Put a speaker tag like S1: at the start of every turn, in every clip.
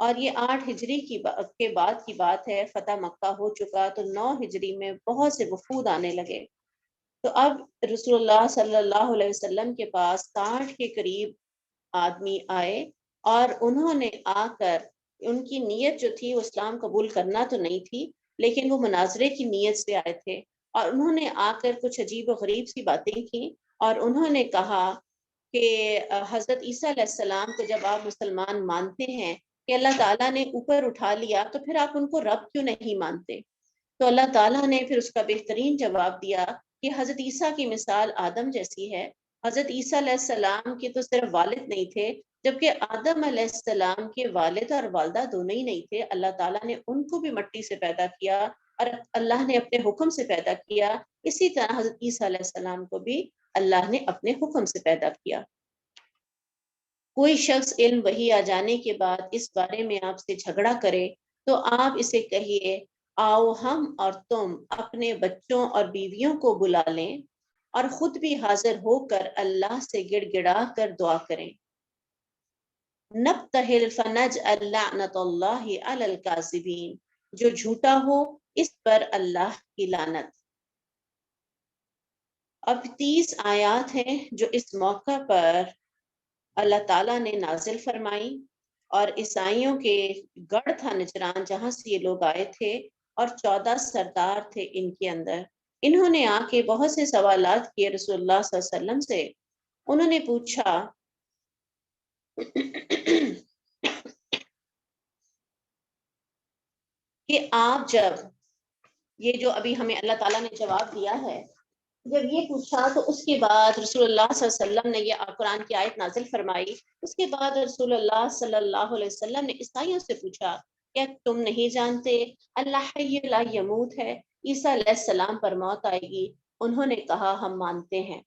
S1: اور یہ 8 ہجری کے بعد کی بات ہے، فتح مکہ ہو چکا تو 9 ہجری میں بہت سے وفود آنے لگے۔ تو اب رسول اللہ صلی اللہ علیہ وسلم کے پاس 60 کے قریب آدمی آئے، اور انہوں نے آ کر، ان کی نیت جو تھی وہ اسلام قبول کرنا تو نہیں تھی، لیکن وہ مناظرے کی نیت سے آئے تھے، اور انہوں نے آ کر کچھ عجیب و غریب سی باتیں کی، اور انہوں نے کہا کہ حضرت عیسیٰ علیہ السلام کو جب آپ مسلمان مانتے ہیں کہ اللہ تعالیٰ نے اوپر اٹھا لیا، تو پھر آپ ان کو رب کیوں نہیں مانتے؟ تو اللہ تعالیٰ نے پھر اس کا بہترین جواب دیا کہ حضرت عیسیٰ کی مثال آدم جیسی ہے۔ حضرت عیسیٰ علیہ السلام کے تو صرف والد نہیں تھے، جبکہ آدم علیہ السلام کے والد اور والدہ دونوں ہی نہیں تھے، اللہ تعالیٰ نے ان کو بھی مٹی سے پیدا کیا، اور اللہ نے اپنے حکم سے پیدا کیا۔ اسی طرح حضرت عیسیٰ علیہ السلام کو بھی اللہ نے اپنے حکم سے پیدا کیا۔ کوئی شخص علم وحی آ جانے کے بعد اس بارے میں آپ سے جھگڑا کرے تو آپ اسے کہیے، آؤ ہم اور تم اپنے بچوں اور بیویوں کو بلا لیں اور خود بھی حاضر ہو کر اللہ سے گڑ گڑا کر دعا کریں۔ نبتہل فنجعل لعنت اللہ علی الکاذبین، جو جھوٹا ہو اس پر اللہ کی لعنت۔ اب 30 آیات ہیں جو اس موقع پر اللہ تعالیٰ نے نازل فرمائی، اور عیسائیوں کے گڑھ تھا نجران جہاں سے یہ لوگ آئے تھے، اور 14 سردار تھے ان کے اندر۔ انہوں نے آ کے بہت سے سوالات کیے رسول اللہ صلی اللہ علیہ وسلم سے۔ انہوں نے پوچھا کہ آپ جب یہ جو ابھی ہمیں اللہ تعالیٰ نے جواب دیا ہے، جب یہ پوچھا تو اس کے بعد رسول اللہ صلی اللہ علیہ وسلم نے یہ قرآن کی آیت نازل فرمائی۔ اس کے بعد رسول اللہ صلی اللہ علیہ وسلم نے عیسائیوں سے پوچھا، کیا تم نہیں جانتے اللہ حی لا یموت ہے، عیسیٰ علیہ السلام پر موت آئے گی؟ انہوں نے کہا ہم مانتے ہیں۔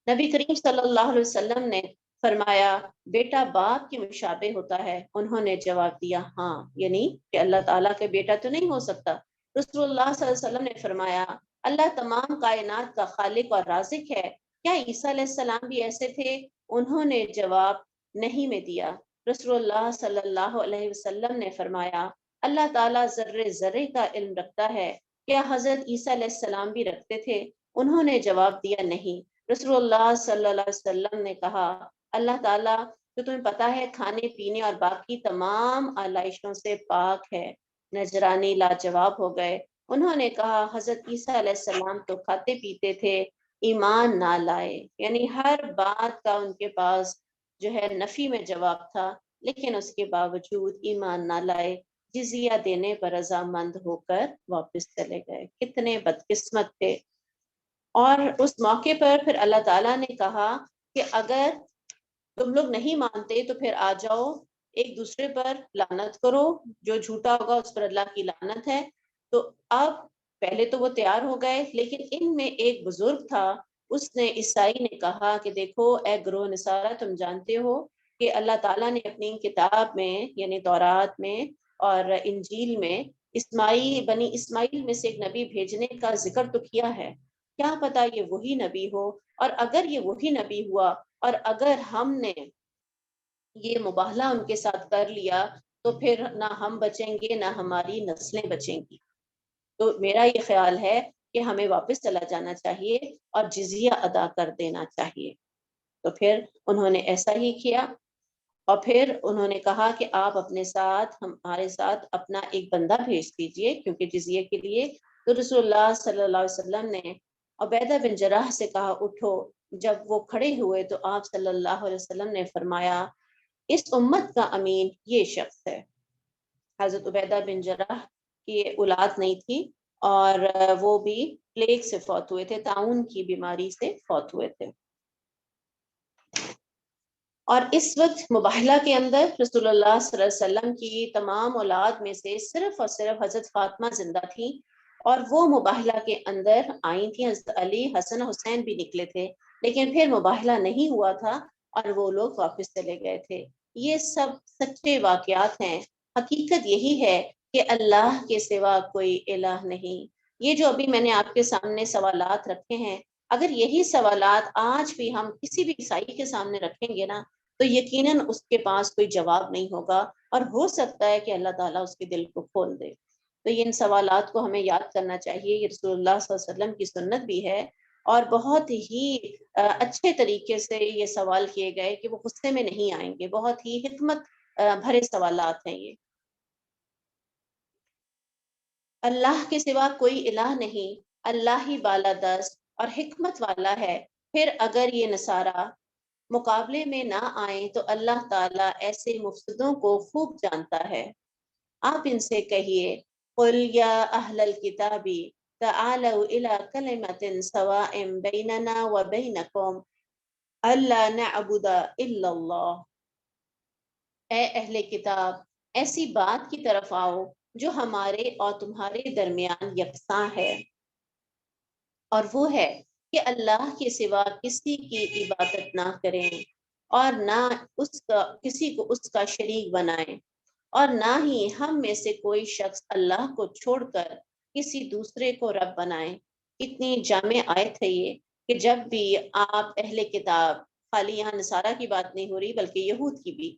S1: نبی کریم صلی اللہ علیہ وسلم نے فرمایا بیٹا باپ کے مشابہ ہوتا ہے؟ انہوں نے جواب دیا ہاں، یعنی کہ اللہ تعالیٰ کا بیٹا تو نہیں ہو سکتا۔ رسول اللہ صلی اللہ علیہ وسلم نے فرمایا اللہ تمام کائنات کا خالق اور رازق ہے، کیا عیسیٰ علیہ السلام بھی ایسے تھے؟ انہوں نے جواب نہیں میں دیا۔ رسول اللہ صلی اللہ علیہ وسلم نے فرمایا اللہ تعالیٰ ذرے ذرے کا علم رکھتا ہے، کیا حضرت عیسیٰ علیہ السلام بھی رکھتے تھے؟ انہوں نے جواب دیا نہیں۔ رسول اللہ صلی اللہ علیہ وسلم نے کہا اللہ تعالیٰ تو تمہیں پتا ہے کھانے پینے اور باقی تمام آلائشوں سے پاک ہے۔ نجرانی لاجواب ہو گئے۔ انہوں نے کہا حضرت عیسیٰ علیہ السلام تو کھاتے پیتے تھے، ایمان نہ لائے، یعنی ہر بات کا ان کے پاس جو ہے نفی میں جواب تھا، لیکن اس کے باوجود ایمان نہ لائے، جزیہ دینے پر رضامند ہو کر واپس چلے گئے۔ کتنے بدقسمت تھے۔ اور اس موقع پر پھر اللہ تعالیٰ نے کہا کہ اگر تم لوگ نہیں مانتے تو پھر آ جاؤ ایک دوسرے پر لعنت کرو، جو جھوٹا ہوگا اس پر اللہ کی لعنت ہے۔ تو اب پہلے تو وہ تیار ہو گئے، لیکن ان میں ایک بزرگ تھا، اس نے عیسائی نے کہا کہ دیکھو اے گروہ نصارہ، تم جانتے ہو کہ اللہ تعالیٰ نے اپنی کتاب میں یعنی تورات میں اور انجیل میں بنی اسماعیل میں سے ایک نبی بھیجنے کا ذکر تو کیا ہے، کیا پتا یہ وہی نبی ہو، اور اگر یہ وہی نبی ہوا اور اگر ہم نے یہ مباہلہ ان کے ساتھ کر لیا تو پھر نہ ہم بچیں گے نہ ہماری نسلیں بچیں گی۔ تو میرا یہ خیال ہے کہ ہمیں واپس چلا جانا چاہیے اور جزیہ ادا کر دینا چاہیے۔ تو پھر انہوں نے ایسا ہی کیا، اور پھر انہوں نے کہا کہ آپ اپنے ساتھ ہمارے ساتھ اپنا ایک بندہ بھیج دیجئے کیونکہ جزیے کے لیے۔ تو رسول اللہ صلی اللہ علیہ وسلم نے عبیدہ بن جراح سے کہا اٹھو۔ جب وہ کھڑے ہوئے تو آپ صلی اللہ علیہ وسلم نے فرمایا اس امت کا امین یہ شخص ہے۔ حضرت عبیدہ بن جراح کی اولاد نہیں تھی، اور وہ بھی پلیگ سے فوت ہوئے تھے، طاعون کی بیماری سے فوت ہوئے تھے۔ اور اس وقت مباہلہ کے اندر رسول اللہ صلی اللہ علیہ وسلم کی تمام اولاد میں سے صرف اور صرف حضرت فاطمہ زندہ تھیں، اور وہ مباہلہ کے اندر آئی تھیں۔ حضرت علی، حسن حسین بھی نکلے تھے، لیکن پھر مباہلہ نہیں ہوا تھا اور وہ لوگ واپس چلے گئے تھے۔ یہ سب سچے واقعات ہیں۔ حقیقت یہی ہے کہ اللہ کے سوا کوئی الہ نہیں۔ یہ جو ابھی میں نے آپ کے سامنے سوالات رکھے ہیں، اگر یہی سوالات آج بھی ہم کسی بھی عیسائی کے سامنے رکھیں گے نا تو یقیناً اس کے پاس کوئی جواب نہیں ہوگا، اور ہو سکتا ہے کہ اللہ تعالیٰ اس کے دل کو کھول دے۔ تو ان سوالات کو ہمیں یاد کرنا چاہیے، یہ رسول اللہ صلی اللہ علیہ وسلم کی سنت بھی ہے، اور بہت ہی اچھے طریقے سے یہ سوال کیے گئے کہ وہ غصے میں نہیں آئیں گے، بہت ہی حکمت بھرے سوالات ہیں یہ۔ اللہ کے سوا کوئی الہ نہیں، اللہ ہی بالادست اور حکمت والا ہے۔ پھر اگر یہ نصارہ مقابلے میں نہ آئیں تو اللہ تعالیٰ ایسے مفسدوں کو خوب جانتا ہے۔ آپ ان سے کہیے، قل یا اہل الکتاب تعالوا الی کلمۃ سواء بیننا وبینکم الا نعبد الا اللہ۔ اے اہل کتاب، ایسی بات کی طرف آؤ جو ہمارے اور تمہارے درمیان یکساں ہے، اور وہ ہے کہ اللہ کے سوا کسی کی عبادت نہ کریں، اور نہ اس کا کسی کو اس کا شریک بنائیں، اور نہ ہی ہم میں سے کوئی شخص اللہ کو چھوڑ کر کسی دوسرے کو رب بنائیں۔ اتنی جامع آیت ہے یہ کہ جب بھی آپ اہل کتاب، خالی یہاں نصارہ کی بات نہیں ہو رہی بلکہ یہود کی بھی،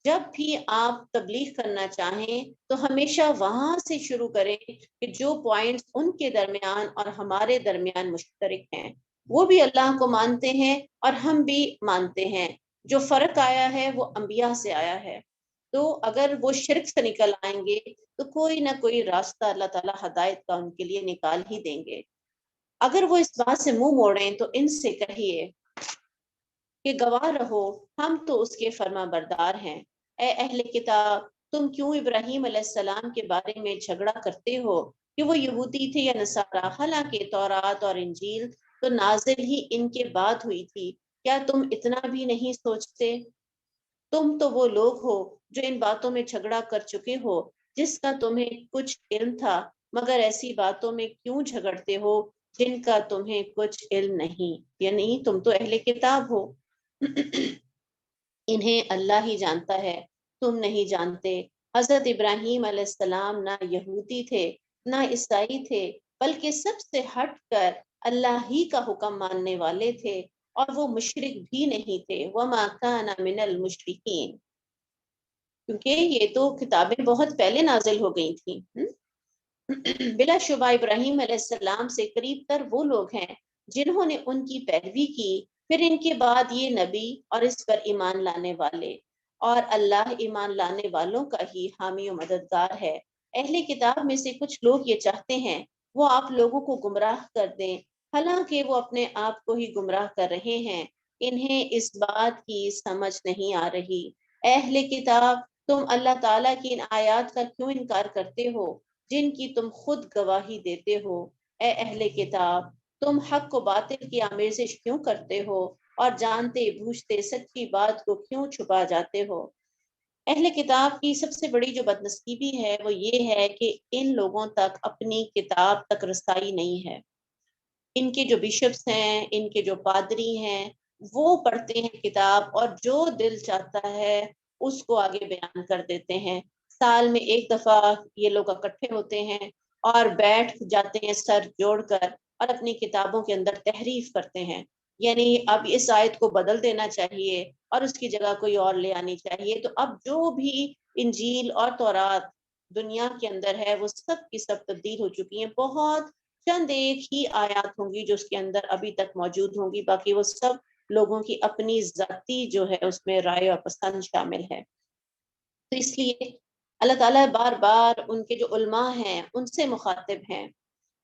S1: جب بھی آپ تبلیغ کرنا چاہیں تو ہمیشہ وہاں سے شروع کریں کہ جو پوائنٹس ان کے درمیان اور ہمارے درمیان مشترک ہیں، وہ بھی اللہ کو مانتے ہیں اور ہم بھی مانتے ہیں۔ جو فرق آیا ہے وہ انبیاء سے آیا ہے، تو اگر وہ شرک سے نکل آئیں گے تو کوئی نہ کوئی راستہ اللہ تعالیٰ ہدایت کا ان کے لیے نکال ہی دیں گے۔ اگر وہ اس بات سے منہ موڑیں تو ان سے کہیے کہ گواہ رہو، ہم تو اس کے فرما بردار ہیں۔ اے اہل کتاب، تم کیوں ابراہیم علیہ السلام کے بارے میں جھگڑا کرتے ہو کہ وہ یہودی تھے یا نصارہ، حالانکہ تورات اور انجیل تو نازل ہی ان کے بعد ہوئی تھی۔ کیا تم اتنا بھی نہیں سوچتے؟ تم تو وہ لوگ ہو جو ان باتوں میں جھگڑا کر چکے ہو جس کا تمہیں کچھ علم تھا، مگر ایسی باتوں میں کیوں جھگڑتے ہو جن کا تمہیں کچھ علم نہیں؟ یعنی تم تو اہل کتاب ہو، انہیں اللہ ہی جانتا ہے، تم نہیں جانتے۔ حضرت ابراہیم علیہ السلام نہ یہودی تھے نہ عیسائی تھے، بلکہ سب سے ہٹ کر اللہ ہی کا حکم ماننے والے تھے، اور وہ مشرک بھی نہیں تھے۔ وما کان من المشرکین، کیونکہ یہ تو کتابیں بہت پہلے نازل ہو گئی تھیں۔ بلا شبہ ابراہیم علیہ السلام سے قریب تر وہ لوگ ہیں جنہوں نے ان کی پیروی کی، پھر ان کے بعد یہ نبی اور اس پر ایمان لانے والے، اور اللہ ایمان لانے والوں کا ہی حامی و مددگار ہے۔ اہل کتاب میں سے کچھ لوگ یہ چاہتے ہیں وہ آپ لوگوں کو گمراہ کر دیں، حالانکہ وہ اپنے آپ کو ہی گمراہ کر رہے ہیں، انہیں اس بات کی سمجھ نہیں آ رہی۔ اے اہل کتاب، تم اللہ تعالیٰ کی ان آیات کا کیوں انکار کرتے ہو جن کی تم خود گواہی دیتے ہو؟ اے اہل کتاب، تم حق و باطل کی آمیزش کیوں کرتے ہو اور جانتے بوجھتے سچی بات کو کیوں چھپا جاتے ہو؟ اہل کتاب کی سب سے بڑی جو بدنصیبی ہے وہ یہ ہے کہ ان لوگوں تک اپنی کتاب تک رسائی نہیں ہے۔ ان کے جو بشپس ہیں، ان کے جو پادری ہیں، وہ پڑھتے ہیں کتاب اور جو دل چاہتا ہے اس کو آگے بیان کر دیتے ہیں۔ سال میں ایک دفعہ یہ لوگ اکٹھے ہوتے ہیں اور بیٹھ جاتے ہیں سر جوڑ کر اور اپنی کتابوں کے اندر تحریف کرتے ہیں، یعنی اب اس آیت کو بدل دینا چاہیے اور اس کی جگہ کوئی اور لے آنی چاہیے۔ تو اب جو بھی انجیل اور تورات دنیا کے اندر ہے وہ سب کی سب تبدیل ہو چکی ہیں، بہت چند ایک ہی آیات ہوں گی جو اس کے اندر ابھی تک موجود ہوں گی، باقی وہ سب لوگوں کی اپنی ذاتی جو ہے اس میں رائے اور پسند شامل ہے۔ تو اس لیے اللہ تعالیٰ بار بار ان کے جو علماء ہیں ان سے مخاطب ہیں،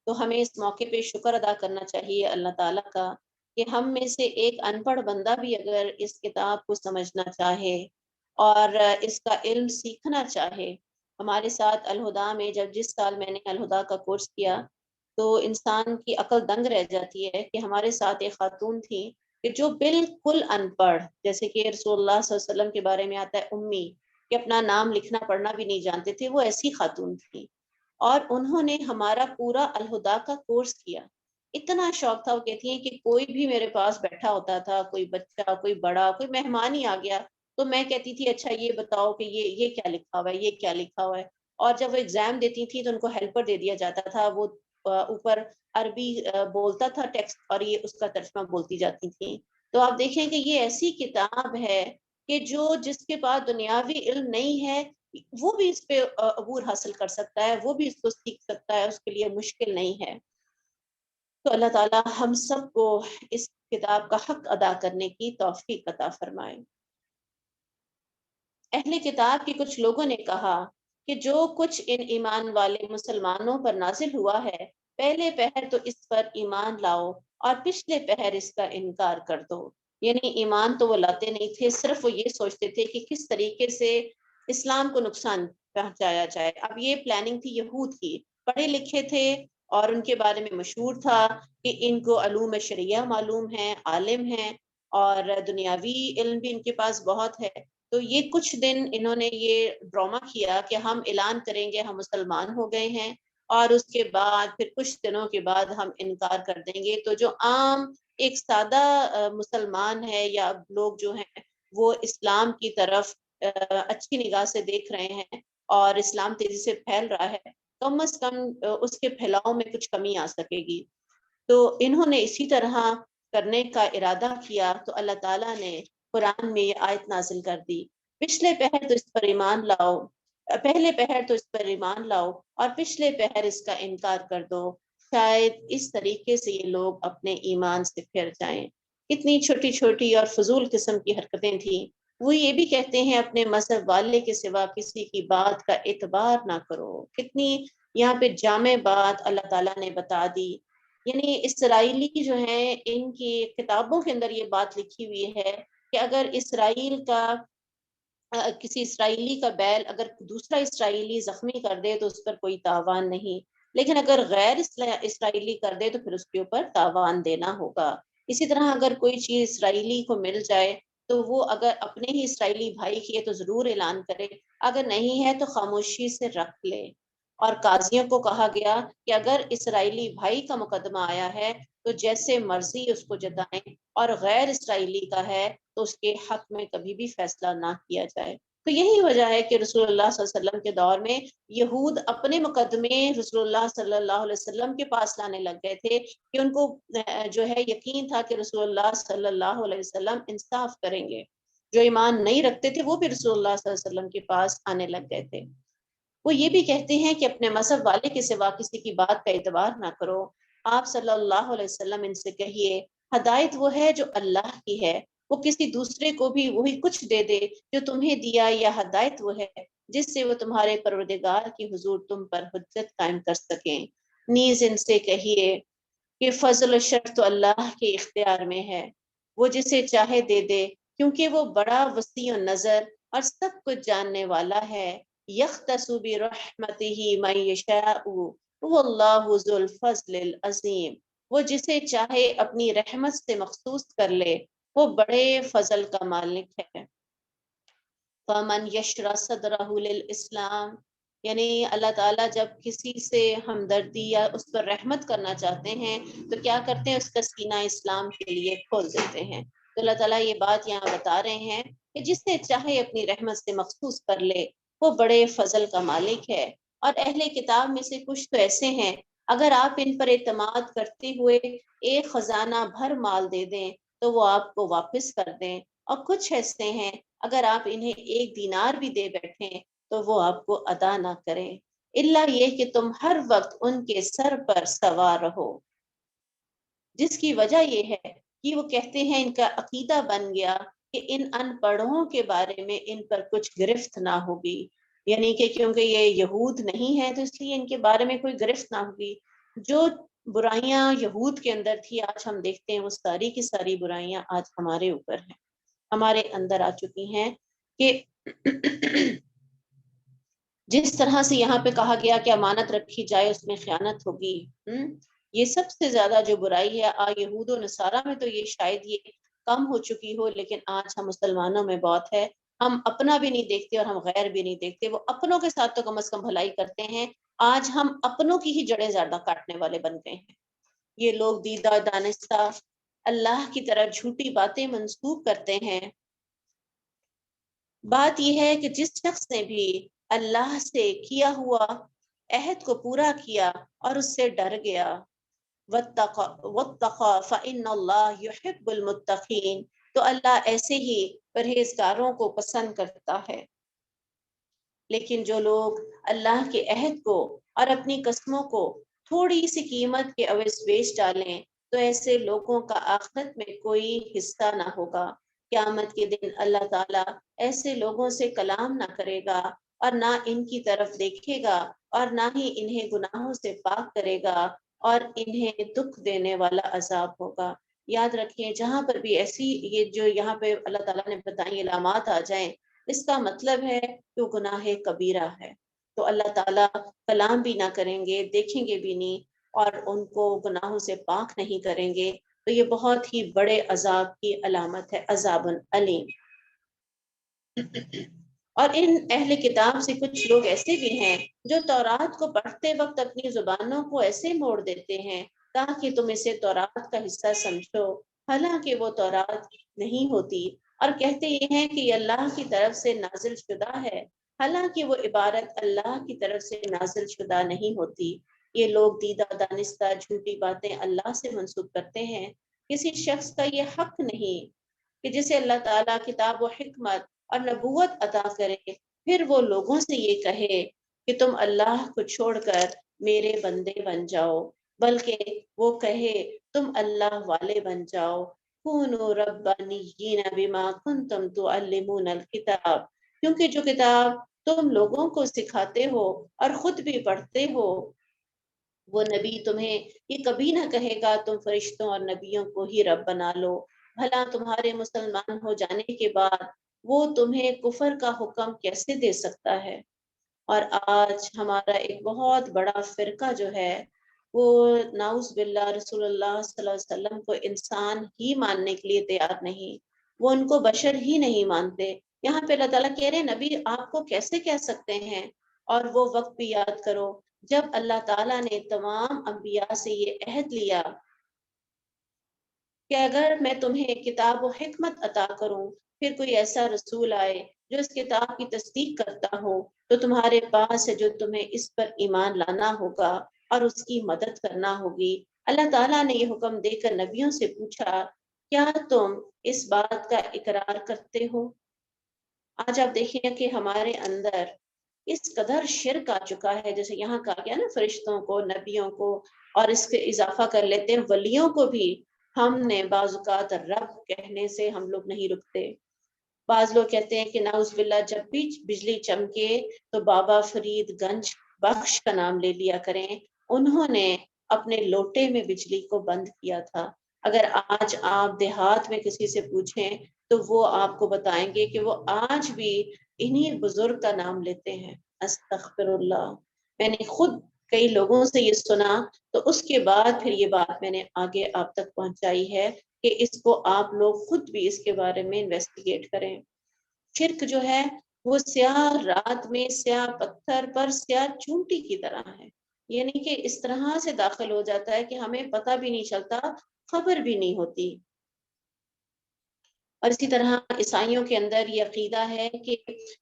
S1: تو ہمیں اس موقع پہ شکر ادا کرنا چاہیے اللہ تعالیٰ کا کہ ہم میں سے ایک ان پڑھ بندہ بھی اگر اس کتاب کو سمجھنا چاہے اور اس کا علم سیکھنا چاہے۔ ہمارے ساتھ الہدا میں جب جس سال میں نے الہدا کا کورس کیا تو انسان کی عقل دنگ رہ جاتی ہے کہ ہمارے ساتھ ایک خاتون تھی کہ جو بالکل ان پڑھ، جیسے کہ رسول اللہ صلی اللہ علیہ وسلم کے بارے میں آتا ہے امی، کہ اپنا نام لکھنا پڑھنا بھی نہیں جانتے تھے، وہ ایسی خاتون تھی، اور انہوں نے ہمارا پورا الہدا کا کورس کیا۔ اتنا شوق تھا، وہ کہتی ہیں کہ کوئی بھی میرے پاس بیٹھا ہوتا تھا، کوئی بچہ، کوئی بڑا، کوئی مہمان ہی آ گیا تو میں کہتی تھی اچھا یہ بتاؤ کہ یہ کیا لکھا ہوا ہے، یہ کیا لکھا ہوا ہے۔ اور جب وہ ایگزام دیتی تھی تو ان کو ہیلپر دے دیا جاتا تھا، وہ اوپر عربی بولتا تھا ٹیکسٹ اور یہ اس کا ترجمہ بولتی جاتی تھی۔ تو آپ دیکھیں کہ یہ ایسی کتاب ہے کہ جس کے پاس دنیاوی علم نہیں ہے وہ بھی اس پہ عبور حاصل کر سکتا ہے، وہ بھی اس کو سیکھ سکتا ہے، اس کے لیے مشکل نہیں ہے۔ تو اللہ تعالیٰ ہم سب کو اس کتاب کا حق ادا کرنے کی توفیق عطا فرمائے۔ اہل کتاب کے کچھ لوگوں نے کہا کہ جو کچھ ان ایمان والے مسلمانوں پر نازل ہوا ہے، پہلے پہر تو اس پر ایمان لاؤ اور پچھلے پہر اس کا انکار کر دو۔ یعنی ایمان تو وہ لاتے نہیں تھے، صرف وہ یہ سوچتے تھے کہ کس طریقے سے اسلام کو نقصان پہنچایا جائے۔ اب یہ پلاننگ تھی یہود کی، پڑھے لکھے تھے اور ان کے بارے میں مشہور تھا کہ ان کو علوم شریعہ معلوم ہیں، عالم ہیں اور دنیاوی علم بھی ان کے پاس بہت ہے۔ تو یہ کچھ دن انہوں نے یہ ڈرامہ کیا کہ ہم اعلان کریں گے ہم مسلمان ہو گئے ہیں، اور اس کے بعد پھر کچھ دنوں کے بعد ہم انکار کر دیں گے۔ تو جو عام ایک سادہ مسلمان ہے یا لوگ جو ہیں وہ اسلام کی طرف اچھی نگاہ سے دیکھ رہے ہیں اور اسلام تیزی سے پھیل رہا ہے، کم از کم اس کے پھیلاؤ میں کچھ کمی آ سکے گی۔ تو انہوں نے اسی طرح کرنے کا ارادہ کیا تو اللہ تعالیٰ نے قرآن میں یہ آیت نازل کر دی، پچھلے پہر تو اس پر ایمان لاؤ، پہلے پہر تو اس پر ایمان لاؤ اور پچھلے پہر اس کا انکار کر دو، شاید اس طریقے سے یہ لوگ اپنے ایمان سے پھر جائیں۔ کتنی چھوٹی چھوٹی اور فضول قسم کی حرکتیں تھیں۔ وہ یہ بھی کہتے ہیں اپنے مذہب والے کے سوا کسی کی بات کا اعتبار نہ کرو۔ کتنی یہاں پہ جامع بات اللہ تعالیٰ نے بتا دی۔ یعنی اسرائیلی جو ہیں ان کی کتابوں کے اندر یہ بات لکھی ہوئی ہے کہ اگر اسرائیل کا کسی اسرائیلی کا بیل اگر دوسرا اسرائیلی زخمی کر دے تو اس پر کوئی تاوان نہیں، لیکن اگر غیر اسرائیلی کر دے تو پھر اس کے اوپر تاوان دینا ہوگا۔ اسی طرح اگر کوئی چیز اسرائیلی کو مل جائے تو وہ اگر اپنے ہی اسرائیلی بھائی کی ہے تو ضرور اعلان کرے، اگر نہیں ہے تو خاموشی سے رکھ لے۔ اور قاضیوں کو کہا گیا کہ اگر اسرائیلی بھائی کا مقدمہ آیا ہے تو جیسے مرضی اس کو جتائیں، اور غیر اسرائیلی کا ہے تو اس کے حق میں کبھی بھی فیصلہ نہ کیا جائے۔ تو یہی وجہ ہے کہ رسول اللہ صلی اللہ علیہ وسلم کے دور میں یہود اپنے مقدمے رسول اللہ صلی اللہ علیہ وسلم کے پاس لانے لگ گئے تھے کہ ان کو جو ہے یقین تھا کہ رسول اللہ صلی اللہ علیہ وسلم انصاف کریں گے۔ جو ایمان نہیں رکھتے تھے وہ بھی رسول اللہ صلی اللہ علیہ وسلم کے پاس آنے لگ گئے تھے۔ وہ یہ بھی کہتے ہیں کہ اپنے مذہب والے کے سوا کسی کی بات کا اعتبار نہ کرو۔ آپ صلی اللہ علیہ وسلم ان سے کہیے ہدایت وہ ہے جو اللہ کی ہے، وہ کسی دوسرے کو بھی وہی کچھ دے دے جو تمہیں دیا، یا ہدایت وہ ہے جس سے وہ تمہارے پروردگار کی حضور تم پر حجت قائم کر سکیں۔ نیز ان سے کہیے کہ فضل و شرف تو اللہ کے اختیار میں ہے، وہ جسے چاہے دے دے، کیونکہ وہ بڑا وسیع نظر اور سب کچھ جاننے والا ہے۔ یختص برحمتہ من یشاء واللہ ذو الفضل العظیم، وہ جسے چاہے اپنی رحمت سے مخصوص کر لے، وہ بڑے فضل کا مالک ہے۔ فمن یشرح صدرہ للاسلام، یعنی اللہ تعالیٰ جب کسی سے ہمدردی یا اس پر رحمت کرنا چاہتے ہیں تو کیا کرتے ہیں، اس کا سینہ اسلام کے لیے کھول دیتے ہیں۔ تو اللہ تعالیٰ یہ بات یہاں بتا رہے ہیں کہ جس سے چاہے اپنی رحمت سے مخصوص کر لے، وہ بڑے فضل کا مالک ہے۔ اور اہل کتاب میں سے کچھ تو ایسے ہیں اگر آپ ان پر اعتماد کرتے ہوئے ایک خزانہ بھر مال دے دیں تو وہ آپ کو واپس کر دیں، اور کچھ ایسے ہیں اگر آپ انہیں ایک دینار بھی دے بیٹھیں تو وہ آپ کو ادا نہ کریں، الا یہ کہ تم ہر وقت ان کے سر پر سوار رہو۔ جس کی وجہ یہ ہے کہ وہ کہتے ہیں ان کا عقیدہ بن گیا کہ ان ان پڑھوں کے بارے میں ان پر کچھ گرفت نہ ہوگی، یعنی کہ کیونکہ یہ یہود نہیں ہے تو اس لیے ان کے بارے میں کوئی گرفت نہ ہوگی۔ جو برائیاں یہود کے اندر تھی آج ہم دیکھتے ہیں وہ ساری کی ساری برائیاں آج ہمارے اوپر ہیں، ہمارے اندر آ چکی ہیں کہ جس طرح سے یہاں پہ کہا گیا کہ امانت رکھی جائے اس میں خیانت ہوگی، یہ سب سے زیادہ جو برائی ہے یہود و نصارہ میں تو یہ شاید یہ کم ہو چکی ہو، لیکن آج ہم مسلمانوں میں بہت ہے۔ ہم اپنا بھی نہیں دیکھتے اور ہم غیر بھی نہیں دیکھتے، وہ اپنوں کے ساتھ تو کم از کم بھلائی کرتے ہیں، آج ہم اپنوں کی ہی جڑیں زیادہ کاٹنے والے بن گئے ہیں۔ یہ لوگ دیدہ دانستہ اللہ کی طرح جھوٹی باتیں منسوب کرتے ہیں۔ بات یہ ہے کہ جس شخص نے بھی اللہ سے کیا ہوا عہد کو پورا کیا اور اس سے ڈر گیا، واتقى فإن اللہ يحب المتقین، تو اللہ ایسے ہی پرہیزگاروں کو پسند کرتا ہے۔ لیکن جو لوگ اللہ کے عہد کو اور اپنی قسموں کو تھوڑی سی قیمت کے عوض بیچ ڈالیں تو ایسے لوگوں کا آخرت میں کوئی حصہ نہ ہوگا۔ قیامت کے دن اللہ تعالیٰ ایسے لوگوں سے کلام نہ کرے گا اور نہ ان کی طرف دیکھے گا اور نہ ہی انہیں گناہوں سے پاک کرے گا، اور انہیں دکھ دینے والا عذاب ہوگا۔ یاد رکھیں، جہاں پر بھی ایسی یہ جو یہاں پہ اللہ تعالیٰ نے بتائی علامات آ جائیں، اس کا مطلب ہے کہ وہ گناہ کبیرہ ہے۔ تو اللہ تعالیٰ کلام بھی نہ کریں گے، دیکھیں گے بھی نہیں، اور ان کو گناہوں سے پاک نہیں کریں گے، تو یہ بہت ہی بڑے عذاب کی علامت ہے، عذاب علیم۔ اور ان اہل کتاب سے کچھ لوگ ایسے بھی ہیں جو تورات کو پڑھتے وقت اپنی زبانوں کو ایسے موڑ دیتے ہیں تاکہ تم اسے تورات کا حصہ سمجھو، حالانکہ وہ تورات نہیں ہوتی، اور کہتے یہ ہیں کہ یہ اللہ کی طرف سے نازل شدہ ہے، حالانکہ وہ عبارت اللہ کی طرف سے نازل شدہ نہیں ہوتی۔ یہ لوگ دیدہ دانستہ جھوٹی باتیں اللہ سے منسوب کرتے ہیں۔ کسی شخص کا یہ حق نہیں کہ جسے اللہ تعالیٰ کتاب و حکمت اور نبوت عطا کرے، پھر وہ لوگوں سے یہ کہے کہ تم اللہ کو چھوڑ کر میرے بندے بن جاؤ، بلکہ وہ کہے تم اللہ والے بن جاؤ۔ کونوا ربانیین بما کنتم تعلمون الکتاب، کیونکہ جو کتاب تم لوگوں کو سکھاتے ہو اور خود بھی پڑھتے ہو، وہ نبی تمہیں یہ کبھی نہ کہے گا تم فرشتوں اور نبیوں کو ہی رب بنا لو۔ بھلا تمہارے مسلمان ہو جانے کے بعد وہ تمہیں کفر کا حکم کیسے دے سکتا ہے؟ اور آج ہمارا ایک بہت بڑا فرقہ جو ہے، وہ نعوذ باللہ رسول اللہ صلی اللہ علیہ وسلم کو انسان ہی ماننے کے لیے تیار نہیں، وہ ان کو بشر ہی نہیں مانتے۔ یہاں پہ اللہ تعالیٰ کہہ رہے ہیں نبی آپ کو کیسے کہہ سکتے ہیں؟ اور وہ وقت بھی یاد کرو جب اللہ تعالیٰ نے تمام انبیاء سے یہ عہد لیا کہ اگر میں تمہیں کتاب و حکمت عطا کروں، پھر کوئی ایسا رسول آئے جو اس کتاب کی تصدیق کرتا ہو، تو تمہارے پاس ہے جو تمہیں اس پر ایمان لانا ہوگا اور اس کی مدد کرنا ہوگی۔ اللہ تعالیٰ نے یہ حکم دے کر نبیوں سے پوچھا کیا تم اس بات کا اقرار کرتے ہو؟ آج آپ دیکھیں کہ ہمارے اندر اس قدر شرک آ چکا ہے، جیسے یہاں کہا گیا نا فرشتوں کو، نبیوں کو، اور اس کے اضافہ کر لیتے ہیں ولیوں کو بھی۔ ہم نے بعض اوقات رب کہنے سے ہم لوگ نہیں رکتے۔ بعض لوگ کہتے ہیں کہ نعوذ باللہ جب بھی بجلی چمکے تو بابا فرید گنج بخش کا نام لے لیا کریں، انہوں نے اپنے لوٹے میں بجلی کو بند کیا تھا۔ اگر آج آپ دیہات میں کسی سے پوچھیں تو وہ آپ کو بتائیں گے کہ وہ آج بھی انہی بزرگ کا نام لیتے ہیں۔ استغفر اللہ، میں نے خود کئی لوگوں سے یہ سنا، تو اس کے بعد پھر یہ بات میں نے آگے آپ تک پہنچائی ہے کہ اس کو آپ لوگ خود بھی اس کے بارے میں انویسٹیگیٹ کریں۔ شرک جو ہے وہ سیاہ رات میں سیاہ پتھر پر سیاہ چونٹی کی طرح ہے، یعنی کہ اس طرح سے داخل ہو جاتا ہے کہ ہمیں پتہ بھی نہیں چلتا، خبر بھی نہیں ہوتی۔ اور اسی طرح عیسائیوں کے اندر یہ عقیدہ ہے کہ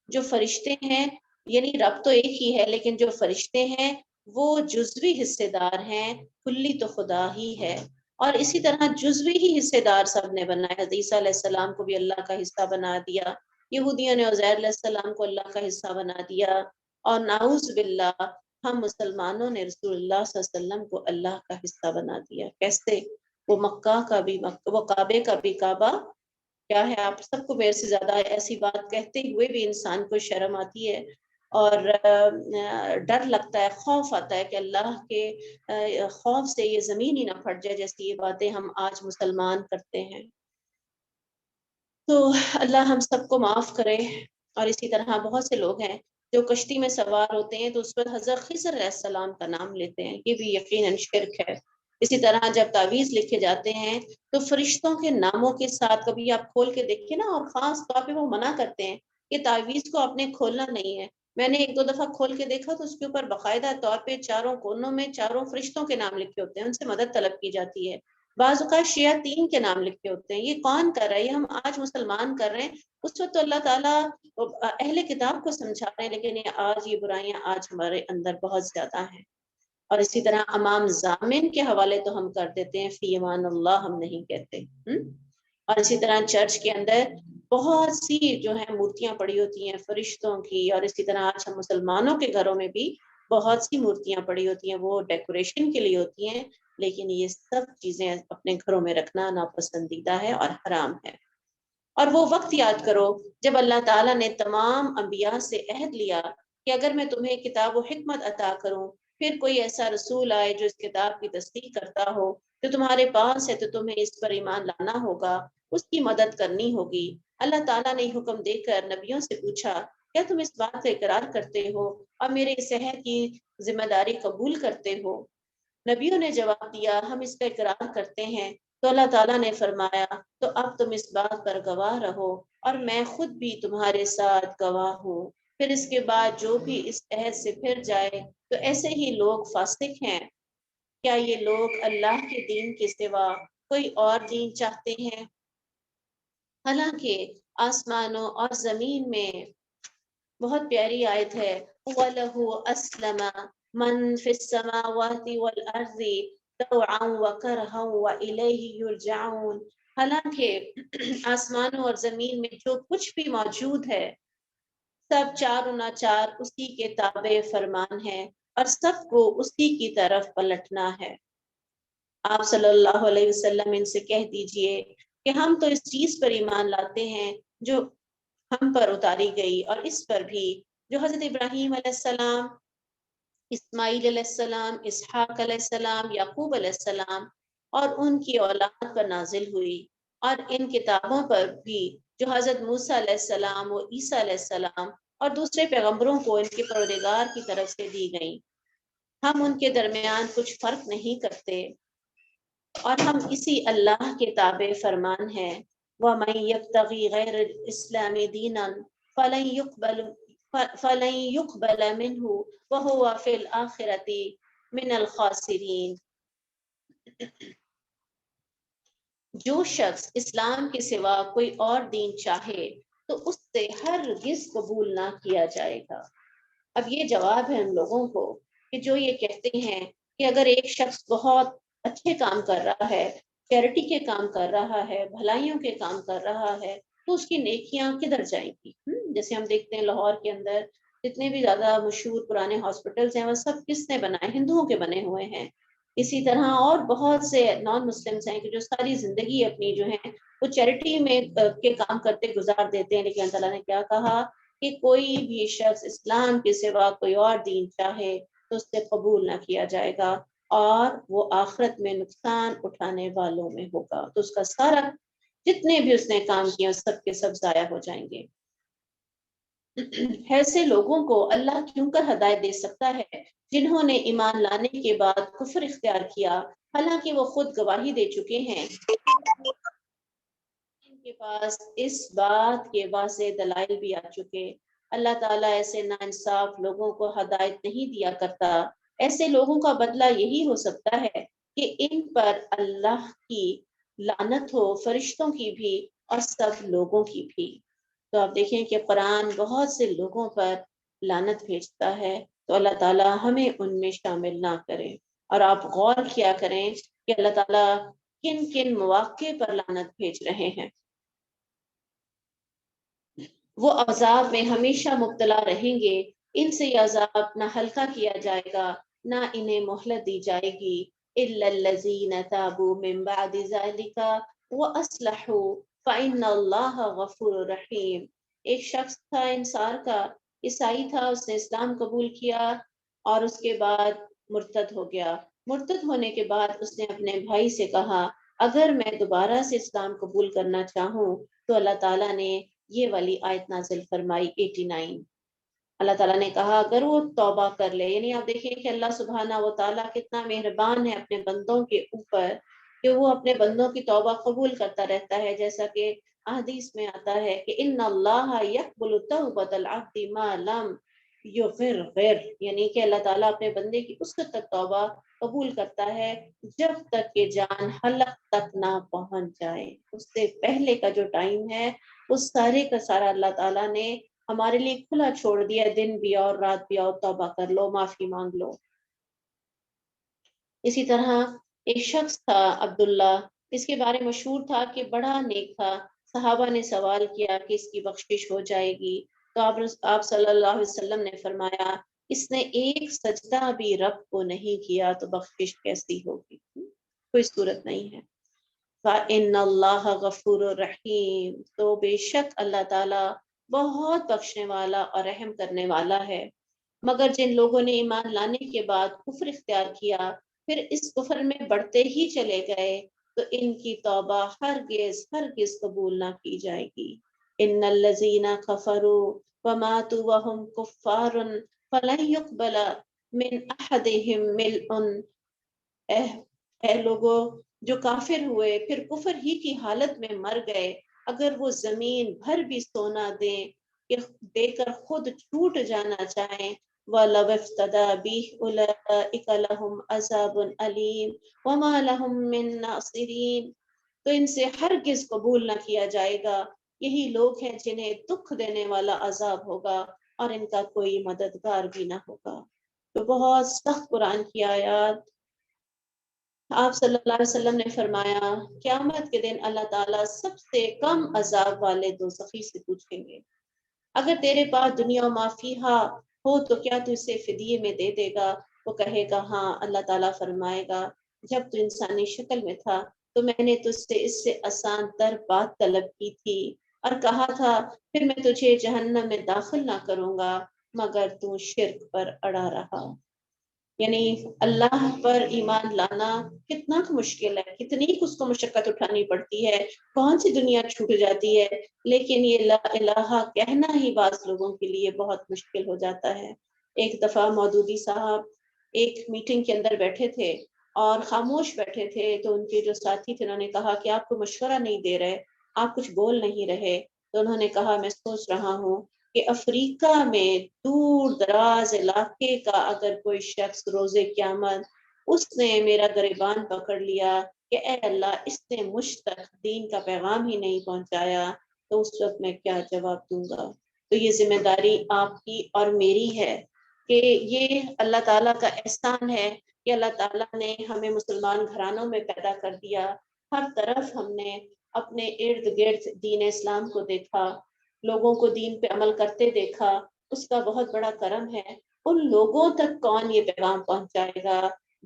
S1: جو فرشتے ہیں، یعنی رب تو ایک ہی ہے لیکن جو فرشتے ہیں وہ جزوی حصے دار ہیں، کلی تو خدا ہی ہے۔ اور اسی طرح جزوی ہی حصے دار سب نے بنایا، حضرت عیسیٰ علیہ السلام کو بھی اللہ کا حصہ بنا دیا، یہودیوں نے عزیر علیہ السلام کو اللہ کا حصہ بنا دیا، اور نعوذ باللہ ہم مسلمانوں نے رسول اللہ صلی اللہ علیہ وسلم کو اللہ کا حصہ بنا دیا۔ کیسے؟ وہ مکہ کا بھی مکہ، وہ کعبے کا بھی کعبہ کیا ہے؟ آپ سب کو میرے سے زیادہ ایسی بات کہتے ہوئے بھی انسان کو شرم آتی ہے، اور ڈر لگتا ہے، خوف آتا ہے کہ اللہ کے خوف سے یہ زمین ہی نہ پھٹ جائے، جیسی یہ باتیں ہم آج مسلمان کرتے ہیں۔ تو اللہ ہم سب کو معاف کرے۔ اور اسی طرح بہت سے لوگ ہیں جو کشتی میں سوار ہوتے ہیں تو اس پر حضرت خضر علیہ السلام کا نام لیتے ہیں، یہ بھی یقیناً شرک ہے۔ اسی طرح جب تعویذ لکھے جاتے ہیں تو فرشتوں کے ناموں کے ساتھ، کبھی آپ کھول کے دیکھیں نا، اور خاص طور پہ وہ منع کرتے ہیں کہ تعویذ کو آپ نے کھولنا نہیں ہے۔ میں نے ایک دو دفعہ کھول کے دیکھا تو اس کے اوپر باقاعدہ طور پہ چاروں کونوں میں چاروں فرشتوں کے نام لکھے ہوتے ہیں، ان سے مدد طلب کی جاتی ہے۔ بعض اوقات شیاطین کے نام لکھے ہوتے ہیں۔ یہ کون کر رہا ہے؟ یہ ہم آج مسلمان کر رہے ہیں۔ اس وقت تو اللہ تعالیٰ اہل کتاب کو سمجھا رہے ہیں، لیکن یہ برائیاں آج ہمارے اندر بہت زیادہ ہیں۔ اور اسی طرح امام ضامن کے حوالے تو ہم کر دیتے ہیں، فی امان اللہ ہم نہیں کہتے۔ اور اسی طرح چرچ کے اندر بہت سی جو ہے مورتیاں پڑی ہوتی ہیں فرشتوں کی، اور اسی طرح آج ہم مسلمانوں کے گھروں میں بھی بہت سی مورتیاں پڑی ہوتی ہیں، وہ ڈیکوریشن کے لیے ہوتی ہیں، لیکن یہ سب چیزیں اپنے گھروں میں رکھنا ناپسندیدہ ہے اور حرام ہے۔ اور وہ وقت یاد کرو جب اللہ تعالیٰ نے تمام انبیاء سے عہد لیا کہ اگر میں تمہیں کتاب و حکمت عطا کروں، پھر کوئی ایسا رسول آئے جو اس کتاب کی تصدیق کرتا ہو جو تمہارے پاس ہے، تو تمہیں اس پر ایمان لانا ہوگا، اس کی مدد کرنی ہوگی۔ اللہ تعالیٰ نے حکم دے کر نبیوں سے پوچھا، کیا تم اس بات کا اقرار کرتے ہو اور میرے اس عہد کی ذمہ داری قبول کرتے ہو؟ نبیوں نے جواب دیا، ہم اس کا اقرار کرتے ہیں۔ تو اللہ تعالیٰ نے فرمایا، تو اب تم اس بات پر گواہ رہو اور میں خود بھی تمہارے ساتھ گواہ ہوں۔ پھر اس کے بعد جو بھی اس عہد سے پھر جائے تو ایسے ہی لوگ فاسق ہیں۔ کیا یہ لوگ اللہ کے دین کے سوا کوئی اور دین چاہتے ہیں؟ حالانکہ آسمانوں اور زمین میں بہت پیاری آیت ہے، وَلَهُ أَسْلَمَ مَنْ فِي السَّمَاوَاتِ وَالْأَرْضِ طَوْعًا وَكَرْهًا وَإِلَيْهِ يُرْجَعُونَ۔ حالانکہ آسمانوں اور زمین میں جو کچھ بھی موجود ہے سب چار و ناچار اسی کے تابع فرمان ہے اور سب کو اسی کی طرف پلٹنا ہے۔ آپ صلی اللہ علیہ وسلم ان سے کہہ دیجئے کہ ہم تو اس چیز پر ایمان لاتے ہیں جو ہم پر اتاری گئی، اور اس پر بھی جو حضرت ابراہیم علیہ السلام، اسماعیل علیہ السلام، اسحاق علیہ السلام، یعقوب علیہ السلام اور ان کی اولاد پر نازل ہوئی، اور ان کتابوں پر بھی جو حضرت موسیٰ علیہ السلام و عیسیٰ علیہ السلام اور دوسرے پیغمبروں کو ان کے پروردگار کی طرف سے دی گئیں۔ ہم ان کے درمیان کچھ فرق نہیں کرتے، اور ہم اسی اللہ کے تابع فرمان ہیں۔ وَمَن يَبْتَغِي غَيْرَ الْإِسْلَامِ دِينًا فَلَن يُقْبَلَ مِنْهُ وَهُوَ فِي الْآخِرَةِ مِنَ الْخَاسِرِينَ۔ جو شخص اسلام کے سوا کوئی اور دین چاہے تو اس سے ہرگز قبول نہ کیا جائے گا۔ اب یہ جواب ہے ان لوگوں کو کہ جو یہ کہتے ہیں کہ اگر ایک شخص بہت اچھے کام کر رہا ہے، چیریٹی کے کام کر رہا ہے، بھلائیوں کے کام کر رہا ہے، تو اس کی نیکیاں کدھر جائیں گی؟ جیسے ہم دیکھتے ہیں لاہور کے اندر جتنے بھی زیادہ مشہور پرانے ہاسپٹلز ہیں وہ سب کس نے بنائے؟ ہندوؤں کے بنے ہوئے ہیں۔ اسی طرح اور بہت سے نان مسلمس ہیں کہ جو ساری زندگی اپنی جو ہے وہ چیریٹی میں کے کام کرتے گزار دیتے ہیں، لیکن اللہ تعالیٰ نے کیا کہا کہ کوئی بھی شخص اسلام کے سوا کوئی اور دین چاہے تو اس سے قبول نہ کیا جائے گا، اور وہ آخرت میں نقصان اٹھانے والوں میں ہوگا، تو اس کا سارا جتنے بھی اس نے کام کیا سب کے سب ضائع ہو جائیں گے۔ ایسے لوگوں کو اللہ کیوں کر ہدایت دے سکتا ہے جنہوں نے ایمان لانے کے بعد کفر اختیار کیا، حالانکہ وہ خود گواہی دے چکے ہیں، ان کے پاس اس بات کے واضح دلائل بھی آ چکے۔ اللہ تعالیٰ ایسے ناانصاف لوگوں کو ہدایت نہیں دیا کرتا۔ ایسے لوگوں کا بدلہ یہی ہو سکتا ہے کہ ان پر اللہ کی لعنت ہو، فرشتوں کی بھی اور سب لوگوں کی بھی۔ تو آپ دیکھیں کہ قرآن بہت سے لوگوں پر لعنت بھیجتا ہے، تو اللہ تعالیٰ ہمیں ان میں شامل نہ کرے۔ اور آپ غور کیا کریں کہ اللہ تعالیٰ کن کن مواقع پر لعنت بھیج رہے ہیں۔ وہ عذاب میں ہمیشہ مبتلا رہیں گے، ان سے یہ عذاب نہ ہلکا کیا جائے گا نہ انہیں مہلت دی جائے گی۔ إِلَّا الَّذِينَ تَابُوا مِن بَعْدِ ذَلِكَ وَأَصْلَحُوا فَإِنَّ اللَّهَ غَفُورٌ رَحِيمٌ۔ ایک شخص تھا انصار کا، عیسائی تھا، اس نے اسلام قبول کیا اور اس کے بعد مرتد ہو گیا۔ مرتد ہونے کے بعد اس نے اپنے بھائی سے کہا، اگر میں دوبارہ سے اسلام قبول کرنا چاہوں تو اللہ تعالیٰ نے یہ والی آیت نازل فرمائی 89۔ اللہ تعالیٰ نے کہا اگر وہ توبہ کر لے، یعنی آپ دیکھیں کہ اللہ سبحانہ و تعالیٰ کتنا مہربان ہے اپنے بندوں کے اوپر، کہ وہ اپنے بندوں کی توبہ قبول کرتا رہتا ہے، جیسا کہ احادیث میں آتا ہے کہ ان اللہ یقبل توبۃ العبد ما لم یغرغر، یعنی کہ اللہ تعالیٰ اپنے بندے کی اس وقت تک توبہ قبول کرتا ہے جب تک کہ جان حلق تک نہ پہنچ جائے۔ اس سے پہلے کا جو ٹائم ہے اس سارے کا سارا اللہ تعالیٰ نے ہمارے لیے کھلا چھوڑ دیا، دن بھی اور رات بھی آؤ، توبہ کر لو، معافی مانگ لو۔ اسی طرح ایک شخص تھا عبداللہ اس کے بارے مشہور تھا کہ بڑا نیک تھا. صحابہ نے سوال کیا کہ اس کی بخشش ہو جائے گی. تو آپ صلی اللہ علیہ وسلم نے فرمایا اس نے ایک سجدہ بھی رب کو نہیں کیا تو بخشش کیسی ہوگی؟ کوئی صورت نہیں ہے. فَإِنَّ اللَّهَ غَفُورٌ رَحِيمٌ، تو بے شک اللہ تعالیٰ بہت بخشنے والا اور رحم کرنے والا ہے. مگر جن لوگوں نے ایمان لانے کے بعد کفر اختیار کیا پھر اس کفر میں بڑھتے ہی چلے گئے تو ان کی توبہ ہرگز ہرگز قبول نہ کی جائے گی. ان الذین کفروا وماتوا وهم کفار فلن يقبل من احدهم ملء. اے لوگوں جو کافر ہوئے پھر کفر ہی کی حالت میں مر گئے، اگر وہ زمین بھر بھی سونا دیں کہ دے کر خود چھوٹ جانا چاہیں، وَلَوِ افْتَدَىٰ بِهِ أُولَٰئِكَ لَهُمْ عَذَابٌ أَلِيمٌ وَمَا لَهُم مِّن نَّاصِرِينَ. تو ان سے ہرگز قبول نہ کیا جائے گا. یہی لوگ ہیں جنہیں دکھ دینے والا عذاب ہوگا اور ان کا کوئی مددگار بھی نہ ہوگا. تو بہت سخت قرآن کی آیات. آپ صلی اللہ علیہ وسلم نے فرمایا قیامت کے دن اللہ تعالیٰ سب سے کم عذاب والے دوزخی سے پوچھیں گے اگر تیرے پاس دنیا و ما فیہا ہو تو کیا تو اسے فدیے میں دے دے گا؟ وہ کہے گا ہاں. اللہ تعالیٰ فرمائے گا جب تو انسانی شکل میں تھا تو میں نے تجھ سے اس سے آسان تر بات طلب کی تھی اور کہا تھا پھر میں تجھے جہنم میں داخل نہ کروں گا مگر تو شرک پر اڑا رہا. یعنی اللہ پر ایمان لانا کتنا مشکل ہے، کتنی اس کو مشقت اٹھانی پڑتی ہے، کون سی دنیا چھوٹ جاتی ہے، لیکن یہ لا الہ کہنا ہی بعض لوگوں کے لیے بہت مشکل ہو جاتا ہے. ایک دفعہ مودودی صاحب ایک میٹنگ کے اندر بیٹھے تھے اور خاموش بیٹھے تھے تو ان کے جو ساتھی تھے انہوں نے کہا کہ آپ کو مشورہ نہیں دے رہے، آپ کچھ بول نہیں رہے. تو انہوں نے کہا میں سوچ رہا ہوں کہ افریقہ میں دور دراز علاقے کا اگر کوئی شخص روز قیامت اس نے میرا گریبان پکڑ لیا کہ اے اللہ اس نے مجھ تک دین کا پیغام ہی نہیں پہنچایا تو اس وقت میں کیا جواب دوں گا. تو یہ ذمہ داری آپ کی اور میری ہے کہ یہ اللہ تعالیٰ کا احسان ہے کہ اللہ تعالیٰ نے ہمیں مسلمان گھرانوں میں پیدا کر دیا. ہر طرف ہم نے اپنے ارد گرد دین اسلام کو دیکھا، لوگوں کو دین پہ عمل کرتے دیکھا. اس کا بہت بڑا کرم ہے. ان لوگوں تک کون یہ پیغام پہنچائے گا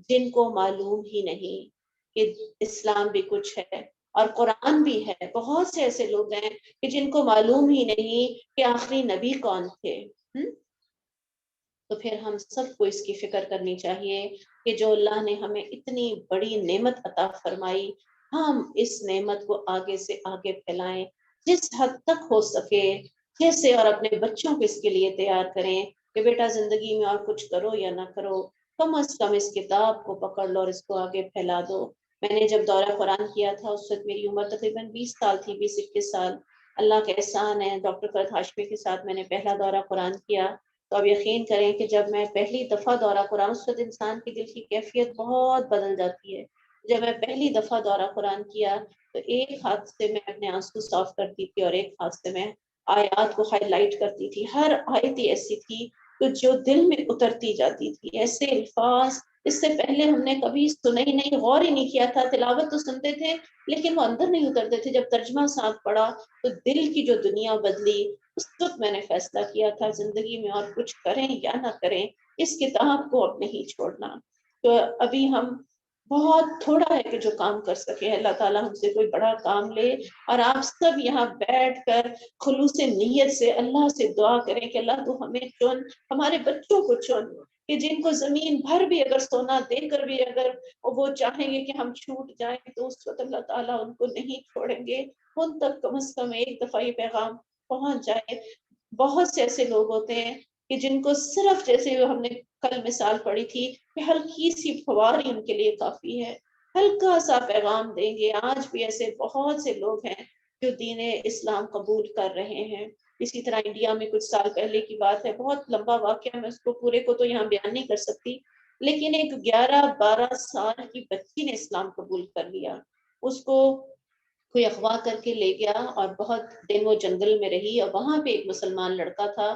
S1: جن کو معلوم ہی نہیں کہ اسلام بھی کچھ ہے اور قرآن بھی ہے. بہت سے ایسے لوگ ہیں کہ جن کو معلوم ہی نہیں کہ آخری نبی کون تھے. تو پھر ہم سب کو اس کی فکر کرنی چاہیے کہ جو اللہ نے ہمیں اتنی بڑی نعمت عطا فرمائی ہم اس نعمت کو آگے سے آگے پھیلائیں جس حد تک ہو سکے. جیسے اور اپنے بچوں کو اس کے لیے تیار کریں کہ بیٹا زندگی میں اور کچھ کرو یا نہ کرو کم از کم اس کتاب کو پکڑ لو اور اس کو آگے پھیلا دو. میں نے جب دورہ قرآن کیا تھا اس وقت میری عمر تقریباً 20 سال تھی، 20-21 سال. اللہ کا احسان ہے ڈاکٹر فرد ہاشمی کے ساتھ میں نے پہلا دورہ قرآن کیا. تو اب یقین کریں کہ جب میں پہلی دفعہ دورہ قرآن اس وقت انسان کی دل کی کیفیت بہت بدل جاتی ہے. جب میں پہلی دفعہ دورہ قرآن کیا تو ایک ہاتھ سے میں اپنے آنسو صاف کرتی تھی اور ایک ہاتھ سے میں آیات کو ہائی لائٹ کرتی تھی. ہر آیت ایسی تھی تو جو دل میں اترتی جاتی تھی. ایسے الفاظ اس سے پہلے ہم نے کبھی سنے ہی نہیں، غور ہی نہیں کیا تھا. تلاوت تو سنتے تھے لیکن وہ اندر نہیں اترتے تھے. جب ترجمہ ساتھ پڑا تو دل کی جو دنیا بدلی. اس وقت میں نے فیصلہ کیا تھا زندگی میں اور کچھ کریں یا نہ کریں اس کتاب کو اب نہیں چھوڑنا. تو ابھی ہم بہت تھوڑا ہے کہ جو کام کر سکے. اللہ تعالیٰ ہم سے کوئی بڑا کام لے اور آپ سب یہاں بیٹھ کر خلوص نیت سے اللہ سے دعا کریں کہ اللہ تو ہمیں چن، ہمارے بچوں کو چن کہ جن کو زمین بھر بھی اگر سونا دے کر بھی اگر وہ چاہیں گے کہ ہم چھوٹ جائیں تو اس وقت اللہ تعالیٰ ان کو نہیں چھوڑیں گے. ان تک کم از کم ایک دفعہ یہ پیغام پہنچ جائے. بہت سے ایسے لوگ ہوتے ہیں کہ جن کو صرف جیسے ہم نے کل مثال پڑھی تھی کہ ہلکی سی فوار ہی ان کے لیے کافی ہے، ہلکا سا پیغام دیں گے. آج بھی ایسے بہت سے لوگ ہیں جو دین اسلام قبول کر رہے ہیں. اسی طرح انڈیا میں کچھ سال پہلے کی بات ہے، بہت لمبا واقعہ، میں اس کو پورے کو تو یہاں بیان نہیں کر سکتی، لیکن ایک 11-12 سال کی بچی نے اسلام قبول کر لیا. اس کو کوئی اغوا کر کے لے گیا اور بہت دن وہ جنگل میں رہی اور وہاں پہ ایک مسلمان لڑکا تھا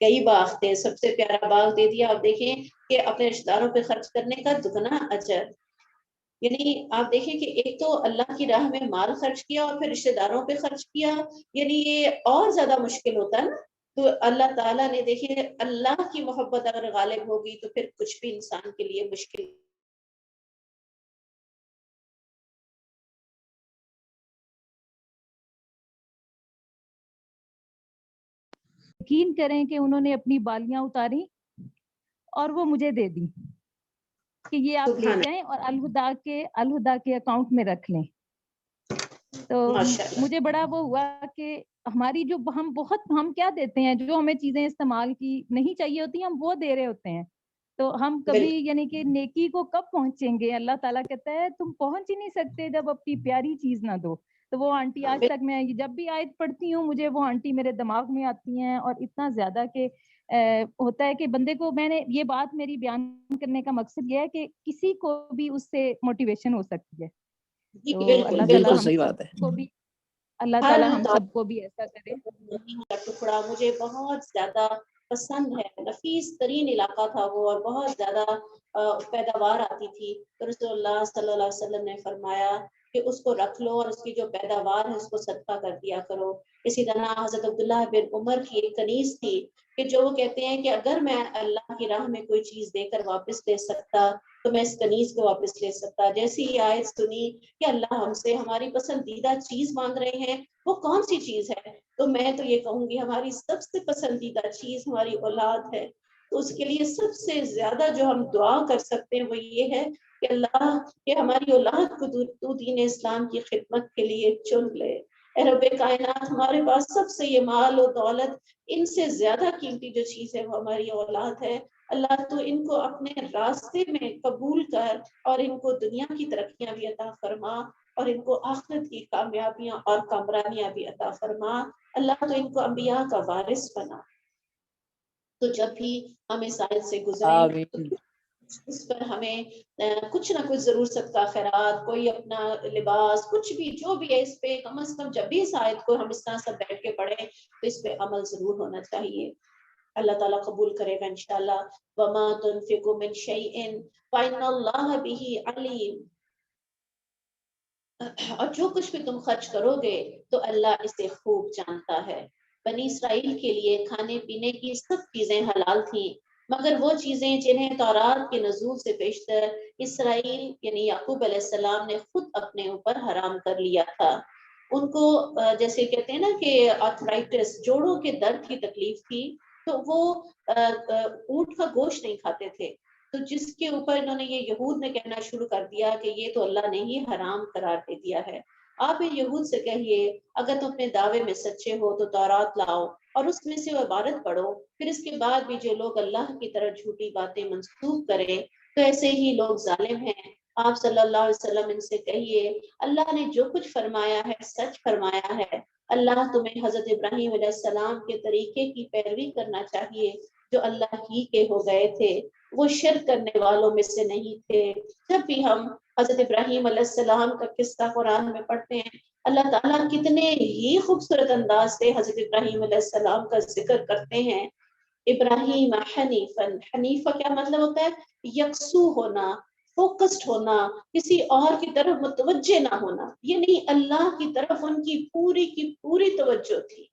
S1: کئی باغ تھے، سب سے پیارا باغ دے دیا. آپ دیکھیں کہ اپنے رشتہ داروں پہ خرچ کرنے کا دگنا اجر. یعنی آپ دیکھیں کہ ایک تو اللہ کی راہ میں مال خرچ کیا اور پھر رشتہ داروں پہ خرچ کیا، یعنی یہ اور زیادہ مشکل ہوتا ہے نا. تو اللہ تعالیٰ نے دیکھیے اللہ کی محبت اگر غالب ہوگی تو پھر کچھ بھی انسان کے لیے مشکل.
S2: یقین کریں کہ انہوں نے اپنی بالیاں اتاری اور وہ مجھے دے دی کہ یہ آپ لے جائیں اور الہدا کے اکاؤنٹ میں رکھ لیں. تو مجھے بڑا وہ ہوا کہ ہماری جو ہم کیا دیتے ہیں، جو ہمیں چیزیں استعمال کی نہیں چاہیے ہوتی ہم وہ دے رہے ہوتے ہیں. تو ہم کبھی یعنی کہ نیکی کو کب پہنچیں گے؟ اللہ تعالیٰ کہتا ہے تم پہنچ ہی نہیں سکتے جب اپنی پیاری چیز نہ دو. تو وہ آنٹی آج تک میں جب بھی آیت پڑھتی ہوں مجھے وہ آنٹی میرے دماغ میں آتی ہیں، اور اتنا زیادہ کہ ہوتا ہے کہ بندے کو، میں نے یہ بات میری بیان کرنے کا مقصد یہ ہے کہ کسی کو بھی اس سے موٹیویشن ہو سکتی ہے. تو اللہ تعالیٰ ہم سب کو بھی ایسا کرے.
S1: ٹکڑا مجھے بہت زیادہ پسند ہے، نفیس ترین علاقہ تھا وہ، اور بہت زیادہ پیداوار آتی تھی. تو رسول اللہ صلی اللہ علیہ وسلم نے فرمایا کہ اس کو رکھ لو اور اس کی جو پیداوار ہے اس کو صدقہ کر دیا کرو. اسی طرح حضرت عبداللہ بن عمر کی ایک کنیز تھی کہ جو وہ کہتے ہیں کہ اگر میں اللہ کی راہ میں کوئی چیز دے کر واپس لے سکتا تو میں اس کنیز کو واپس لے سکتا. جیسی یہ آیت سنی کہ اللہ ہم سے ہماری پسندیدہ چیز مانگ رہے ہیں، وہ کون سی چیز ہے؟ تو میں تو یہ کہوں گی ہماری سب سے پسندیدہ چیز ہماری اولاد ہے. تو اس کے لیے سب سے زیادہ جو ہم دعا کر سکتے ہیں وہ یہ ہے کہ اللہ کہ ہماری اولاد کو تو دین اسلام کی خدمت کے لیے چن لے. اے رب کائنات، ہمارے پاس سب سے یہ مال و دولت، ان سے زیادہ قیمتی جو چیز ہے وہ ہماری اولاد ہے. اللہ تو ان کو اپنے راستے میں قبول کر اور ان کو دنیا کی ترقیاں بھی عطا فرما اور ان کو آخرت کی کامیابیاں اور کامرانیاں بھی عطا فرما. اللہ تو ان کو انبیاء کا وارث بنا. تو جب بھی ہم اس آیت سے گزریں اس پر ہمیں کچھ نہ کچھ ضرور صدقہ خیرات، کوئی اپنا لباس، کچھ بھی جو بھی ہے اس پہ کم از کم جب بھی اس آیت کو ہم اس طرح سے بیٹھ کے پڑھیں تو اس پہ عمل ضرور ہونا چاہیے. اللہ تعالیٰ قبول کرے گا انشاءاللہ. وَمَا تُنْفِقُوا مِنْ شَيْءٍ فَإِنَّ اللَّهَ بِهِ عَلِيمٌ. اور جو کچھ بھی تم خرچ کرو گے تو اللہ اسے خوب جانتا ہے. بنی اسرائیل کے لیے کھانے پینے کی سب چیزیں حلال تھیں مگر وہ چیزیں جنہیں تورات کے نزول سے پیشتر اسرائیل یعنی یعقوب علیہ السلام نے خود اپنے اوپر حرام کر لیا تھا. ان کو جیسے کہتے ہیں نا کہ آرتھرائٹس، جوڑوں کے درد کی تکلیف تھی، تو وہ اونٹ کا گوشت نہیں کھاتے تھے. تو جس کے اوپر انہوں نے یہ یہود نے کہنا شروع کر دیا کہ یہ تو اللہ نے ہی حرام قرار دے دیا ہے. آپ یہود سے کہیے اگر تم اپنے دعوے میں سچے ہو تو تورات لاؤ اور اس میں سے وہ عبارت پڑھو. پھر اس کے بعد بھی جو لوگ اللہ کی طرف جھوٹی باتیں منسوخ کریں تو ایسے ہی لوگ ظالم ہیں. آپ صلی اللہ علیہ وسلم ان سے کہیے اللہ نے جو کچھ فرمایا ہے سچ فرمایا ہے. اللہ تمہیں حضرت ابراہیم علیہ السلام کے طریقے کی پیروی کرنا چاہیے جو اللہ ہی کے ہو گئے تھے، وہ شرک کرنے والوں میں سے نہیں تھے. جب بھی ہم حضرت ابراہیم علیہ السلام کا قصہ قرآن میں پڑھتے ہیں اللہ تعالیٰ کتنے ہی خوبصورت انداز سے حضرت ابراہیم علیہ السلام کا ذکر کرتے ہیں. ابراہیم حنیفن، حنیفہ کیا مطلب ہوتا ہے؟ یکسو ہونا، فوکسڈ ہونا، کسی اور کی طرف متوجہ نہ ہونا. یہ نہیں، اللہ کی طرف ان کی پوری توجہ تھی.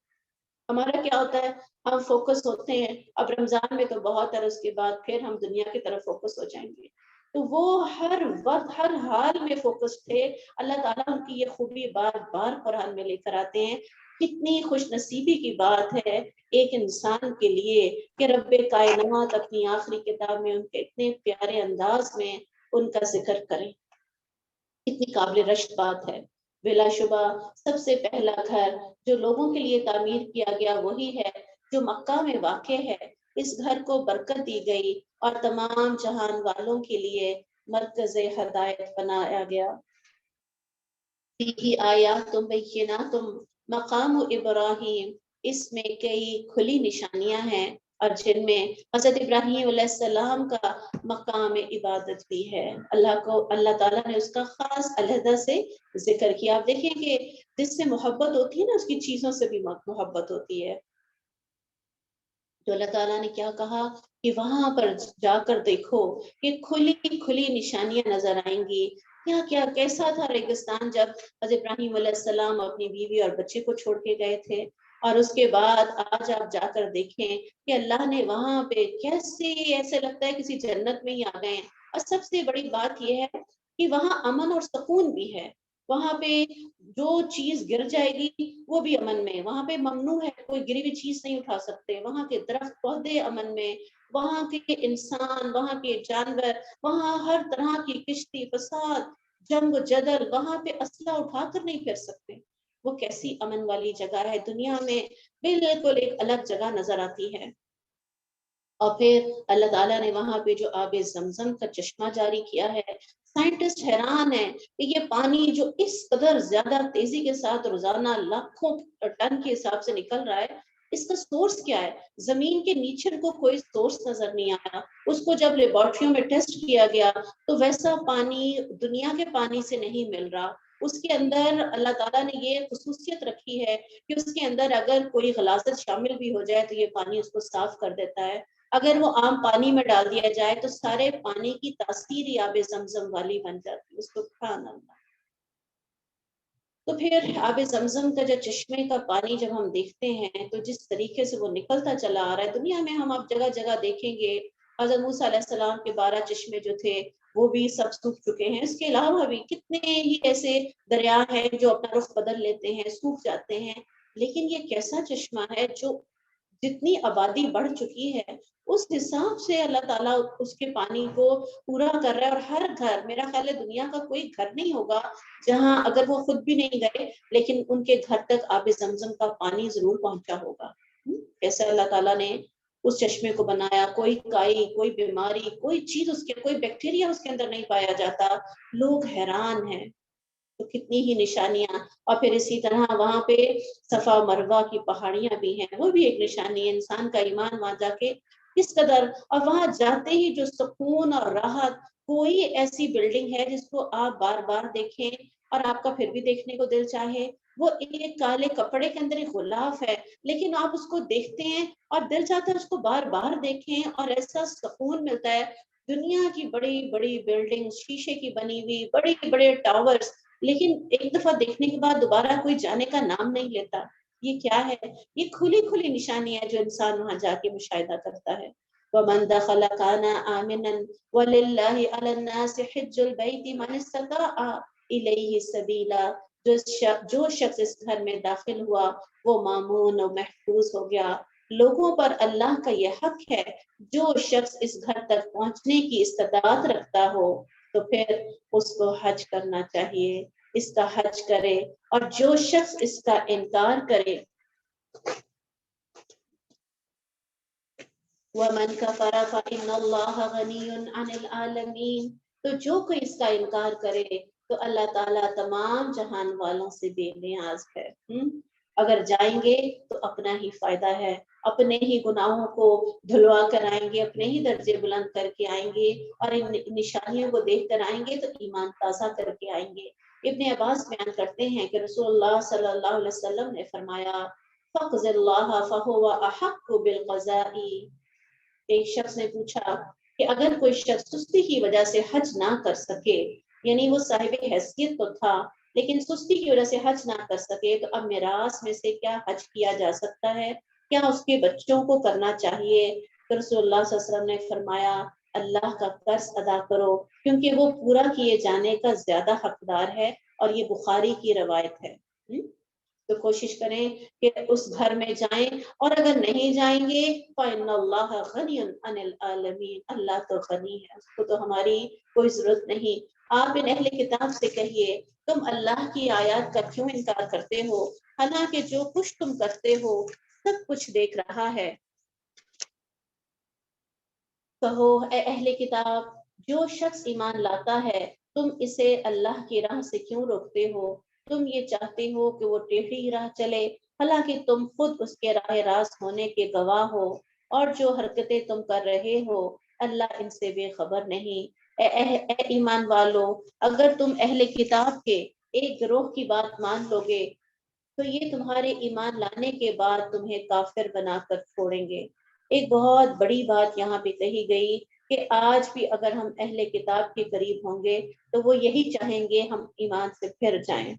S1: ہمارا کیا ہوتا ہے؟ ہم فوکس ہوتے ہیں، اب رمضان میں تو بہت ہے، اس کے بعد پھر ہم دنیا کی طرف فوکس ہو جائیں گے. تو وہ ہر وقت ہر حال میں فوکس تھے. اللہ تعالیٰ ان کی یہ خوبی بار بار قرآن میں لے کر آتے ہیں. کتنی خوش نصیبی کی بات ہے ایک انسان کے لیے کہ رب کائنات اپنی آخری کتاب میں ان کے اتنے پیارے انداز میں ان کا ذکر کریں. کتنی قابل رشک بات ہے. بلا شبہ سب سے پہلا گھر جو لوگوں کے لیے تعمیر کیا گیا وہی ہے جو مکہ میں واقع ہے. اس گھر کو برکت دی گئی اور تمام جہان والوں کے لیے مرکز ہدایت بنایا گیا. آیات بینات مقام ابراہیم، اس میں کئی کھلی نشانیاں ہیں اور جن میں حضرت ابراہیم علیہ السلام کا مقام عبادت بھی ہے. اللہ تعالیٰ نے اس کا خاص علیحدہ سے ذکر کیا. آپ دیکھیں کہ جس سے محبت ہوتی ہے نا اس کی چیزوں سے بھی محبت ہوتی ہے. تو اللہ تعالیٰ نے کیا کہا کہ وہاں پر جا کر دیکھو کہ کھلی کھلی نشانیاں نظر آئیں گی. کیا کیا کیسا تھا ریگستان جب حضرت ابراہیم علیہ السلام اپنی بیوی اور بچے کو چھوڑ کے گئے تھے, اور اس کے بعد آج آپ جا کر دیکھیں کہ اللہ نے وہاں پہ کیسے, ایسے لگتا ہے کسی جنت میں ہی آ گئے ہیں. اور سب سے بڑی بات یہ ہے کہ وہاں امن اور سکون بھی ہے. وہاں پہ جو چیز گر جائے گی وہ بھی امن میں, وہاں پہ ممنوع ہے, کوئی گری ہوئی چیز نہیں اٹھا سکتے, وہاں کے درخت پودے امن میں, وہاں کے انسان, وہاں کے جانور, وہاں ہر طرح کی کشتی فساد جنگ جدل, وہاں پہ اسلحہ اٹھا کر نہیں پھر سکتے. وہ کیسی امن والی جگہ ہے, دنیا میں بالکل ایک الگ جگہ نظر آتی ہے. اور پھر اللہ تعالیٰ نے وہاں پہ جو آب زمزم کا چشمہ جاری کیا ہے, سائنٹسٹ حیران ہے کہ یہ پانی جو اس قدر زیادہ تیزی کے ساتھ روزانہ لاکھوں ٹن کے حساب سے نکل رہا ہے, اس کا سورس کیا ہے؟ زمین کے نیچے کو کوئی سورس نظر نہیں آیا. اس کو جب لیبارٹریوں میں ٹیسٹ کیا گیا تو ویسا پانی دنیا کے پانی سے نہیں مل رہا. اس کے اندر اللہ تعالیٰ نے یہ خصوصیت رکھی ہے کہ اس کے اندر اگر کوئی غلاظت شامل بھی ہو جائے تو یہ پانی اس کو صاف کر دیتا ہے. اگر وہ عام پانی میں ڈال دیا جائے تو سارے پانی کی تاثیر ہی آب زمزم والی بن جاتی ہے. سبحان اللہ. تو پھر آب زمزم کا جو چشمے کا پانی جب ہم دیکھتے ہیں تو جس طریقے سے وہ نکلتا چلا آ رہا ہے, دنیا میں ہم اب جگہ جگہ دیکھیں گے حضرت موسیٰ علیہ السلام کے 12 چشمے جو تھے وہ بھی سب سوکھ چکے ہیں. اس کے علاوہ بھی کتنے ہی ایسے دریا ہیں جو اپنا رخ بدل لیتے ہیں, سوکھ جاتے ہیں. لیکن یہ کیسا چشمہ ہے جو جتنی آبادی بڑھ چکی ہے اس حساب سے اللہ تعالیٰ اس کے پانی کو پورا کر رہا ہے. اور ہر گھر, میرا خیال ہے دنیا کا کوئی گھر نہیں ہوگا جہاں اگر وہ خود بھی نہیں گئے لیکن ان کے گھر تک آب زمزم کا پانی ضرور پہنچا ہوگا. کیسے اللہ تعالیٰ نے اس چشمے کو بنایا, کوئی کائی, کوئی بیماری, کوئی چیز اس کے, کوئی بیکٹیریا اس کے اندر نہیں پایا جاتا. لوگ حیران ہیں. تو کتنی ہی نشانیاں. اور پھر اسی طرح وہاں پہ صفا مروہ کی پہاڑیاں بھی ہیں, وہ بھی ایک نشانی ہے انسان کا ایمان وہاں جا کے کس قدر. اور وہاں جاتے ہی جو سکون اور راحت, کوئی ایسی بلڈنگ ہے جس کو آپ بار بار دیکھیں اور آپ کا پھر بھی دیکھنے کو دل چاہے. وہ ایک کالے کپڑے کے اندر ایک غلاف ہے لیکن آپ اس کو دیکھتے ہیں اور دل چاہتا ہے اس کو بار بار دیکھیں, اور ایسا سکون ملتا ہے. دنیا کی بڑی بڑی بلڈنگ, شیشے کی بنی ہوئی بڑے بڑے ٹاورز, لیکن ایک دفعہ دیکھنے کے بعد دوبارہ کوئی جانے کا نام نہیں لیتا. یہ کیا ہے؟ یہ کھلی کھلی نشانی ہے جو انسان وہاں جا کے مشاہدہ کرتا ہے. وَمَن دَخَلَ كَانَ آمِنًا وَلِلَّهِ عَلَى النَّاسِ حِجُّ الْبَيْتِ مَنِ اسْتَطَاعَ إِلَيْهِ سَبِيلًا. جو شخص اس گھر میں داخل ہوا وہ مامون و محفوظ ہو گیا. لوگوں پر اللہ کا یہ حق ہے, جو شخص اس گھر تک پہنچنے کی استطاعت رکھتا ہو تو پھر اس کو حج کرنا چاہیے, اس کا حج کرے. اور جو شخص اس کا انکار کرے وَمَنْ كَفَرَ فَإِنَّ اللَّهَ غَنِيٌّ عَنِ الْعَالَمِينَ. تو جو کوئی اس کا انکار کرے تو اللہ تعالیٰ تمام جہان والوں سے بے نیاز ہے. اگر جائیں گے تو اپنا ہی فائدہ ہے, اپنے ہی گناہوں کو دھلوا کر آئیں گے, اپنے ہی درجے بلند کر کے آئیں گے, اور ان نشانیوں کو دیکھ کر آئیں گے تو ایمان تازہ کر کے آئیں گے. ابن عباس بیان کرتے ہیں کہ رسول اللہ صلی اللہ علیہ وسلم نے فرمایا فَقْزِ اللَّهَ فَهُوَ أَحَقُّ بِالْقَضَاءِ. ایک شخص نے پوچھا کہ اگر کوئی شخص سستی کی وجہ سے حج نہ کر سکے, یعنی وہ صاحب حیثیت تو تھا لیکن سستی کی وجہ سے حج نہ کر سکے, تو اب میراث میں سے کیا حج کیا جا سکتا ہے, کیا اس کے بچوں کو کرنا چاہیے؟ تو رسول اللہ صلی اللہ علیہ وسلم نے فرمایا اللہ کا قرض ادا کرو, کیونکہ وہ پورا کیے جانے کا زیادہ حقدار ہے, اور یہ بخاری کی روایت ہے. تو کوشش کریں کہ اس گھر میں جائیں, اور اگر نہیں جائیں گے فَإِنَّ اللَّهَ غَنِيٌّ عَنِ الْعَالَمِينَ. اللہ تو غنی ہے, اس کو تو ہماری کوئی ضرورت نہیں. آپ ان اہل کتاب سے کہیے تم اللہ کی آیات کا کیوں انکار کرتے ہو, حالانکہ جو کچھ تم کرتے ہو سب کچھ دیکھ رہا ہے. کہو اے اہل کتاب, جو شخص ایمان لاتا ہے تم اسے اللہ کی راہ سے کیوں روکتے ہو؟ تم یہ چاہتے ہو کہ وہ ٹیڑھی راہ چلے, حالانکہ تم خود اس کے راہ راست ہونے کے گواہ ہو, اور جو حرکتیں تم کر رہے ہو اللہ ان سے بے خبر نہیں. اے ایمان والو, اگر تم اہل کتاب کے ایک گروہ کی بات مان لو گے تو یہ تمہارے ایمان لانے کے بعد تمہیں کافر بنا کر چھوڑیں گے, ایک بہت بڑی بات یہاں پہ کہی گئی کہ آج بھی اگر ہم اہل کتاب کے قریب ہوں گے تو وہ یہی چاہیں گے ہم ایمان سے پھر جائیں۔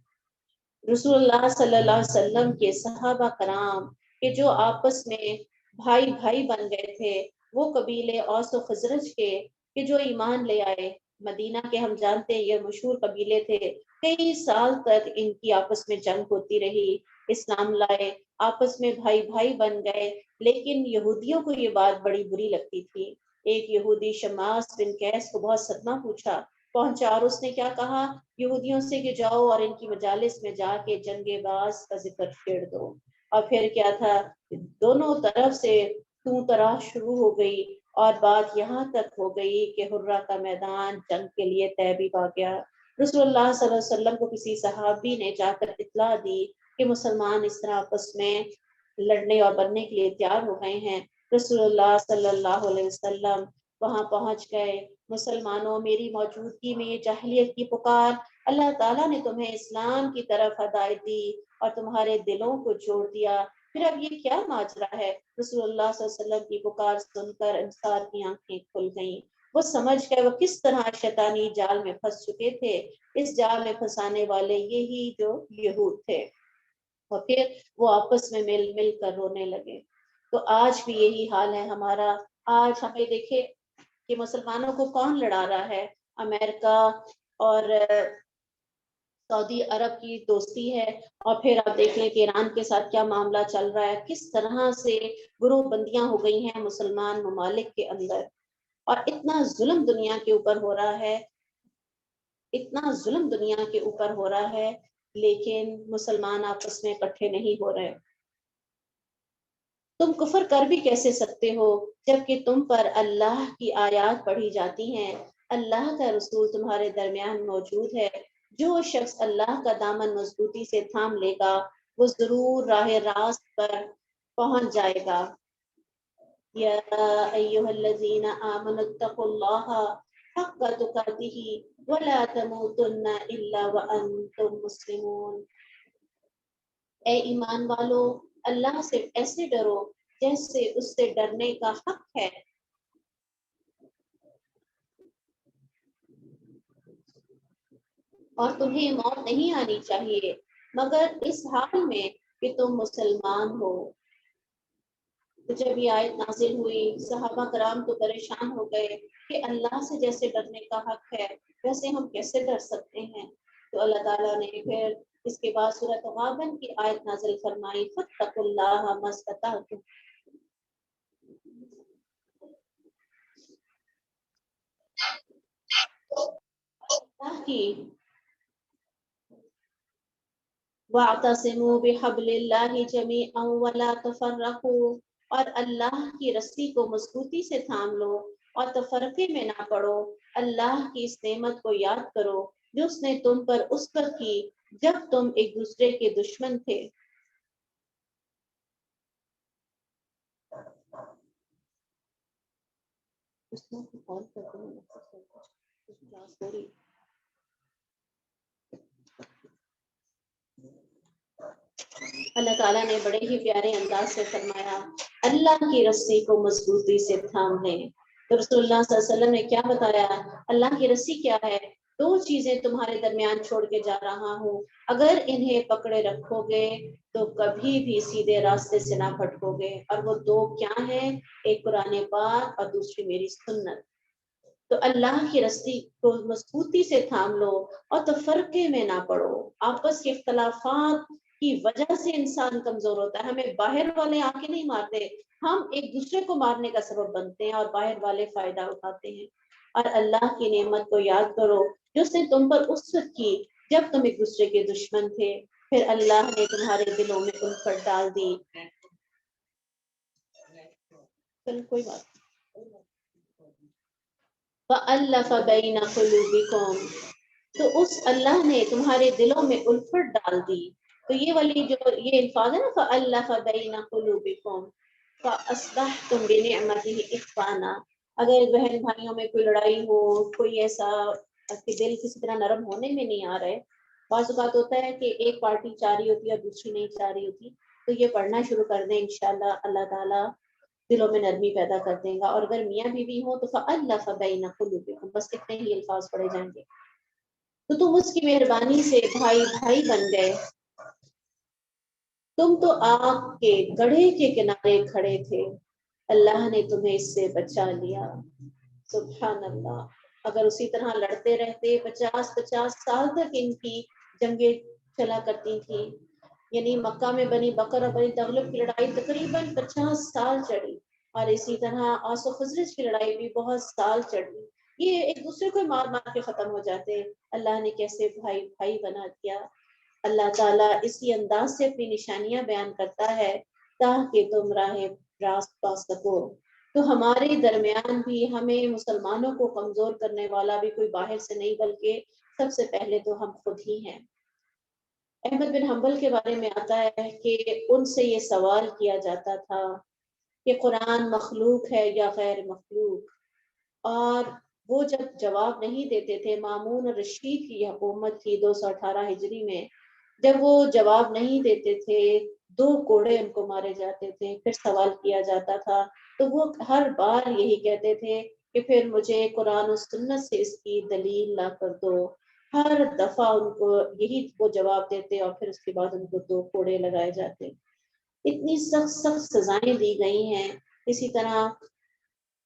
S1: رسول اللہ صلی اللہ علیہ وسلم کے صحابہ کرام کہ جو آپس میں بھائی بھائی بن گئے تھے، وہ قبیلے اوس و خزرج کے کہ جو ایمان لے آئے، مدینہ کے ہم جانتے ہیں یہ مشہور قبیلے تھے، کئی سال تک ان کی آپس میں جنگ ہوتی رہی، اسلام لائے، آپس میں بھائی بھائی بن گئے، لیکن یہودیوں کو یہ بات بڑی بری لگتی تھی۔ ایک یہودی شماس بن قیس کو بہت صدمہ پہنچا اور اس نے کیا کہا یہودیوں سے کہ جاؤ اور ان کی مجالس میں جا کے جنگ باز کا ذکر چھیڑ دو۔ اور پھر کیا تھا، دونوں طرف سے تو طرح شروع ہو گئی اور بات یہاں تک ہو گئی کہ حرہ کا میدان جنگ کے لیے طے بھی پا گیا۔ رسول اللہ صلی اللہ علیہ وسلم کو کسی صحابی نے جا کر اطلاع دی کہ مسلمان اس طرح آپس میں لڑنے اور بننے کے لیے تیار ہو گئے ہیں۔ رسول اللہ صلی اللہ علیہ وسلم وہاں پہنچ گئے، مسلمانوں میری موجودگی میں یہ جاہلیت کی پکار، اللہ تعالیٰ نے تمہیں اسلام کی طرف ہدایت دی اور تمہارے دلوں کو جوڑ دیا، پھر اب یہ کیا ماجرا ہے؟ رسول اللہ صلی اللہ علیہ وسلم کی پکار سن کر انصار کی آنکھیں کھل گئیں، وہ سمجھ گئے وہ کس طرح شیطانی جال میں پھنس چکے تھے، اس جال میں پھنسانے والے یہی جو یہود تھے، اور پھر وہ آپس میں مل مل کر رونے لگے۔ تو آج بھی یہی حال ہے ہمارا۔ آج ہمیں دیکھے کہ مسلمانوں کو کون لڑا رہا ہے، امریکہ اور سعودی عرب کی دوستی ہے، اور پھر آپ دیکھ لیں کہ ایران کے ساتھ کیا معاملہ چل رہا ہے، کس طرح سے گروہ بندیاں ہو گئی ہیں مسلمان ممالک کے اندر، اور اتنا ظلم دنیا کے اوپر ہو رہا ہے، اتنا ظلم دنیا کے اوپر ہو رہا ہے، لیکن مسلمان آپس میں اکٹھے نہیں ہو رہے۔ تم کفر کر بھی کیسے سکتے ہو جبکہ تم پر اللہ کی آیات پڑھی جاتی ہیں، اللہ کا رسول تمہارے درمیان موجود ہے، جو شخص اللہ کا دامن مضبوطی سے تھام لے گا وہ ضرور راہ راست پر پہنچ جائے گا۔ یا ایھا الذین آمنوا اتقوا اللہ حق تقاتہ ولا تموتن الا وانتم مسلمون۔ اے ایمان والو، اللہ سے ایسے ڈرو جیسے اس سے ڈرنے کا حق ہے، اور تمہیں موت نہیں آنی چاہیے مگر اس حال میں کہ تم مسلمان ہو۔ تو جب یہ آیت نازل ہوئی صحابہ کرام تو پریشان ہو گئے کہ اللہ سے جیسے ڈرنے کا حق ہے ویسے ہم کیسے ڈر سکتے ہیں؟ تو اللہ تعالیٰ نے پھر اس کے بعد سورۃ غابن کی آیت نازل فرمائی، فاتقوا اللہ ما استطعتم۔ اللہ کی وَاعْتَصِمُوا بِحَبْلِ اللَّهِ جَمِيعًا وَلَا تَفَرَّقُوا، اور اللہ کی رسی کو مضبوطی سے تھام لو اور تفرقے میں نہ پڑو۔ اللہ کی اس نعمت کو یاد کرو جو اس نے تم پر اس وقت کی جب تم ایک دوسرے کے دشمن تھے۔ اللہ تعالیٰ نے بڑے ہی پیارے انداز سے فرمایا اللہ کی رسی کو مضبوطی سے تھام لیں۔ تو رسول اللہ صلی اللہ علیہ وسلم نے کیا بتایا؟ اللہ کی رسی کیا ہے؟ دو چیزیں تمہارے درمیان چھوڑ کے جا رہا ہوں، اگر انہیں پکڑے رکھو گے تو کبھی بھی سیدھے راستے سے نہ بھٹکو گے، اور وہ دو کیا ہیں؟ ایک قرآن پاک اور دوسری میری سنت۔ تو اللہ کی رسی کو مضبوطی سے تھام لو اور تفرقے میں نہ پڑو۔ آپس کے اختلافات کی وجہ سے انسان کمزور ہوتا ہے، ہمیں باہر والے آ کے نہیں مارتے، ہم ایک دوسرے کو مارنے کا سبب بنتے ہیں اور باہر والے فائدہ اٹھاتے ہیں۔ اور اللہ کی نعمت کو یاد کرو جو اس نے تم پر اس وقت کی جب تم ایک دوسرے کے دشمن تھے، پھر اللہ نے تمہارے دلوں میں الفت ڈال دی۔ چل کوئی بات وَأَلَّفَ بَيْنَ قُلُوبِكُمْ، تو اس اللہ نے تمہارے دلوں میں الفت ڈال دی۔ تو یہ والی جو یہ الفاظ ہے نا فَأَلَّفَ بَيْنَ قُلُوبِكُمْ فَأَصْبَحْتُمْ بِنِعْمَتِهِ إِخْوَانًا، اگر بہن بھائیوں میں کوئی لڑائی ہو، کوئی ایسا کہ دل کسی طرح نرم ہونے میں نہیں آ رہے، بعض اوقات ہوتا ہے کہ ایک پارٹی چاہ رہی ہوتی ہے اور دوسری نہیں چاہ رہی ہوتی، تو یہ پڑھنا شروع کر دیں انشاءاللہ اللہ تعالیٰ دلوں میں نرمی پیدا کر دے گا. اور اگر میاں بیوی ہو تو فَأَلَّفَ بَيْنَ قُلُوبِكُمْ، بس اتنے ہی الفاظ پڑھے جائیں گے. تو تم اس کی مہربانی سے بھائی بھائی بن گئے. تم تو آگ کے گڑھے کے کنارے کھڑے تھے، اللہ نے تمہیں اس سے بچا لیا. سبحان اللہ. اگر اسی طرح لڑتے رہتے 50 سال تک ان کی جنگیں چلا کرتی تھی. یعنی مکہ میں بنی بکر اور بنی تغلب کی لڑائی تقریباً 50 سال چڑھی، اور اسی طرح اوس و خزرج کی لڑائی بھی بہت سال چڑھی. یہ ایک دوسرے کو مار مار کے ختم ہو جاتے. اللہ نے کیسے بھائی بھائی بنا دیا. اللہ تعالیٰ اسی انداز سے اپنی نشانیاں بیان کرتا ہے تاکہ تم راہ راست پا سکو. تو ہمارے درمیان بھی ہمیں مسلمانوں کو کمزور کرنے والا بھی کوئی باہر سے نہیں، بلکہ سب سے پہلے تو ہم خود ہی ہیں. احمد بن حنبل کے بارے میں آتا ہے کہ ان سے یہ سوال کیا جاتا تھا کہ قرآن مخلوق ہے یا غیر مخلوق، اور وہ جب جواب نہیں دیتے تھے. مامون رشید کی حکومت تھی 218 ہجری میں. جب وہ جواب نہیں دیتے تھے 2 کوڑے ان کو مارے جاتے تھے. پھر سوال کیا جاتا تھا تو وہ ہر بار یہی کہتے تھے کہ پھر مجھے قرآن و سنت سے اس کی دلیل لا کر دو. ہر دفعہ ان کو یہی وہ جواب دیتے اور پھر اس کے بعد ان کو 2 کوڑے لگائے جاتے. اتنی سخت سخت سزائیں دی گئی ہیں. اسی طرح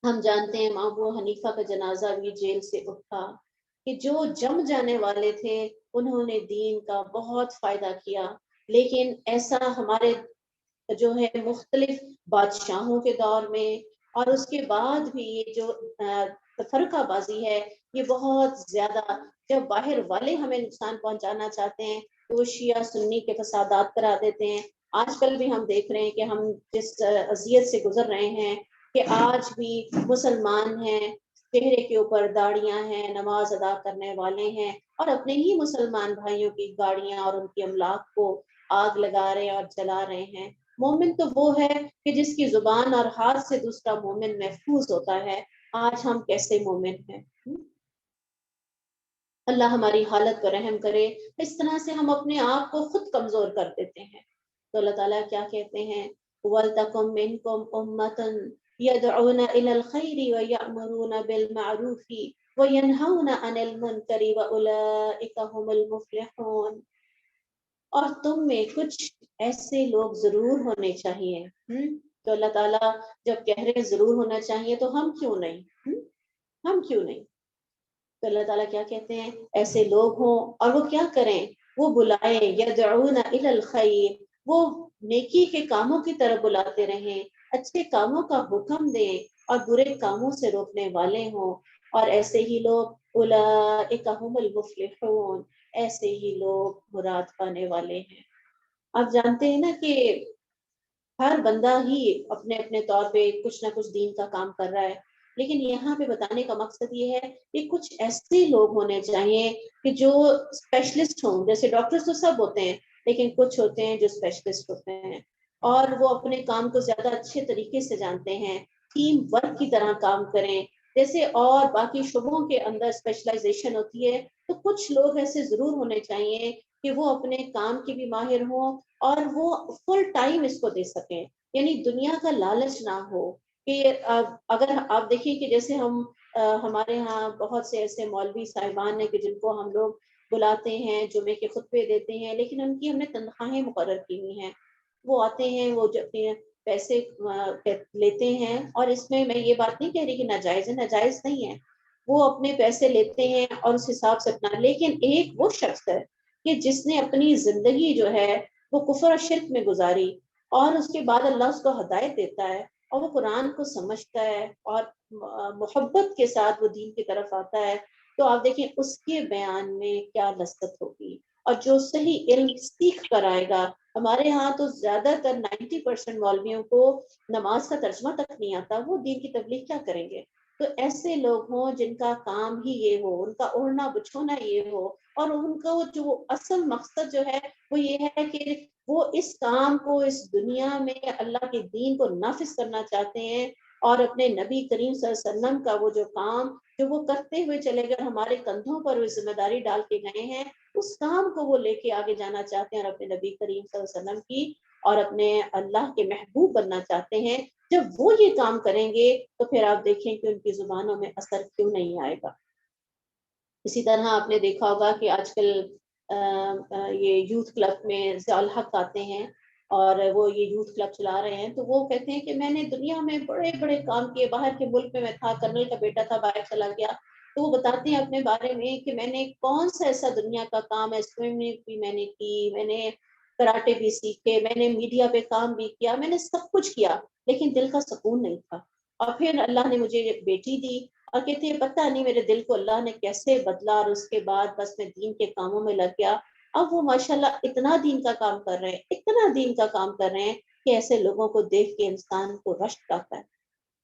S1: ہم جانتے ہیں امام ابو حنیفہ کا جنازہ بھی جیل سے اٹھا کہ جو جم جانے والے تھے انہوں نے دین کا بہت فائدہ کیا. لیکن ایسا ہمارے جو ہے مختلف بادشاہوں کے دور میں اور اس کے بعد بھی یہ جو فرقہ بازی ہے یہ بہت زیادہ. جب باہر والے ہمیں نقصان پہنچانا چاہتے ہیں تو وہ شیعہ سنی کے فسادات کرا دیتے ہیں. آج کل بھی ہم دیکھ رہے ہیں کہ ہم جس اذیت سے گزر رہے ہیں کہ آج بھی مسلمان ہیں، چہرے کے اوپر داڑیاں ہیں، نماز ادا کرنے والے ہیں، اور اپنے ہی مسلمان بھائیوں کی گاڑیاں اور ان کی املاک کو آگ لگا رہے ہیں اور جلا رہے ہیں. مومن تو وہ ہے کہ جس کی زبان اور ہاتھ سے دوسرا مومن محفوظ ہوتا ہے. آج ہم کیسے مومن ہیں؟ اللہ ہماری حالت پر رحم کرے. اس طرح سے ہم اپنے آپ کو خود کمزور کر دیتے ہیں. تو اللہ تعالیٰ کیا کہتے ہیں؟ وَلْتَكُمْ مِنْكُمْ أُمَّةٌ يَدْعُونَ إِلَى الْخَيْرِ وَيَأْمُرُونَ بِالْمَعْرُوفِ وَيَنْهَوْنَ عَنِ الْمُنْكَرِ وَأُولَئِكَ هُمُ الْمُفْلِحُونَ. اور تم میں کچھ ایسے لوگ ضرور ہونے چاہیے. تو اللہ تعالیٰ جب کہہ رہے ضرور ہونا چاہیے تو ہم کیوں نہیں؟ ہم کیوں نہیں؟ تو اللہ تعالیٰ کیا کہتے ہیں؟ ایسے لوگ ہوں اور وہ کیا کریں؟ وہ بلائیں یدعون الی الخیر، وہ نیکی کے کاموں کی طرف بلاتے رہیں، اچھے کاموں کا حکم دیں اور برے کاموں سے روکنے والے ہوں. اور ایسے ہی لوگ اولئک هم المفلحون، ایسے ہی لوگ مراد پانے والے ہیں. آپ جانتے ہیں نا کہ ہر بندہ ہی اپنے اپنے طور پہ کچھ نہ کچھ دین کا کام کر رہا ہے، لیکن یہاں پہ بتانے کا مقصد یہ ہے کہ کچھ ایسے لوگ ہونے چاہیے کہ جو اسپیشلسٹ ہوں. جیسے ڈاکٹر تو سب ہوتے ہیں لیکن کچھ ہوتے ہیں جو اسپیشلسٹ ہوتے ہیں اور وہ اپنے کام کو زیادہ اچھے طریقے سے جانتے ہیں، ٹیم ورک کی طرح کام کریں. جیسے اور باقی شعبوں کے اندر اسپیشلائزیشن ہوتی ہے تو کچھ لوگ ایسے ضرور ہونے چاہیے کہ وہ اپنے کام کی بھی ماہر ہوں اور وہ فل ٹائم اس کو دے سکیں. یعنی دنیا کا لالچ نہ ہو کہ اگر آپ دیکھیں کہ جیسے ہمارے ہاں بہت سے ایسے مولوی صاحبان ہیں کہ جن کو ہم لوگ بلاتے ہیں، جمعے کے خطبے دیتے ہیں، لیکن ان کی ہم نے تنخواہیں مقرر کی ہوئی ہیں. وہ آتے ہیں، وہ اپنے پیسے لیتے ہیں، اور اس میں یہ بات نہیں کہہ رہی کہ ناجائز ہے، ناجائز نہیں ہے. وہ اپنے پیسے لیتے ہیں اور اس حساب سے اپنا. لیکن ایک وہ شخص ہے کہ جس نے اپنی زندگی جو ہے وہ کفر اور شرک میں گزاری اور اس کے بعد اللہ اس کو ہدایت دیتا ہے اور وہ قرآن کو سمجھتا ہے اور محبت کے ساتھ وہ دین کی طرف آتا ہے. تو آپ دیکھیں اس کے بیان میں کیا لذت ہوگی. اور جو صحیح علم سیکھ کر آئے گا. ہمارے ہاں تو زیادہ تر 90% مولویوں کو نماز کا ترجمہ تک نہیں آتا، وہ دین کی تبلیغ کیا کریں گے؟ تو ایسے لوگ ہوں جن کا کام ہی یہ ہو، ان کا اوڑھنا بچھونا یہ ہو، اور ان کا جو اصل مقصد جو ہے وہ یہ ہے کہ وہ اس کام کو اس دنیا میں اللہ کے دین کو نافذ کرنا چاہتے ہیں اور اپنے نبی کریم صلی اللہ علیہ وسلم کا وہ جو کام جو وہ کرتے ہوئے چلے گئے، ہمارے کندھوں پر وہ ذمہ داری ڈال کے گئے ہیں، اس کام کو وہ لے کے آگے جانا چاہتے ہیں اور اپنے نبی کریم صلی اللہ علیہ وسلم کی اور اپنے اللہ کے محبوب بننا چاہتے ہیں، جب وہ یہ کام کریں گے تو پھر آپ دیکھیں کہ ان کی زبانوں میں اثر کیوں نہیں آئے گا۔ اسی طرح آپ نے دیکھا ہوگا کہ آج کل یہ یوتھ کلب میں ضیاء الحق آتے ہیں اور وہ یہ یوتھ کلب چلا رہے ہیں، تو وہ کہتے ہیں کہ میں نے دنیا میں بڑے بڑے کام کیے، باہر کے ملک میں تھا، کرنل کا بیٹا تھا، باہر چلا گیا، تو وہ بتاتے ہیں اپنے بارے میں کہ میں نے کون سا ایسا دنیا کا کام ہے، سوئمنگ بھی میں نے کی، میں نے کراٹے بھی سیکھے، میں نے میڈیا پہ کام بھی کیا، میں نے سب کچھ کیا، لیکن دل کا سکون نہیں تھا۔ اور پھر اللہ نے مجھے ایک بیٹی دی، اور کہتے ہیں پتہ نہیں میرے دل کو اللہ نے کیسے بدلا، اور اس کے بعد بس میں دین کے کاموں میں لگ گیا۔ اب وہ ماشاءاللہ اتنا دین کا کام کر رہے ہیں، اتنا دین کا کام کر رہے ہیں کہ ایسے لوگوں کو دیکھ کے انسان کو رشک آتا ہے۔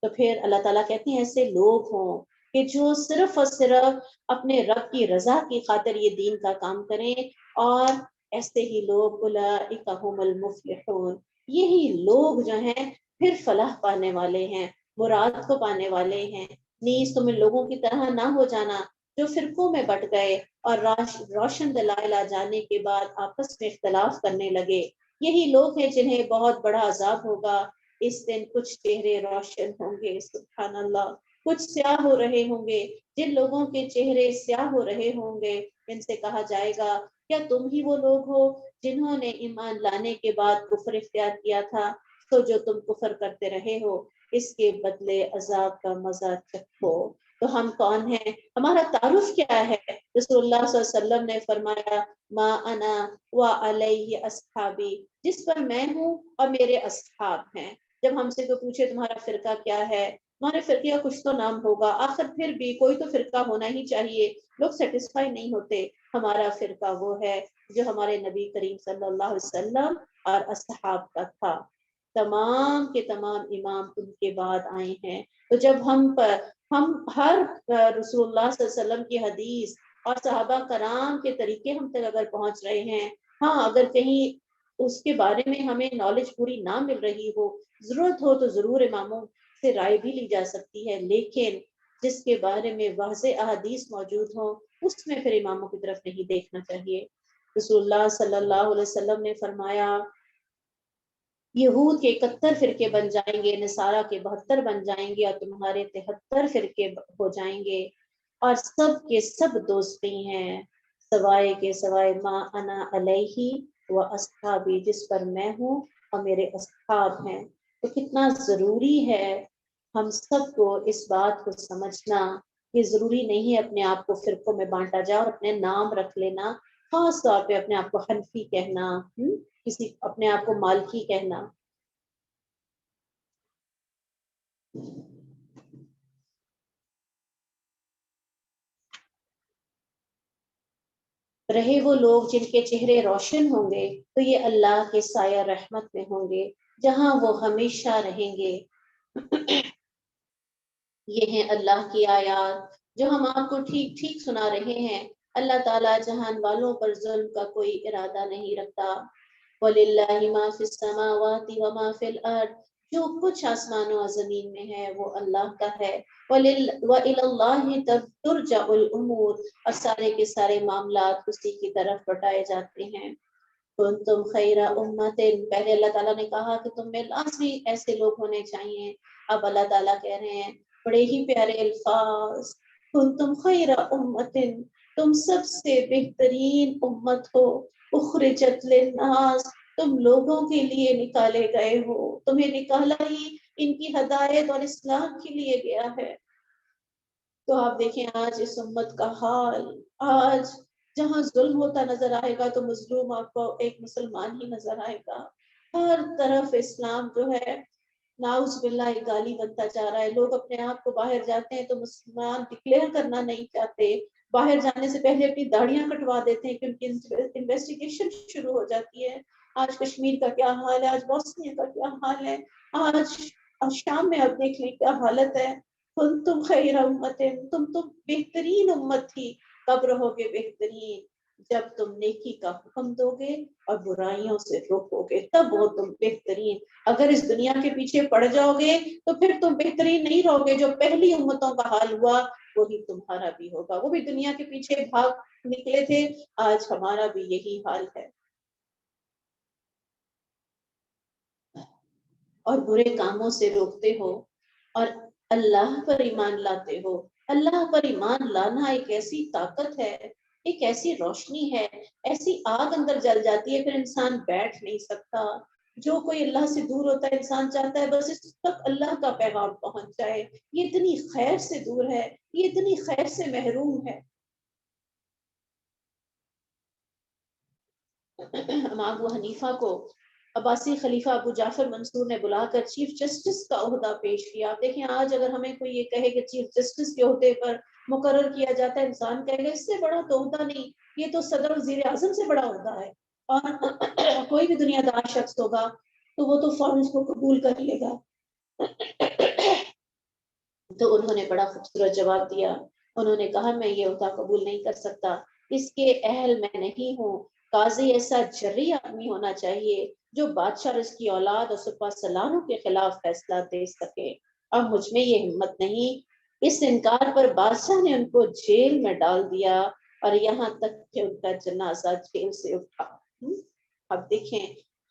S1: تو پھر اللہ تعالیٰ کہتے ہیں ایسے لوگ ہوں کہ جو صرف اور صرف اپنے رب کی رضا کی خاطر یہ دین کا کام کریں، اور ایسے ہی لوگ اولئک هم المفلحون، یہی لوگ جو ہیں پھر فلاح پانے والے ہیں، مراد کو پانے والے ہیں۔ نیز تم ان لوگوں کی طرح نہ ہو جانا جو فرقوں میں بٹ گئے اور روشن دلائل آ جانے کے بعد آپس میں اختلاف کرنے لگے۔ یہی لوگ ہیں جنہیں بہت بڑا عذاب ہوگا، اس دن کچھ چہرے روشن ہوں گے، سبحان اللہ، کچھ سیاہ ہو رہے ہوں گے۔ جن لوگوں کے چہرے سیاہ ہو رہے ہوں گے ان سے کہا جائے گا کیا تم ہی وہ لوگ ہو جنہوں نے ایمان لانے کے بعد کفر اختیار کیا تھا، تو جو تم کفر کرتے رہے ہو اس کے بدلے عذاب کا مزہ چکھو۔ تو ہم کون ہیں، ہمارا تعارف کیا ہے؟ رسول اللہ صلی اللہ علیہ وسلم نے فرمایا ما انا وعلیہ اصحابی، جس پر میں ہوں اور میرے اصحاب ہیں۔ جب ہم سے کوئی پوچھے تمہارا فرقہ کیا ہے، تمہارے فرقے کا کچھ تو نام ہوگا، آخر پھر بھی کوئی تو فرقہ ہونا ہی چاہیے، لوگ سیٹسفائی نہیں ہوتے۔ ہمارا فرقہ وہ ہے جو ہمارے نبی کریم صلی اللہ علیہ وسلم اور اصحاب کا تھا، تمام کے تمام امام ان کے بعد آئے ہیں۔ تو جب ہم ہر رسول اللہ صلی اللہ علیہ وسلم کی حدیث اور صحابہ کرام کے طریقے ہم تک اگر پہنچ رہے ہیں، ہاں اگر کہیں اس کے بارے میں ہمیں نالج پوری نہ مل رہی ہو، ضرورت ہو تو ضرور اماموں سے رائے بھی لی جا سکتی ہے، لیکن جس کے بارے میں واضح احادیث موجود ہوں اس میں پھر اماموں کی طرف نہیں دیکھنا چاہیے۔ رسول اللہ صلی اللہ علیہ وسلم نے فرمایا یہود کے 71 فرقے بن جائیں گے، نصارہ کے 72 بن جائیں گے، اور تمہارے 73 فرقے ہو جائیں گے، اور سب کے سب دوستی ہیں سوائے ما انا علیہ و اصحابی، جس پر میں ہوں اور میرے اصحاب ہیں۔ تو کتنا ضروری ہے ہم سب کو اس بات کو سمجھنا کہ ضروری نہیں ہے اپنے آپ کو فرقوں میں بانٹا جائے اور اپنے نام رکھ لینا، خاص طور پہ اپنے آپ کو حنفی کہنا، کسی اپنے آپ کو مالکی کہنا۔ رہے وہ لوگ جن کے چہرے روشن ہوں گے تو یہ اللہ کے سایہ رحمت میں ہوں گے جہاں وہ ہمیشہ رہیں گے۔ یہ ہیں اللہ کی آیات جو ہم آپ کو ٹھیک ٹھیک سنا رہے ہیں۔ اللہ تعالیٰ جہان والوں پر ظلم کا کوئی ارادہ نہیں رکھتا۔ وَلِلَّهِ مَا فِي السَّمَاوَاتِ وَمَا فِي الْأَرْضِ، جو کچھ آسمانوں اور زمین میں ہے وہ اللہ کا ہے۔ وَإِلَى اللَّهِ تُرْجَعُ الْأُمُورُ، اور سارے کے سارے معاملات اسی کی طرف لوٹائے جاتے ہیں۔ کنتم خیر امت، پہلے اللہ تعالیٰ نے کہا کہ تم میں لازمی ایسے لوگ ہونے چاہیے، اب اللہ تعالیٰ کہہ رہے ہیں بڑے ہی پیارے الفاظ، کنتم خیر امت، تم سب سے بہترین امت ہو، اخرجت للناس، تم لوگوں کے لیے نکالے گئے ہو، تمہیں نکالا ہی ان کی ہدایت اور اصلاح کے لیے گیا ہے۔ تو آپ دیکھیں آج اس امت کا حال، آج جہاں ظلم ہوتا نظر آئے گا تو مظلوم آپ کو ایک مسلمان ہی نظر آئے گا۔ ہر طرف اسلام جو ہے نعوذ باللہ ایک گالی بنتا جا رہا ہے۔ لوگ اپنے آپ کو باہر جاتے ہیں تو مسلمان ڈکلیئر کرنا نہیں چاہتے، باہر جانے سے پہلے اپنی داڑیاں کٹوا دیتے ہیں کہ ان کی انویسٹیگیشن شروع ہو جاتی ہے۔ آج کشمیر کا کیا حال ہے، آج بوسنیا کا کیا حال ہے، آج شام میں آپ دیکھ لیں کیا حالت ہے۔ تم خیر امت، تم تو بہترین امت تھی، کب رہو گے بہترین؟ جب تم نیکی کا حکم دو گے اور برائیوں سے روکو گے، تب ہو تم بہترین۔ اگر اس دنیا کے پیچھے پڑ جاؤ گے تو پھر تم بہترین نہیں رہو گے۔ جو پہلی امتوں کا حال ہوا وہی تمہارا بھی ہوگا، وہ بھی دنیا کے پیچھے بھاگ نکلے تھے، آج ہمارا بھی یہی حال ہے۔ اور برے کاموں سے روکتے ہو اور اللہ پر ایمان لاتے ہو. اللہ پر ایمان لانا ایک ایسی طاقت ہے، ایک ایسی روشنی ہے، ایسی آگ اندر جل جاتی ہے، پھر انسان بیٹھ نہیں سکتا. جو کوئی اللہ سے دور ہوتا ہے انسان چاہتا ہے بس اس تک اللہ کا پیغام پہنچ جائے. یہ اتنی خیر سے دور ہے، یہ اتنی خیر سے محروم ہے. امام ابو حنیفہ کو عباسی خلیفہ ابو جعفر منصور نے بلا کر چیف جسٹس کا عہدہ پیش کیا. آپ دیکھیں آج اگر ہمیں کوئی یہ کہے کہ چیف جسٹس کے عہدے پر مقرر کیا جاتا ہے، انسان کہے گا اس سے بڑا تو عہدہ نہیں، یہ تو صدر وزیر اعظم سے بڑا عہدہ ہے. اور کوئی بھی دنیا دار شخص ہوگا تو وہ تو فوراً اس کو قبول کر لے گا. تو انہوں نے بڑا خوبصورت جواب دیا. انہوں نے کہا میں یہ عہدہ قبول نہیں کر سکتا، اس کے اہل میں نہیں ہوں. قاضی ایسا جرری آدمی ہونا چاہیے جو بادشاہ اور اس کی اولاد اور سپہ سالاروں کے خلاف فیصلہ دے سکے. اب مجھ میں یہ ہمت نہیں. اس انکار پر بادشاہ نے ان کو جیل میں ڈال دیا اور یہاں تک کہ ان کا جنازہ جیل سے اٹھا. اب دیکھیں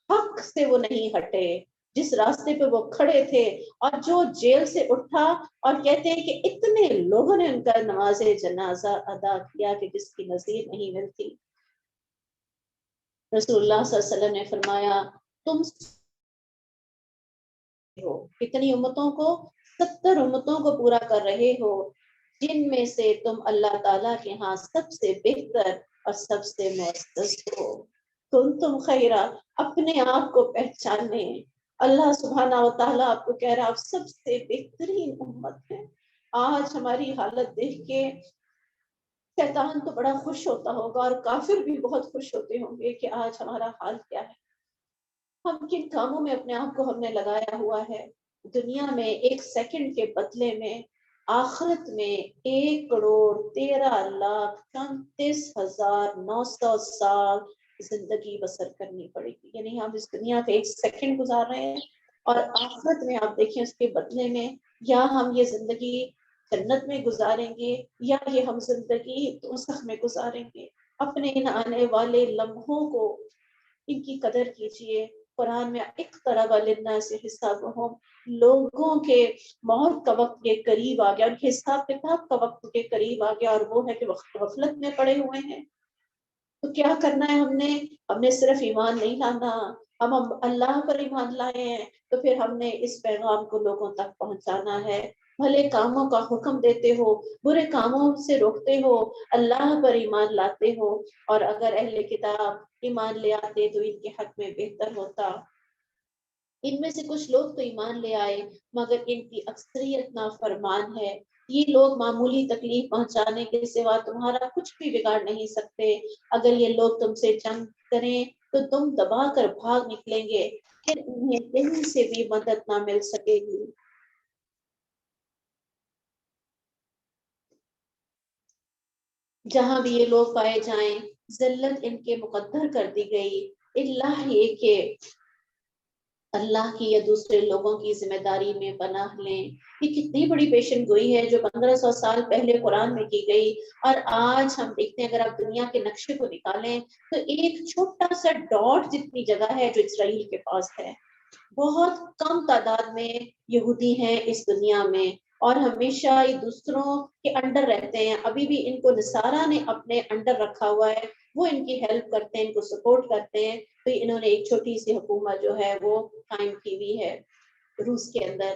S1: حق سے وہ نہیں ہٹے، جس راستے پہ وہ کھڑے تھے، اور جو جیل سے اٹھا اور کہتے ہیں کہ اتنے لوگوں نے ان کا نماز جنازہ ادا کیا کہ جس کی نظیر نہیں ملتی. رسول اللہ صلی اللہ علیہ وسلم نے فرمایا تم ہو کتنی امتوں کو، 70 امتوں کو پورا کر رہے ہو، جن میں سے تم اللہ تعالیٰ کے ہاں سب سے بہتر اور سب سے معزز ہو. تم خیرہ، اپنے آپ کو پہچانے. اللہ سبحانہ و تعالیٰ آپ کو کہہ رہا آپ سب سے بہترین امت ہیں. آج ہماری حالت دیکھ کے شیطان تو بڑا خوش ہوتا ہوگا اور کافر بھی بہت خوش ہوتے ہوں گے کہ آج ہمارا حال کیا ہے، ہم کن کاموں میں اپنے آپ کو ہم نے لگایا ہوا ہے. دنیا میں 1 سیکنڈ کے بدلے میں آخرت میں 1,13,34,900 سال زندگی بسر کرنی پڑے گی. یعنی ہم اس دنیا پہ 1 سیکنڈ گزار رہے ہیں اور آخرت میں آپ دیکھیں اس کے بدلے میں یا ہم یہ زندگی جنت میں گزاریں گے یا یہ ہم زندگی دوزخ میں گزاریں گے. اپنے ان آنے والے لمحوں کو ان کی قدر کیجئے. قرآن میں اقترب للناس حسابهم، لوگوں کے موت کا وقت کے قریب آ گیا، ان کے حساب کتاب کا وقت کے قریب آ گیا اور وہ ہے کہ غفلت میں پڑے ہوئے ہیں. تو کیا کرنا ہے ہم نے صرف ایمان نہیں لانا، ہم اللہ پر ایمان لائے ہیں تو پھر ہم نے اس پیغام کو لوگوں تک پہنچانا ہے. بھلے کاموں کا حکم دیتے ہو، برے کاموں سے روکتے ہو، اللہ پر ایمان لاتے ہو. اور اگر اہل کتاب ایمان لے آتے تو ان کے حق میں بہتر ہوتا. ان میں سے کچھ لوگ تو ایمان لے آئے مگر ان کی اکثریت نافرمان ہے. یہ لوگ معمولی تکلیف پہنچانے کے سوا تمہارا کچھ بھی بگاڑ نہیں سکتے. اگر یہ لوگ تم سے جنگ کریں تو تم دبا کر بھاگ نکلیں گے، پھر انہیں کہیں سے بھی مدد نہ مل سکے گی. جہاں بھی یہ لوگ پائے جائیں ذلت ان کے مقدر کر دی گئی. اللہ یہ کہ اللہ کی یا دوسرے لوگوں کی ذمہ داری میں پناہ لیں. یہ کتنی بڑی پیشن گوئی ہے جو 1500 سال پہلے قرآن میں کی گئی. اور آج ہم دیکھتے ہیں اگر آپ دنیا کے نقشے کو نکالیں تو ایک چھوٹا سا ڈاٹ جتنی جگہ ہے جو اسرائیل کے پاس ہے. بہت کم تعداد میں یہودی ہیں اس دنیا میں اور ہمیشہ یہ دوسروں کے انڈر رہتے ہیں. ابھی بھی ان کو نصارہ نے اپنے انڈر رکھا ہوا ہے، وہ ان کی ہیلپ کرتے ہیں، ان کو سپورٹ کرتے ہیں. تو انہوں نے ایک چھوٹی سی حکومت جو ہے وہ قائم کی ہوئی ہے روس کے اندر.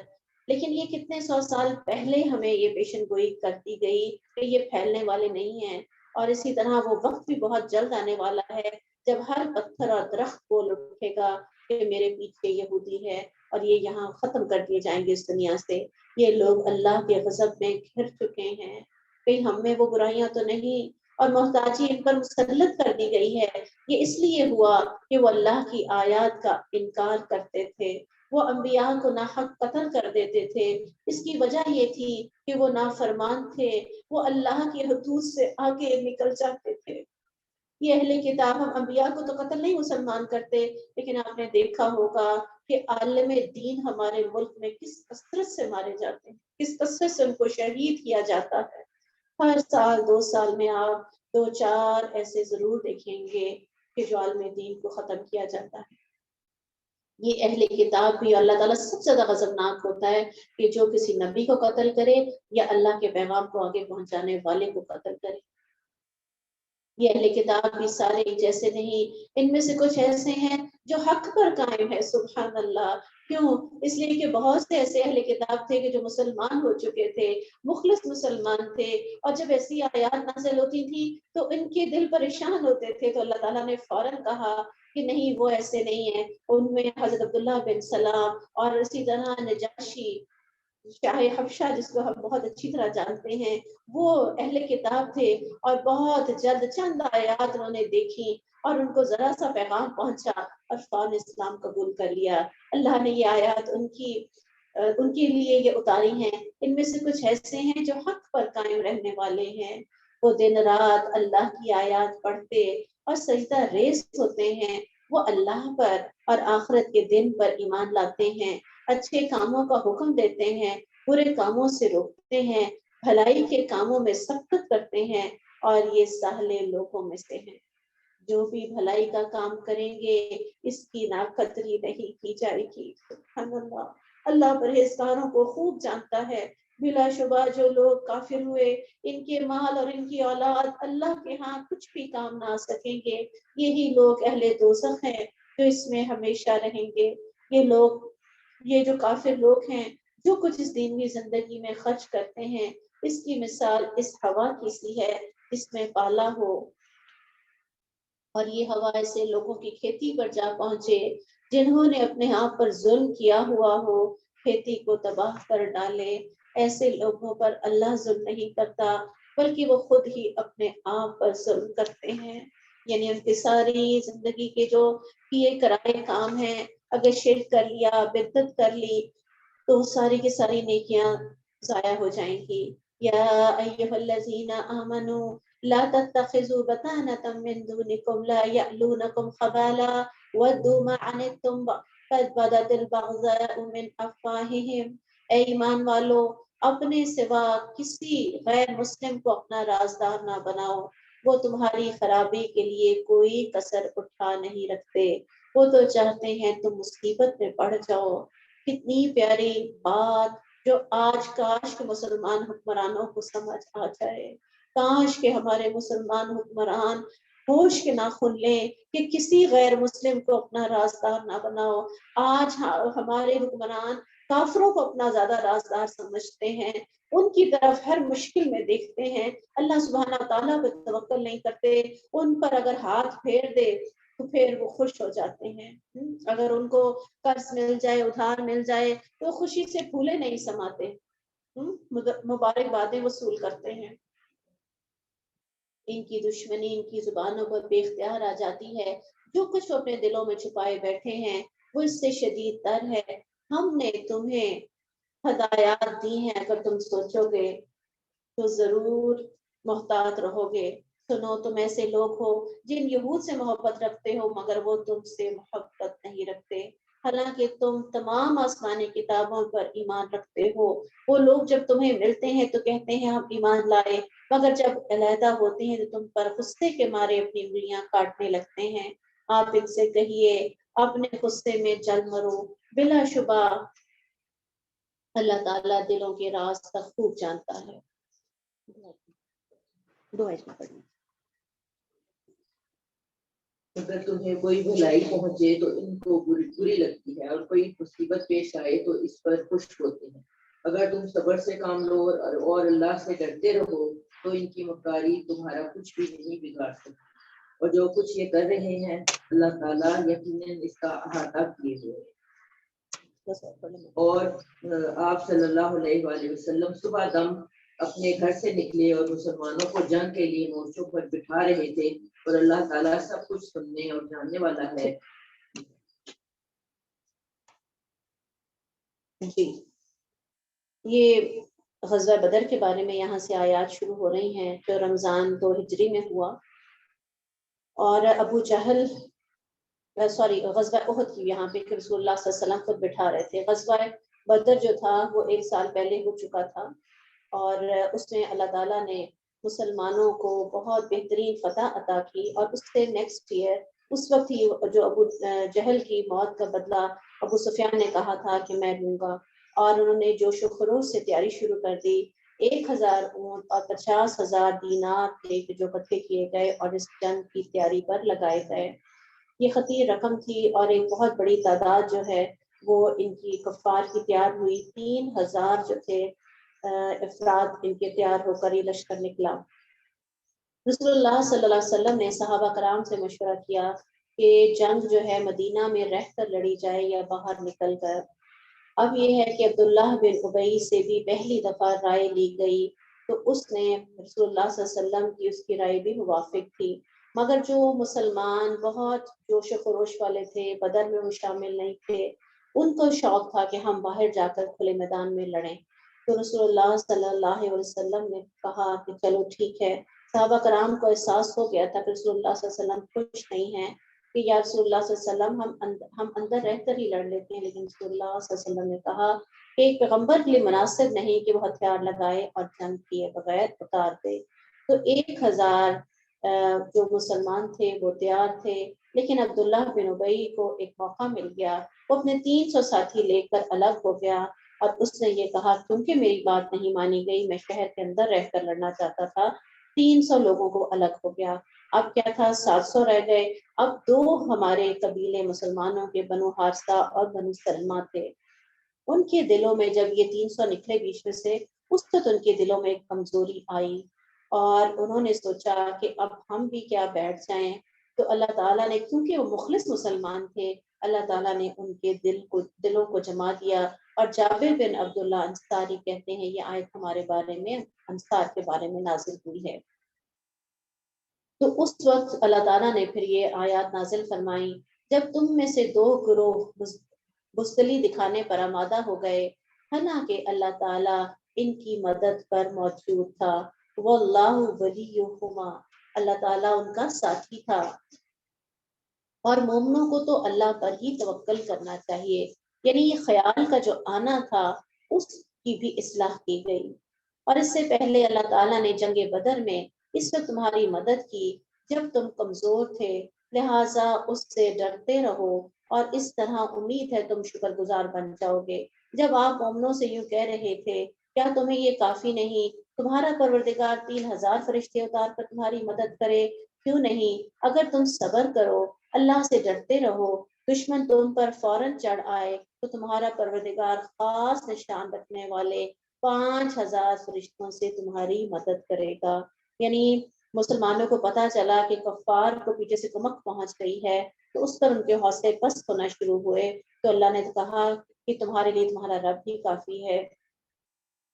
S1: لیکن یہ کتنے 100 سال پہلے ہمیں یہ پیشن گوئی کرتی گئی کہ یہ پھیلنے والے نہیں ہیں. اور اسی طرح وہ وقت بھی بہت جلد آنے والا ہے جب ہر پتھر اور درخت بول اٹھے گا کہ میرے پیچھے یہودی ہے اور یہ یہاں ختم کر دیے جائیں گے اس دنیا سے. یہ لوگ اللہ کے غضب میں گھر چکے ہیں، کہیں ہم میں وہ برائیاں تو نہیں. اور محتاجی ان پر مسلط کر دی گئی ہے. یہ اس لیے ہوا کہ وہ اللہ کی آیات کا انکار کرتے تھے، وہ انبیاء کو ناحق قتل کر دیتے تھے. اس کی وجہ یہ تھی کہ وہ نافرمان تھے، وہ اللہ کی حدود سے آگے نکل جاتے تھے. یہ اہل کتاب ہم انبیاء کو تو قتل نہیں مسلمان کرتے، لیکن آپ نے دیکھا ہوگا کہ عالم دین ہمارے ملک میں کس کثرت سے مارے جاتے ہیں، کس کثرت سے ان کو شہید کیا جاتا ہے. ہر سال 2 سال میں آپ 2-4 ایسے ضرور دیکھیں گے کہ جو عالم دین کو ختم کیا جاتا ہے. یہ اہل کتاب بھی اللہ تعالیٰ سب سے زیادہ غضبناک ہوتا ہے کہ جو کسی نبی کو قتل کرے یا اللہ کے پیغام کو آگے پہنچانے والے کو قتل کرے. یہ اہل کتاب بھی سارے جیسے نہیں، ان میں سے کچھ ایسے ہیں جو حق پر قائم ہے. سبحان اللہ. کیوں؟ اس لیے کہ بہت سے ایسے اہل کتاب تھے کہ جو مسلمان ہو چکے تھے، مخلص مسلمان تھے، اور جب ایسی آیات نازل ہوتی تھی تو ان کے دل پریشان ہوتے تھے. تو اللہ تعالیٰ نے فوراً کہا کہ نہیں، وہ ایسے نہیں ہیں. ان میں حضرت عبداللہ بن سلام اور اسی طرح نجاشی شاہ حبشہ، جس کو ہم بہت اچھی طرح جانتے ہیں، وہ اہل کتاب تھے. اور بہت جلد چند آیات انہوں نے دیکھی اور ان کو ذرا سا پیغام پہنچا اور فوراً اسلام قبول کر لیا. اللہ نے یہ آیات ان کے لیے یہ اتاری ہیں. ان میں سے کچھ ایسے ہیں جو حق پر قائم رہنے والے ہیں. وہ دن رات اللہ کی آیات پڑھتے اور سجدہ ریز ہوتے ہیں. وہ اللہ پر اور آخرت کے دن پر ایمان لاتے ہیں. اچھے کاموں کا حکم دیتے ہیں، برے کاموں سے روکتے ہیں، بھلائی کے کاموں میں سبقت کرتے ہیں، اور یہ سہلے لوگوں میں سے ہیں. جو بھی بھلائی کا کام کریں گے اس کی ناقدری نہیں کی جائے گی. سبحان اللہ. اللہ پرہیزگاروں کو خوب جانتا ہے. بلا شبہ جو لوگ کافر ہوئے، ان کے مال اور ان کی اولاد اللہ کے ہاں کچھ بھی کام نہ آ سکیں گے. یہی لوگ اہل دوزخ ہیں جو اس میں ہمیشہ رہیں گے. یہ جو کافر لوگ ہیں، جو کچھ اس دینی زندگی میں خرچ کرتے ہیں، اس کی مثال اس ہوا کی سی ہے جس میں پالا ہو، اور یہ ہوا ایسے لوگوں کی کھیتی پر جا پہنچے جنہوں نے اپنے آپ پر ظلم کیا ہوا ہو، کھیتی کو تباہ کر ڈالے. ایسے لوگوں پر اللہ ظلم نہیں کرتا، بلکہ وہ خود ہی اپنے آپ پر ظلم کرتے ہیں. یعنی ان کی ساری زندگی کے جو کیے کرائے کام ہیں، اگر شرک کر لیا، بدعت کر لی، تو ساری کی ساری نیکیاں ضائع ہو جائیں گی. یا ایھا الذین آمنوا لا تتخذوا بطانة من دونکم لا یألونکم خبالا ودوا ما عنتم قد بدت البغضاء من افواہہم. اے ایمان والو، اپنے سوا کسی غیر مسلم کو اپنا رازدار نہ بناؤ. وہ تمہاری خرابی کے لیے کوئی کسر اٹھا نہیں رکھتے. وہ تو چاہتے ہیں تم مصیبت میں پڑ جاؤ. کتنی پیاری بات جو آج کاش کے مسلمان حکمرانوں کو سمجھ آ جائے. کاش کے ہمارے مسلمان حکمران ہوش کے ناخن لیں کہ کسی غیر مسلم کو اپنا رازدار نہ بناؤ. آج ہمارے حکمران کافروں کو اپنا زیادہ رازدار سمجھتے ہیں، ان کی طرف ہر مشکل میں دیکھتے ہیں. اللہ سبحانہ تعالیٰ پہ توکل نہیں کرتے. ان پر اگر ہاتھ پھیر دے تو پھر وہ خوش ہو جاتے ہیں. اگر ان کو قرض مل جائے، ادھار مل جائے، تو خوشی سے پھولے نہیں سماتے، مبارکبادیں وصول کرتے ہیں. ان کی دشمنی ان کی زبانوں پر بے اختیار آ جاتی ہے. جو کچھ وہ اپنے دلوں میں چھپائے بیٹھے ہیں وہ اس سے شدید تر ہے. ہم نے تمہیں ہدایات دی ہیں، اگر تم سوچو گے تو ضرور محتاط رہو گے. سنو، تم ایسے لوگ ہو جن یہود سے محبت رکھتے ہو مگر وہ تم سے محبت نہیں رکھتے، حالانکہ تم تمام آسمانی کتابوں پر ایمان رکھتے ہو. وہ لوگ جب تمہیں ملتے ہیں تو کہتے ہیں ہم ایمان لائے، مگر جب علیحدہ ہوتے ہیں تو تم پر غصے کے مارے اپنی انگلیاں کاٹنے لگتے ہیں. آپ ان سے کہیے اپنے غصے میں جل مرو، بلا شبہ اللہ تعالیٰ دلوں کے راز تک خوب جانتا ہے.
S3: اگر تمہیں کوئی بھلائی پہنچے تو ان کو بری لگتی ہے، اور کوئی مصیبت پیش آئے تو اس پر خوش ہوتے ہیں. اگر تم صبر سے کام لو اور اللہ سے ڈرتے رہو تو ان کی مکاری تمہارا کچھ بھی نہیں بگاڑ سکتی. اور جو کچھ یہ کر رہے ہیں اللہ تعالیٰ یقیناً اس کا احاطہ کیے ہوئے. اور آپ صلی اللہ علیہ وآلہ وسلم صبح دم اپنے گھر سے نکلے اور مسلمانوں کو جنگ کے لیے مورچوں پر بٹھا رہے تھے، اور اللہ تعالیٰ سب کچھ سننے اور جاننے والا ہے.
S1: جی، یہ غزوہ بدر کے بارے میں یہاں سے آیات شروع ہو رہی ہیں جو رمضان 2 ہجری میں ہوا. اور ابو جہل غزوہ احد کی یہاں پہ رسول اللہ صلی اللہ علیہ وسلم خود بٹھا رہے تھے. غزوہ بدر جو تھا وہ 1 سال پہلے ہو چکا تھا، اور اس میں اللہ تعالیٰ نے مسلمانوں کو بہت بہترین فتح عطا کی. اور اس سے نیکسٹ ایئر اس وقت ہی جو ابو جہل کی موت کا بدلہ ابو سفیان نے کہا تھا کہ میں لوں گا، اور انہوں نے جوش و خروش سے تیاری شروع کر دی۔ 1000 اونٹ اور 50,000 دینار تھے جو اکٹھے کیے گئے اور اس جنگ کی تیاری پر لگائے گئے۔ یہ خطیر رقم تھی اور ایک بہت بڑی تعداد جو ہے وہ ان کی کفار کی تیار ہوئی۔ 3000 جو تھے افراد ان کے تیار ہو کر یہ لشکر نکلا۔ رسول اللہ صلی اللہ علیہ وسلم نے صحابہ کرام سے مشورہ کیا کہ جنگ جو ہے مدینہ میں رہ کر لڑی جائے یا باہر نکل کر۔ اب یہ ہے کہ عبداللہ بن ابی سے بھی پہلی دفعہ رائے لی گئی تو اس نے رسول اللہ صلی اللہ علیہ وسلم کی اس کی رائے بھی موافق تھی، مگر جو مسلمان بہت جوش و خروش والے تھے، بدر میں وہ شامل نہیں تھے، ان کو شوق تھا کہ ہم باہر جا کر کھلے میدان میں لڑیں۔ تو رسول اللہ صلی اللہ علیہ وسلم نے کہا کہ چلو ٹھیک ہے۔ صحابہ کرام کو احساس ہو گیا تھا کہ رسول اللہ صلی اللہ علیہ وسلم خوش نہیں ہیں کہ یا رسول اللہ صلی اللہ علیہ وسلم ہم اندر رہ کر ہی لڑ لیتے ہیں، لیکن رسول اللہ صلی اللہ علیہ وسلم نے کہا کہ ایک پیغمبر کے لیے مناسب نہیں کہ وہ ہتھیار لگائے اور جنگ کیے بغیر اتار دے۔ تو 1000 جو مسلمان تھے وہ تیار تھے، لیکن عبداللہ بن ابی کو ایک موقع مل گیا، وہ اپنے 300 ساتھی لے کر الگ ہو گیا اور اس نے یہ کہا کیونکہ میری بات نہیں مانی گئی، میں شہر کے اندر رہ کر لڑنا چاہتا تھا۔ 300 لوگوں کو الگ ہو گیا۔ اب کیا تھا، 700 رہ گئے۔ اب 2 ہمارے قبیلے مسلمانوں کے بنو حارثہ اور بنو سلمہ تھے، ان کے دلوں میں جب یہ 300 نکلے بیچ میں سے، اس وقت ان کے دلوں میں ایک کمزوری آئی اور انہوں نے سوچا کہ اب ہم بھی کیا بیٹھ جائیں۔ تو اللہ تعالیٰ نے، کیونکہ وہ مخلص مسلمان تھے، اللہ تعالیٰ نے ان کے دلوں کو جما دیا، اور جابر بن عبداللہ انصاری کہتے ہیں یہ آیت ہمارے بارے میں، انصار کے بارے میں نازل ہوئی ہے۔ تو اس وقت اللہ تعالیٰ نے پھر یہ آیات نازل فرمائی، جب تم میں سے 2 گروہ بزدلی دکھانے پر آمادہ ہو گئے، حالانکہ اللہ تعالیٰ ان کی مدد پر موجود تھا، واللہ ولیہما، اللہ تعالیٰ ان کا ساتھی تھا، اور مومنوں کو تو اللہ پر ہی توکل کرنا چاہیے۔ یعنی یہ خیال کا جو آنا تھا اس کی بھی اصلاح کی گئی۔ اور اس سے پہلے اللہ تعالیٰ نے جنگ بدر میں اس وقت تمہاری مدد کی جب تم کمزور تھے، لہٰذا اس سے ڈرتے رہو اور اس طرح امید ہے تم شکر گزار بن جاؤ گے۔ جب آپ مومنوں سے یوں کہہ رہے تھے کیا تمہیں یہ کافی نہیں، تمہارا پروردگار 3000 فرشتے اتار کر تمہاری مدد کرے، کیوں نہیں؟ اگر تم صبر کرو، اللہ سے ڈرتے رہو، دشمن تم پر فوراً چڑھ آئے تو تمہارا پروردگار خاص نشان رکھنے والے 5000 فرشتوں سے تمہاری مدد کرے گا۔ یعنی مسلمانوں کو پتا چلا کہ کفار کو پیچھے سے کمک پہنچ گئی ہے، تو اس پر ان کے حوصلے پست ہونا شروع ہوئے۔ تو اللہ نے کہا کہ تمہارے لیے تمہارا رب ہی کافی ہے،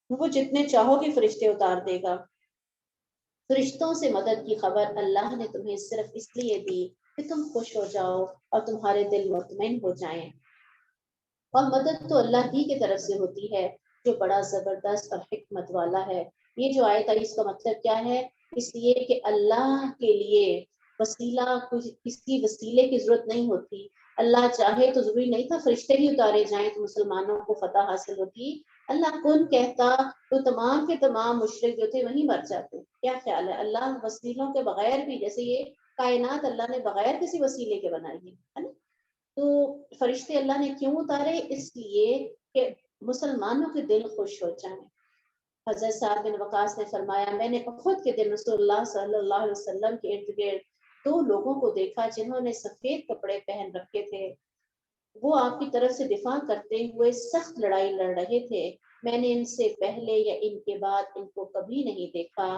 S1: وہ جتنے چاہو گے فرشتے اتار دے گا۔ فرشتوں سے مدد کی خبر اللہ نے تمہیں صرف اس لیے دی کہ تم خوش ہو جاؤ اور تمہارے دل مطمئن ہو جائیں، اور مدد تو اللہ ہی کی طرف سے ہوتی ہے جو بڑا زبردست اور حکمت والا ہے۔ یہ جو آیت ہے اس کا مطلب کیا ہے؟ اس لیے کہ اللہ کے لیے وسیلہ، کسی وسیلے کی ضرورت نہیں ہوتی۔ اللہ چاہے تو ضروری نہیں تھا فرشتے ہی اتارے جائیں تو مسلمانوں کو فتح حاصل ہوتی، اللہ کن کہتا تو تمام کے تمام مشرک جو تھے وہیں مر جاتے۔ کیا خیال ہے؟ اللہ وسیلوں کے بغیر بھی، جیسے یہ کائنات اللہ نے بغیر کسی وسیلے کے بنائی ہے نا، تو فرشتے اللہ نے کیوں اتارے؟ اس لیے کہ مسلمانوں کے دل خوش ہو جائیں۔ حضرت سعد بن وقاص نے فرمایا میں نے احد کے دن رسول اللہ صلی اللہ علیہ وسلم کے ارد گرد 2 لوگوں کو دیکھا جنہوں نے سفید کپڑے پہن رکھے تھے، وہ آپ کی طرف سے دفاع کرتے ہوئے سخت لڑائی لڑ رہے تھے، میں نے ان سے پہلے یا ان کے بعد ان کو کبھی نہیں دیکھا،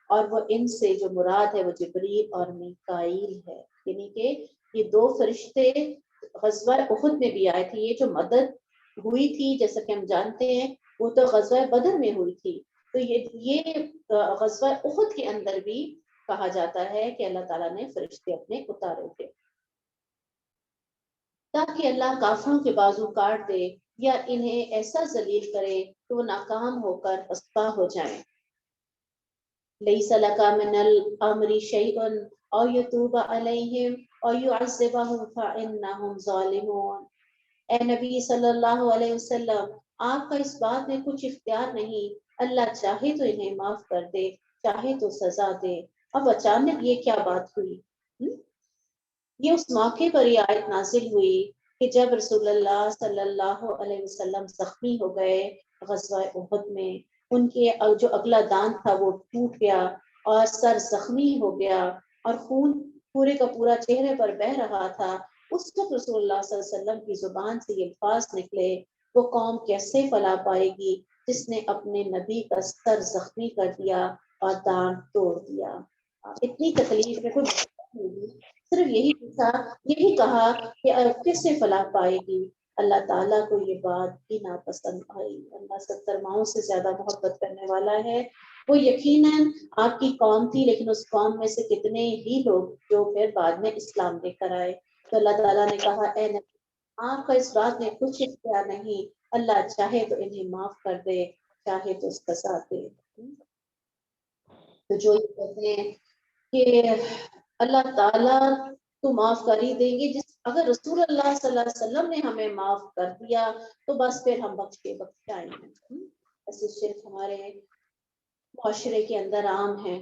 S1: اور وہ ان سے جو مراد ہے وہ جبریل اور میکائیل ہے۔ یعنی کہ یہ 2 فرشتے غزوہ احد میں بھی آئے تھے۔ یہ جو مدد ہوئی تھی جیسا کہ ہم جانتے ہیں وہ تو غزوہ بدر میں ہوئی تھی، تو یہ غزوہ احد کے اندر بھی کہا جاتا ہے کہ اللہ تعالیٰ نے فرشتے اپنے اتارے تھے تاکہ اللہ کافروں کے بازو کاٹ دے یا انہیں ایسا ذلیل کرے کہ وہ ناکام ہو کر پسپا ہو جائیں۔ لیس لک من الامر شیء او یتوب علیہم او یعذبہم فانہم ظالمون۔ اے نبی صلی اللہ علیہ وسلم، آپ کا اس بات میں کچھ اختیار نہیں، اللہ چاہے تو انہیں معاف کر دے، چاہے تو سزا دے۔ اب اچانک یہ کیا بات ہوئی؟ یہ اس موقع پر یہ آیت نازل ہوئی کہ جب رسول اللہ صلی اللہ علیہ وسلم زخمی ہو گئے غزوہ احد میں، ان کے جو اگلا دانت تھا وہ ٹوٹ گیا اور سر زخمی ہو گیا اور خون پورے کا پورا چہرے پر بہہ رہا تھا، اس وقت رسول اللہ صلی اللہ علیہ وسلم کی زبان سے یہ الفاظ نکلے، وہ قوم کیسے فلاح پائے گی جس نے اپنے نبی کا سر زخمی کر دیا اور دانت توڑ دیا۔ اتنی تکلیف میں کوئی صرف یہی کہا کہ کیسے فلاح پائے گی۔ اللہ تعالیٰ کو یہ بات بھی ناپسند آئی۔ اللہ 70 ماؤں سے زیادہ محبت کرنے والا ہے۔ وہ یقیناً آپ کی قوم تھی، لیکن اس قوم میں سے کتنے ہی لوگ جو پھر بعد میں اسلام لے کر آئے۔ تو اللہ تعالیٰ نے کہا اے نبی آپ کا اس بات میں کچھ اختیار نہیں، اللہ چاہے تو انہیں معاف کر دے، چاہے تو سزا دے۔ تو جو یہ کہتے ہیں کہ اللہ تعالیٰ تو معاف کر ہی دیں گے، اگر رسول اللہ صلی اللہ علیہ وسلم نے ہمیں معاف کر دیا تو بس پھر ہم بخش جائیں گے۔ ایسے شرک ہمارے معاشرے کے اندر عام ہے۔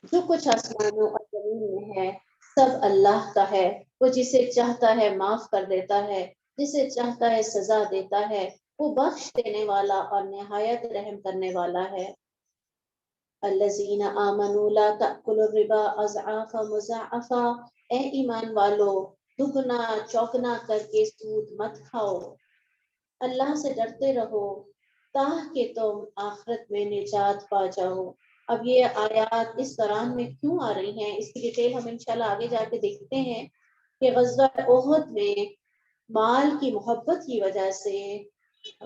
S1: جو کچھ آسمانوں اور زمین میں ہے سب اللہ کا ہے، وہ جسے چاہتا ہے معاف کر دیتا ہے، جسے چاہتا ہے سزا دیتا ہے، وہ بخش دینے والا اور نہایت رحم کرنے والا ہے۔ الذین آمنوا لا تأکلوا الربا اضعافا مضاعفا، اے ایمان والو دگنا چوگنا کر کے سود مت کھاؤ، اللہ سے ڈرتے رہو تاکہ تم آخرت میں نجات پا جاؤ۔ اب یہ آیات اس دوران میں کیوں آ رہی ہیں اس کی ڈیٹیل ہم انشاءاللہ آگے جا کے دیکھتے ہیں کہ غزوہ احد میں مال کی محبت کی وجہ سے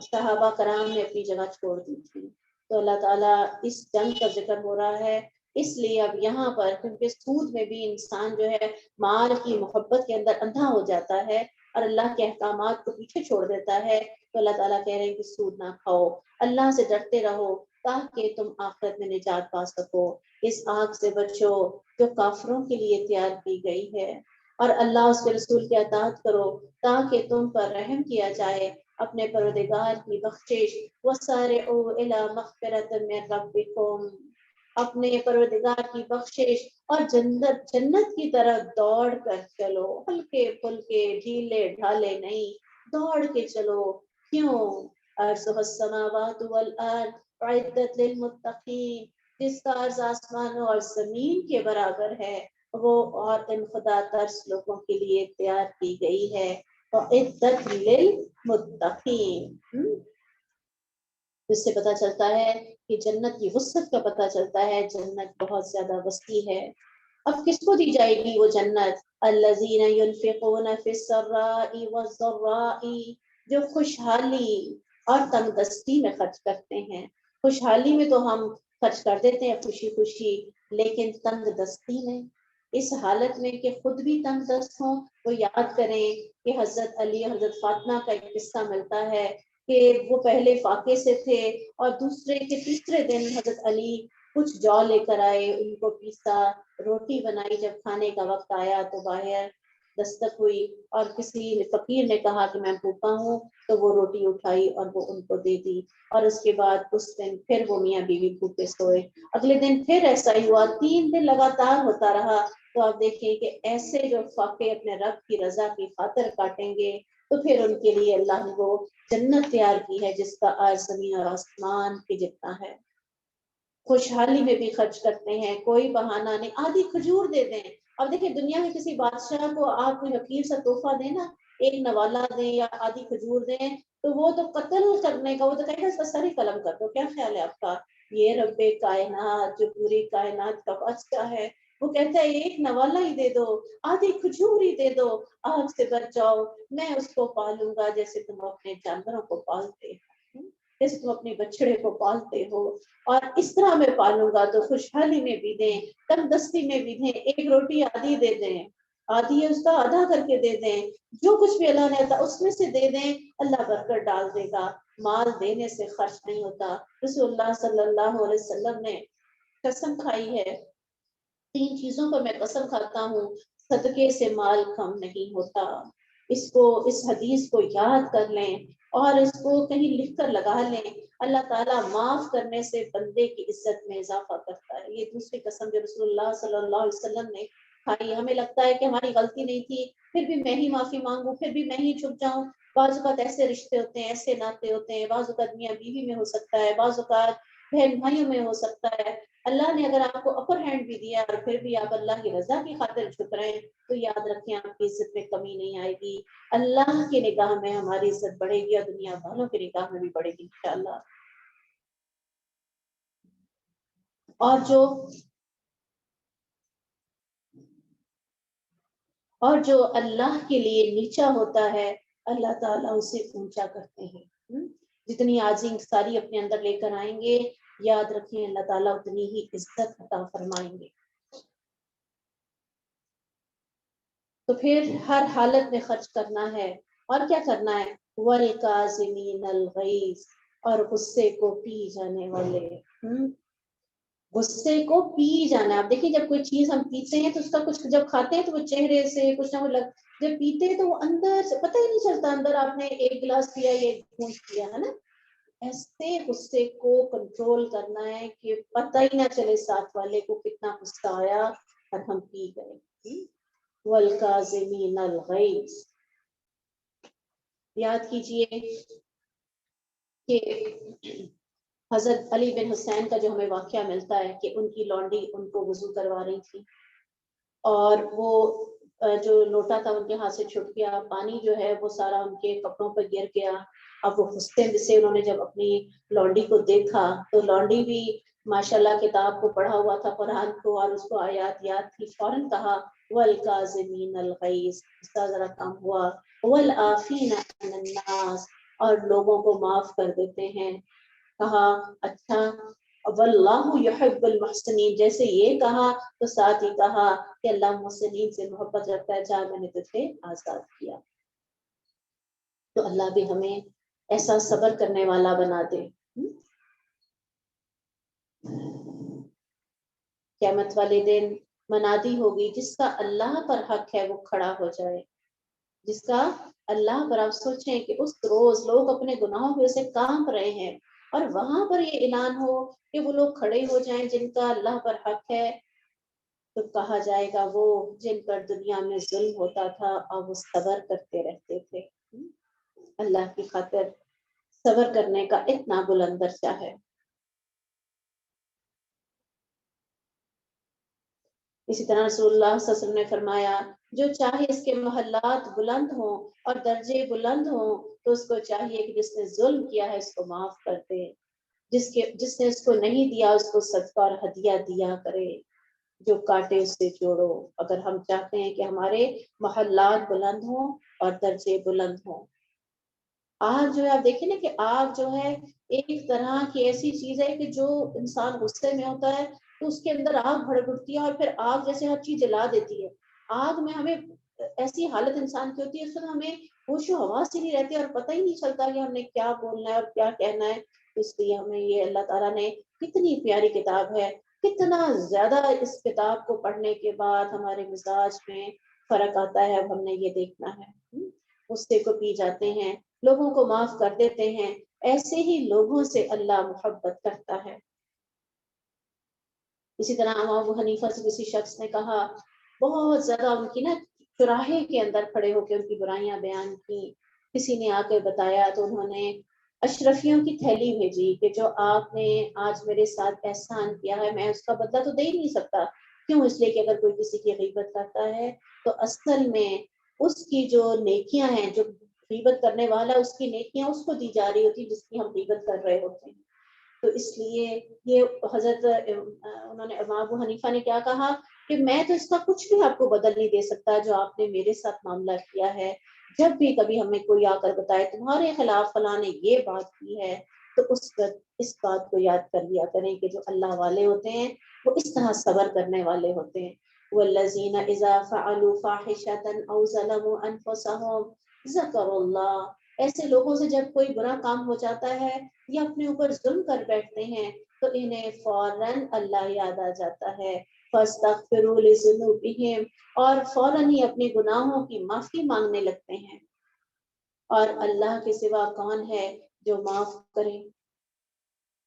S1: صحابہ کرام نے اپنی جگہ چھوڑ دی تھی۔ تو اللہ تعالیٰ اس جنگ کا ذکر ہو رہا ہے، اس لیے اب یہاں پر کیونکہ سود میں بھی انسان جو ہے مال کی محبت کے اندر اندھا ہو جاتا ہے اور اللہ کے احکامات کو پیچھے چھوڑ دیتا ہے، تو اللہ تعالیٰ کہہ رہے ہیں کہ سود نہ کھاؤ، اللہ سے ڈرتے رہو تاکہ تم آخرت میں نجات پا سکو، اس آگ سے بچو جو کافروں کے لیے تیار کی گئی ہے، اور اللہ اس کے رسول کی اطاعت کرو تاکہ تم پر رحم کیا جائے، اپنے پروردگار کی بخشش وسارعوا الی مغفرۃ من ربکم، اپنے پروردگار کی بخشش اور جنت کی طرف دوڑ کر چلو، ہلکے پھلکے ڈھیلے ڈھالے نہیں، دوڑ کے چلو۔ کیوں؟ عرضها السماوات والارض اعدت للمتقین، جس کا عرض آسمانوں اور زمین کے برابر ہے وہ اور ان خدا ترس لوگوں کے لیے تیار کی گئی ہے، اعدت للمتقین۔ اس سے پتہ چلتا ہے کہ جنت کی وسعت کا پتہ چلتا ہے، جنت بہت زیادہ وسیع ہے۔ اب کس کو دی جائے گی وہ جنت؟ الذین ينفقون فی السراء والضراء، جو خوشحالی اور تنگ دستی میں خرچ کرتے ہیں۔ خوشحالی میں تو ہم خرچ کر دیتے ہیں خوشی خوشی، لیکن تنگ دستی میں، اس حالت میں کہ خود بھی تنگ دست ہوں، وہ یاد کریں کہ حضرت علی حضرت فاطمہ کا ایک قصہ ملتا ہے کہ وہ پہلے فاقے سے تھے اور تیسرے دن حضرت علی کچھ جو لے کر آئے، ان کو پیسا، روٹی بنائی، جب کھانے کا وقت آیا تو باہر دستک ہوئی اور کسی فقیر نے کہا کہ میں بھوکا ہوں، تو وہ روٹی اٹھائی اور وہ ان کو دے دی، اور اس کے بعد اس دن پھر وہ میاں بیوی بھوکے سوئے۔ اگلے دن پھر ایسا ہی ہوا، 3 دن لگاتار ہوتا رہا۔ تو آپ دیکھیں کہ ایسے جو فاقے اپنے رب کی رضا کی خاطر کاٹیں گے تو پھر ان کے لیے اللہ نے وہ جنت تیار کی ہے جس کا عرض زمین اور آسمان کے جتنا ہے۔ خوشحالی میں بھی خرچ کرتے ہیں، کوئی بہانہ نہیں، آدھی کھجور دے دیں۔ اب دیکھیں دنیا میں کسی بادشاہ کو آپ کوئی حقیر سا تحفہ دیں نا، ایک نوالا دیں یا آدھی کھجور دیں، تو وہ تو قتل کرنے کا، وہ تو کہے گا اس کا سر ہی قلم کر دو۔ کیا خیال ہے آپ کا؟ یہ رب کائنات جو پوری کائنات کا بادشاہ ہے، وہ کہتا ہے ایک نوالا ہی دے دو، آدھی کھجور ہی دے دو، آگ سے بچ جاؤ، میں اس کو پالوں گا جیسے تم اپنے جانوروں کو پالتے ہو، جیسے تم اپنے بچڑے کو پالتے ہو، اور اس طرح میں پالوں گا۔ تو خوشحالی میں بھی دیں، تنگ دستی میں بھی دیں، ایک روٹی آدھی دے دیں، آدھی اس کا آدھا کر کے دے دیں، جو کچھ بھی اللہ نے عطا اس میں سے دے دیں، اللہ برکت ڈال دے گا۔ مال دینے سے خرچ نہیں ہوتا۔ رسول اللہ صلی اللہ علیہ وسلم نے قسم کھائی ہے، 3 چیزوں پر میں قسم کھاتا ہوں، صدقے سے مال کم نہیں ہوتا۔ اس حدیث کو یاد کر لیں اور اس کو کہیں لکھ کر لگا لیں۔ اللہ تعالیٰ معاف کرنے سے بندے کی عزت میں اضافہ کرتا ہے. یہ دوسری قسم جو رسول اللہ صلی اللہ علیہ وسلم نے کھائی. ہمیں لگتا ہے کہ ہماری غلطی نہیں تھی, پھر بھی میں ہی معافی مانگوں, پھر بھی میں ہی چھپ جاؤں. بعض اوقات ایسے رشتے ہوتے ہیں, ایسے ناطے ہوتے ہیں, بعض اوقات میاں بیوی میں ہو سکتا ہے, بعض اوقات بہن بھائیوں میں ہو سکتا ہے. اللہ نے اگر آپ کو اپر ہینڈ بھی دیا اور پھر بھی آپ اللہ کی رضا کی خاطر چھپ رہے ہیں, تو یاد رکھیں آپ کی عزت میں کمی نہیں آئے گی. اللہ کی نگاہ میں ہماری عزت بڑھے گی اور دنیا والوں کی نگاہ میں بھی بڑھے گی انشاءاللہ. اور جو اللہ کے لیے نیچا ہوتا ہے اللہ تعالیٰ اسے اونچا کرتے ہیں. جتنی عاجزی ساری اپنے اندر لے کر آئیں گے, یاد رکھیں اللہ تعالیٰ اتنی ہی عزت عطا فرمائیں گے. تو پھر ہر حالت میں خرچ کرنا ہے. اور کیا کرنا ہے؟ وَالْكَاظِمِينَ الْغَيْظَ, اور غصے کو پی جانے والے. غصے کو پی جانا. آپ دیکھیں جب کوئی چیز ہم پیتے ہیں تو اس کا کچھ جب کھاتے ہیں تو وہ چہرے سے کچھ نہ کچھ جب پیتے ہیں تو وہ اندر سے پتہ ہی نہیں چلتا اندر آپ نے ایک گلاس پیا یا ایک گھونٹ پیا ہے نا. ایسے غصے کو کنٹرول کرنا ہے کہ پتہ ہی نہ چلے ساتھ والے کو کتنا غصہ آیا اور ہم پی گئے. وَالْكَاظِمِينَ الْغَيْظَ. یاد کیجئے کہ حضرت علی بن حسین کا جو ہمیں واقعہ ملتا ہے کہ ان کی لونڈی ان کو وضو کروا رہی تھی اور وہ جو لوٹا تھا ان کے ہاتھ سے چھوٹ گیا, پانی جو ہے وہ سارا ان کے کپڑوں پر گر گیا. اب وہ غصے سے انہوں نے جب اپنی لونڈی کو دیکھا تو لونڈی بھی ماشاءاللہ کتاب کو پڑھا ہوا تھا, قرآن کو, اور اس کو آیات یاد تھی. فوراً کہا وَالْكَاظِمِينَ الْغَيْظَ, اس کا ذرا کم ہوا. وَالْعَافِينَ عَنِ النَّاسِ, اور لوگوں کو معاف کر دیتے ہیں. کہا اچھا واللہ یحب المحسنین, جیسے یہ کہا تو ساتھ ہی کہا کہ اللہ محسنین سے محبت رکھتا ہے, جہاں میں نے تجھے آزاد کیا. تو اللہ بھی ہمیں ایسا صبر کرنے والا بنا دے. قیامت والے دن منادی ہوگی, جس کا اللہ پر حق ہے وہ کھڑا ہو جائے. جس کا اللہ پر, آپ سوچیں کہ اس روز لوگ اپنے گناہوں کی وجہ سے کانپ رہے ہیں اور وہاں پر یہ اعلان ہو کہ وہ لوگ کھڑے ہو جائیں جن کا اللہ پر حق ہے. تو کہا جائے گا وہ جن پر دنیا میں ظلم ہوتا تھا اور وہ صبر کرتے رہتے تھے. اللہ کی خاطر صبر کرنے کا اتنا بلند درجہ ہے. اسی طرح رسول اللہ صلی اللہ علیہ وسلم نے فرمایا جو چاہے اس کے محلات بلند ہوں اور درجے بلند ہوں تو اس کو چاہیے کہ جس نے ظلم کیا ہے اس کو معاف کر دے, جس نے اس کو نہیں دیا اس کو صدقہ اور ہدیہ دیا کرے, جو کاٹے اس سے جوڑو. اگر ہم چاہتے ہیں کہ ہمارے محلات بلند ہوں اور درجے بلند ہوں. آگ جو ہے آپ دیکھیں نا کہ آگ جو ہے ایک طرح کی ایسی چیز ہے کہ جو انسان غصے میں ہوتا ہے تو اس کے اندر آگ بھڑک اٹھتی ہے اور پھر آگ جیسے ہر چیز جلا دیتی ہے. آگ میں ہمیں ایسی حالت انسان کی ہوتی ہے اس وقت ہمیں ہوش و حواس ہی نہیں رہتی اور پتہ ہی نہیں چلتا کہ ہم نے کیا بولنا ہے اور کیا کہنا ہے. اس لیے ہمیں یہ اللہ تعالیٰ نے کتنی پیاری کتاب ہے, کتنا زیادہ اس کتاب کو پڑھنے کے بعد ہمارے مزاج میں فرق آتا ہے. اب ہم نے یہ دیکھنا ہے. غصے کو پی جاتے ہیں, لوگوں کو معاف کر دیتے ہیں, ایسے ہی لوگوں سے اللہ محبت کرتا ہے. اسی طرح امام ابو حنیفہ سے کسی شخص نے کہا, بہت زیادہ ان کی نا چوراہے کے اندر کھڑے ہو کے ان کی برائیاں بیان کی. کسی نے آ کے بتایا تو انہوں نے اشرفیوں کی تھیلی بھیجی کہ جو آپ نے آج میرے ساتھ احسان کیا ہے میں اس کا بدلہ تو دے ہی نہیں سکتا. کیوں؟ اس لیے کہ اگر کوئی کسی کی غیبت کرتا ہے تو اصل میں اس کی جو نیکیاں ہیں, جو غیبت کرنے والا اس کی نیکیاں اس کو دی جا رہی ہوتی جس کی ہم غیبت کر رہے ہوتے ہیں. تو اس لیے یہ حضرت انہوں نے امام ابو حنیفہ نے کیا کہا کہ میں تو اس کا کچھ بھی آپ کو بدل نہیں دے سکتا جو آپ نے میرے ساتھ معاملہ کیا ہے. جب بھی کبھی ہمیں کوئی آ کر بتائے تمہارے خلاف فلاں نے یہ بات کی ہے تو اس بات کو یاد کر لیا کریں کہ جو اللہ والے ہوتے ہیں وہ اس طرح صبر کرنے والے ہوتے ہیں. والذین اذا فعلوا فاحشۃ او ظلموا انفسهم ذکروا اللہ. ایسے لوگوں سے جب کوئی برا کام ہو جاتا ہے یا اپنے اوپر ظلم کر بیٹھتے ہیں تو انہیں فوراً اللہ یاد آ جاتا ہے. فاستغفروا لذنوبہم, اور فوراً ہی اپنے گناہوں کی معافی مانگنے لگتے ہیں. اور اللہ کے سوا کون ہے جو معاف کرے؟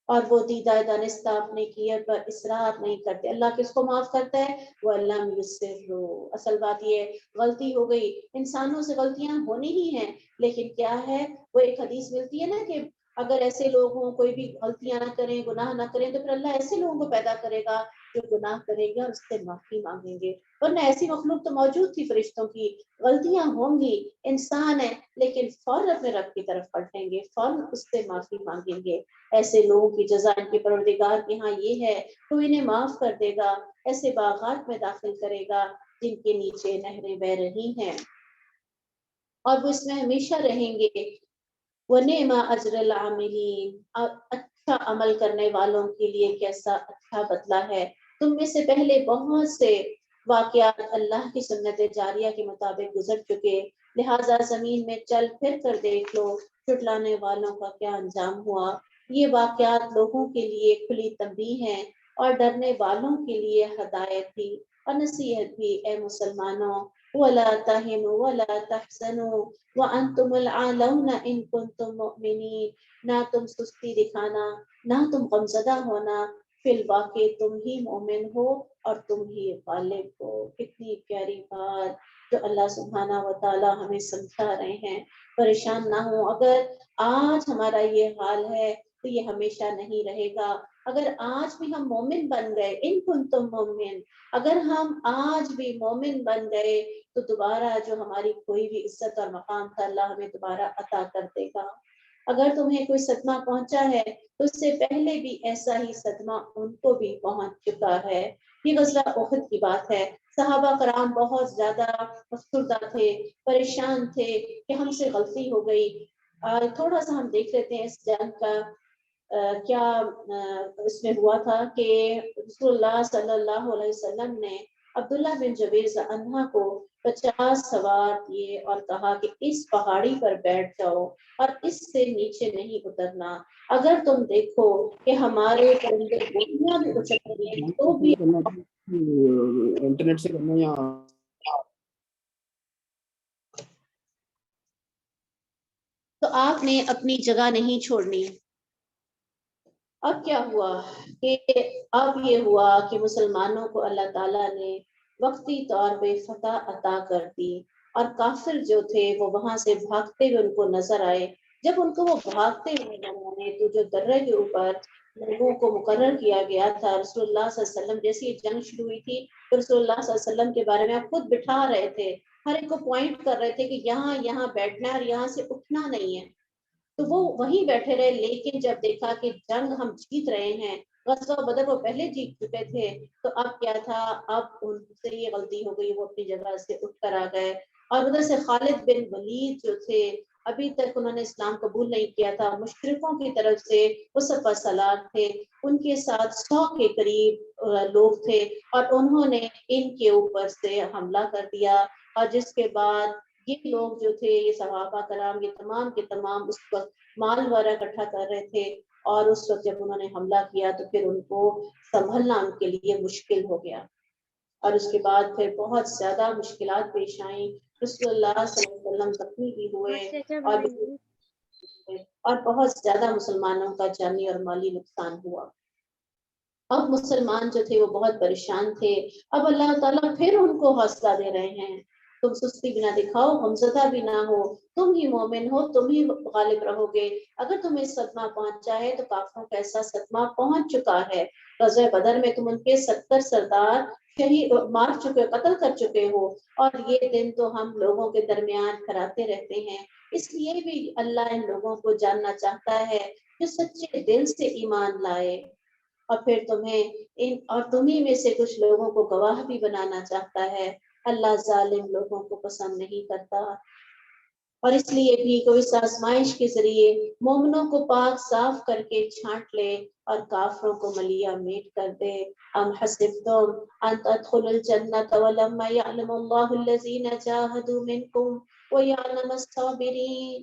S1: اور وہ دیدہ دانستہ اپنے کیے پر اصرار نہیں کرتے. اللہ کس کو معاف کرتا ہے؟ وَلَمْ يُصِرُّوا. اصل بات یہ غلطی ہو گئی، انسانوں سے غلطیاں ہونی ہی ہیں، لیکن کیا ہے وہ ایک حدیث ملتی ہے نا کہ اگر ایسے لوگ ہوں کوئی بھی غلطیاں نہ کریں، گناہ نہ کریں، تو پھر اللہ ایسے لوگوں کو پیدا کرے گا جو گناہ کریں گے اور اس سے معافی مانگیں گے. ورنہ ایسی مخلوق تو موجود تھی فرشتوں کی، غلطیاں ہوں گی، انسان ہے، لیکن فوراً اپنے رب کی طرف پلٹیں گے، فوراً اس سے معافی مانگیں گے. ایسے لوگوں کی جزا ان کے پروردگار کے ہاں یہ ہے تو انہیں معاف کر دے گا، ایسے باغات میں داخل کرے گا جن کے نیچے نہریں بہ رہی ہیں اور وہ اس میں ہمیشہ رہیں گے. وَنِعْمَ أَجْرُ الْعَامِلِينَ. اچھا عمل کرنے والوں کے لیے کیسا اچھا بدلہ ہے. تم میں سے پہلے بہت سے واقعات اللہ کی سنت جاریہ کے مطابق گزر چکے، لہٰذا زمین میں چل پھر کر دیکھ لو جھٹلانے والوں کا کیا انجام ہوا. یہ واقعات لوگوں کے لیے کھلی تنبیہ ہیں اور ڈرنے والوں کے لیے ہدایت بھی اور نصیحت بھی. اے مسلمانوں، وَلَا تَهِنُوا وَلَا تَحْزَنُوا وَأَنْتُمُ الْأَعْلَوْنَ إِن كُنتُم مُؤْمِنِينَ. نہ تم سستی دکھانا، نہ تم غمزدہ ہونا، فی الواقع تم ہی مومن ہو اور تم ہی غالب ہو. کتنی پیاری بات جو اللہ سبحانہ و تعالی ہمیں سمجھا رہے ہیں. پریشان نہ ہو، اگر آج ہمارا یہ حال ہے تو یہ ہمیشہ نہیں رہے گا. اگر آج بھی ہم مومن بن گئے، ان کنتم مومن، اگر ہم آج بھی مومن بن گئے تو دوبارہ جو ہماری کوئی بھی عزت اور مقام تھا اللہ ہمیں دوبارہ عطا کر دے گا. اگر تمہیں کوئی صدمہ پہنچا ہے تو اس سے پہلے بھی ایسا ہی صدمہ ان کو بھی پہنچ چکا ہے. یہ غزوہ احد کی بات ہے. صحابہ کرام بہت زیادہ افسردہ تھے، پریشان تھے کہ ہم سے غلطی ہو گئی. تھوڑا سا ہم دیکھ لیتے ہیں اس جنگ کا کیا اس میں ہوا تھا کہ رسول اللہ صلی اللہ علیہ وسلم نے عبداللہ بن جبیر عنہ کو 50 سوار دیے اور کہا کہ اس پہاڑی پر بیٹھ جاؤ اور اس سے نیچے نہیں اترنا. اگر تم دیکھو کہ ہمارے پرندے گولیاں بھی اچک رہی ہیں تو بھی
S4: انٹرنیٹ سے کرنا یا
S1: تو آپ نے اپنی جگہ نہیں چھوڑنی. اب کیا ہوا کہ اب یہ ہوا کہ مسلمانوں کو اللہ تعالیٰ نے وقتی طور پہ فتح عطا کر دی اور کافر جو تھے وہ وہاں سے بھاگتے ہوئے ان کو نظر آئے. جب ان کو وہ بھاگتے ہوئے نظر آئے تو جو درے کے اوپر لوگوں کو مقرر کیا گیا تھا، رسول اللہ صلی اللہ علیہ وسلم جیسی جنگ شروع ہوئی تھی تو رسول اللہ صلی اللہ علیہ وسلم کے بارے میں آپ خود بٹھا رہے تھے، ہر ایک کو پوائنٹ کر رہے تھے کہ یہاں بیٹھنا ہے اور یہاں سے اٹھنا نہیں ہے. تو وہ وہیں بیٹھے رہے. لیکن جب دیکھا کہ جنگ ہم جیت رہے ہیں، غزوہ بدر وہ پہلے جیت چکے تھے، تو اب کیا تھا، اب ان سے یہ غلطی ہو گئی، وہ اپنی جگہ سے اٹھ کر آ گئے. اور ادھر سے خالد بن ولید جو تھے ابھی تک انہوں نے اسلام قبول نہیں کیا تھا، مشرکوں کی طرف سے وہ سپہ سالار تھے، ان کے ساتھ 100 کے قریب لوگ تھے اور انہوں نے ان کے اوپر سے حملہ کر دیا. اور جس کے بعد یہ لوگ جو تھے، یہ صحابہ کرام، یہ تمام کے تمام اس وقت مال وغیرہ اکٹھا کر رہے تھے اور اس وقت جب انہوں نے حملہ کیا تو پھر ان کو سنبھلنا ان کے لیے مشکل ہو گیا. اور اس کے بعد پھر بہت زیادہ مشکلات پیش آئیں. رسول اللہ صلی اللہ علیہ وسلم زخمی بھی ہوئے اور بہت زیادہ مسلمانوں کا جانی اور مالی نقصان ہوا. اب مسلمان جو تھے وہ بہت پریشان تھے. اب اللہ تعالیٰ پھر ان کو حوصلہ دے رہے ہیں، تم سستی بھی نہ دکھاؤ، غمزدہ بھی نہ ہو، تم ہی مومن ہو، تم ہی غالب رہو گے. اگر تمہیں صدمہ پہنچا ہے تو کافروں کا ایسا صدمہ پہنچ چکا ہے. غزوہ بدر میں تم ان کے 70 سردار شہید مار چکے، قتل کر چکے ہو، اور یہ دن تو ہم لوگوں کے درمیان کراتے رہتے ہیں. اس لیے بھی اللہ ان لوگوں کو جاننا چاہتا ہے جو سچے دل سے ایمان لائے، اور پھر تمہیں میں سے کچھ لوگوں کو گواہ بھی بنانا چاہتا ہے. اللہ ظالم لوگوں کو پسند نہیں کرتا. اور اس لیے بھی کوئی اس آزمائش کے ذریعے مومنوں کو پاک صاف کر کے چھانٹ لے اور کافروں کو ملیہ میٹ کر دے. ام حسبتم ان تدخلوا الجنة ولما يعلم الله الذين جاهدوا منكم ويعلم الصابرين.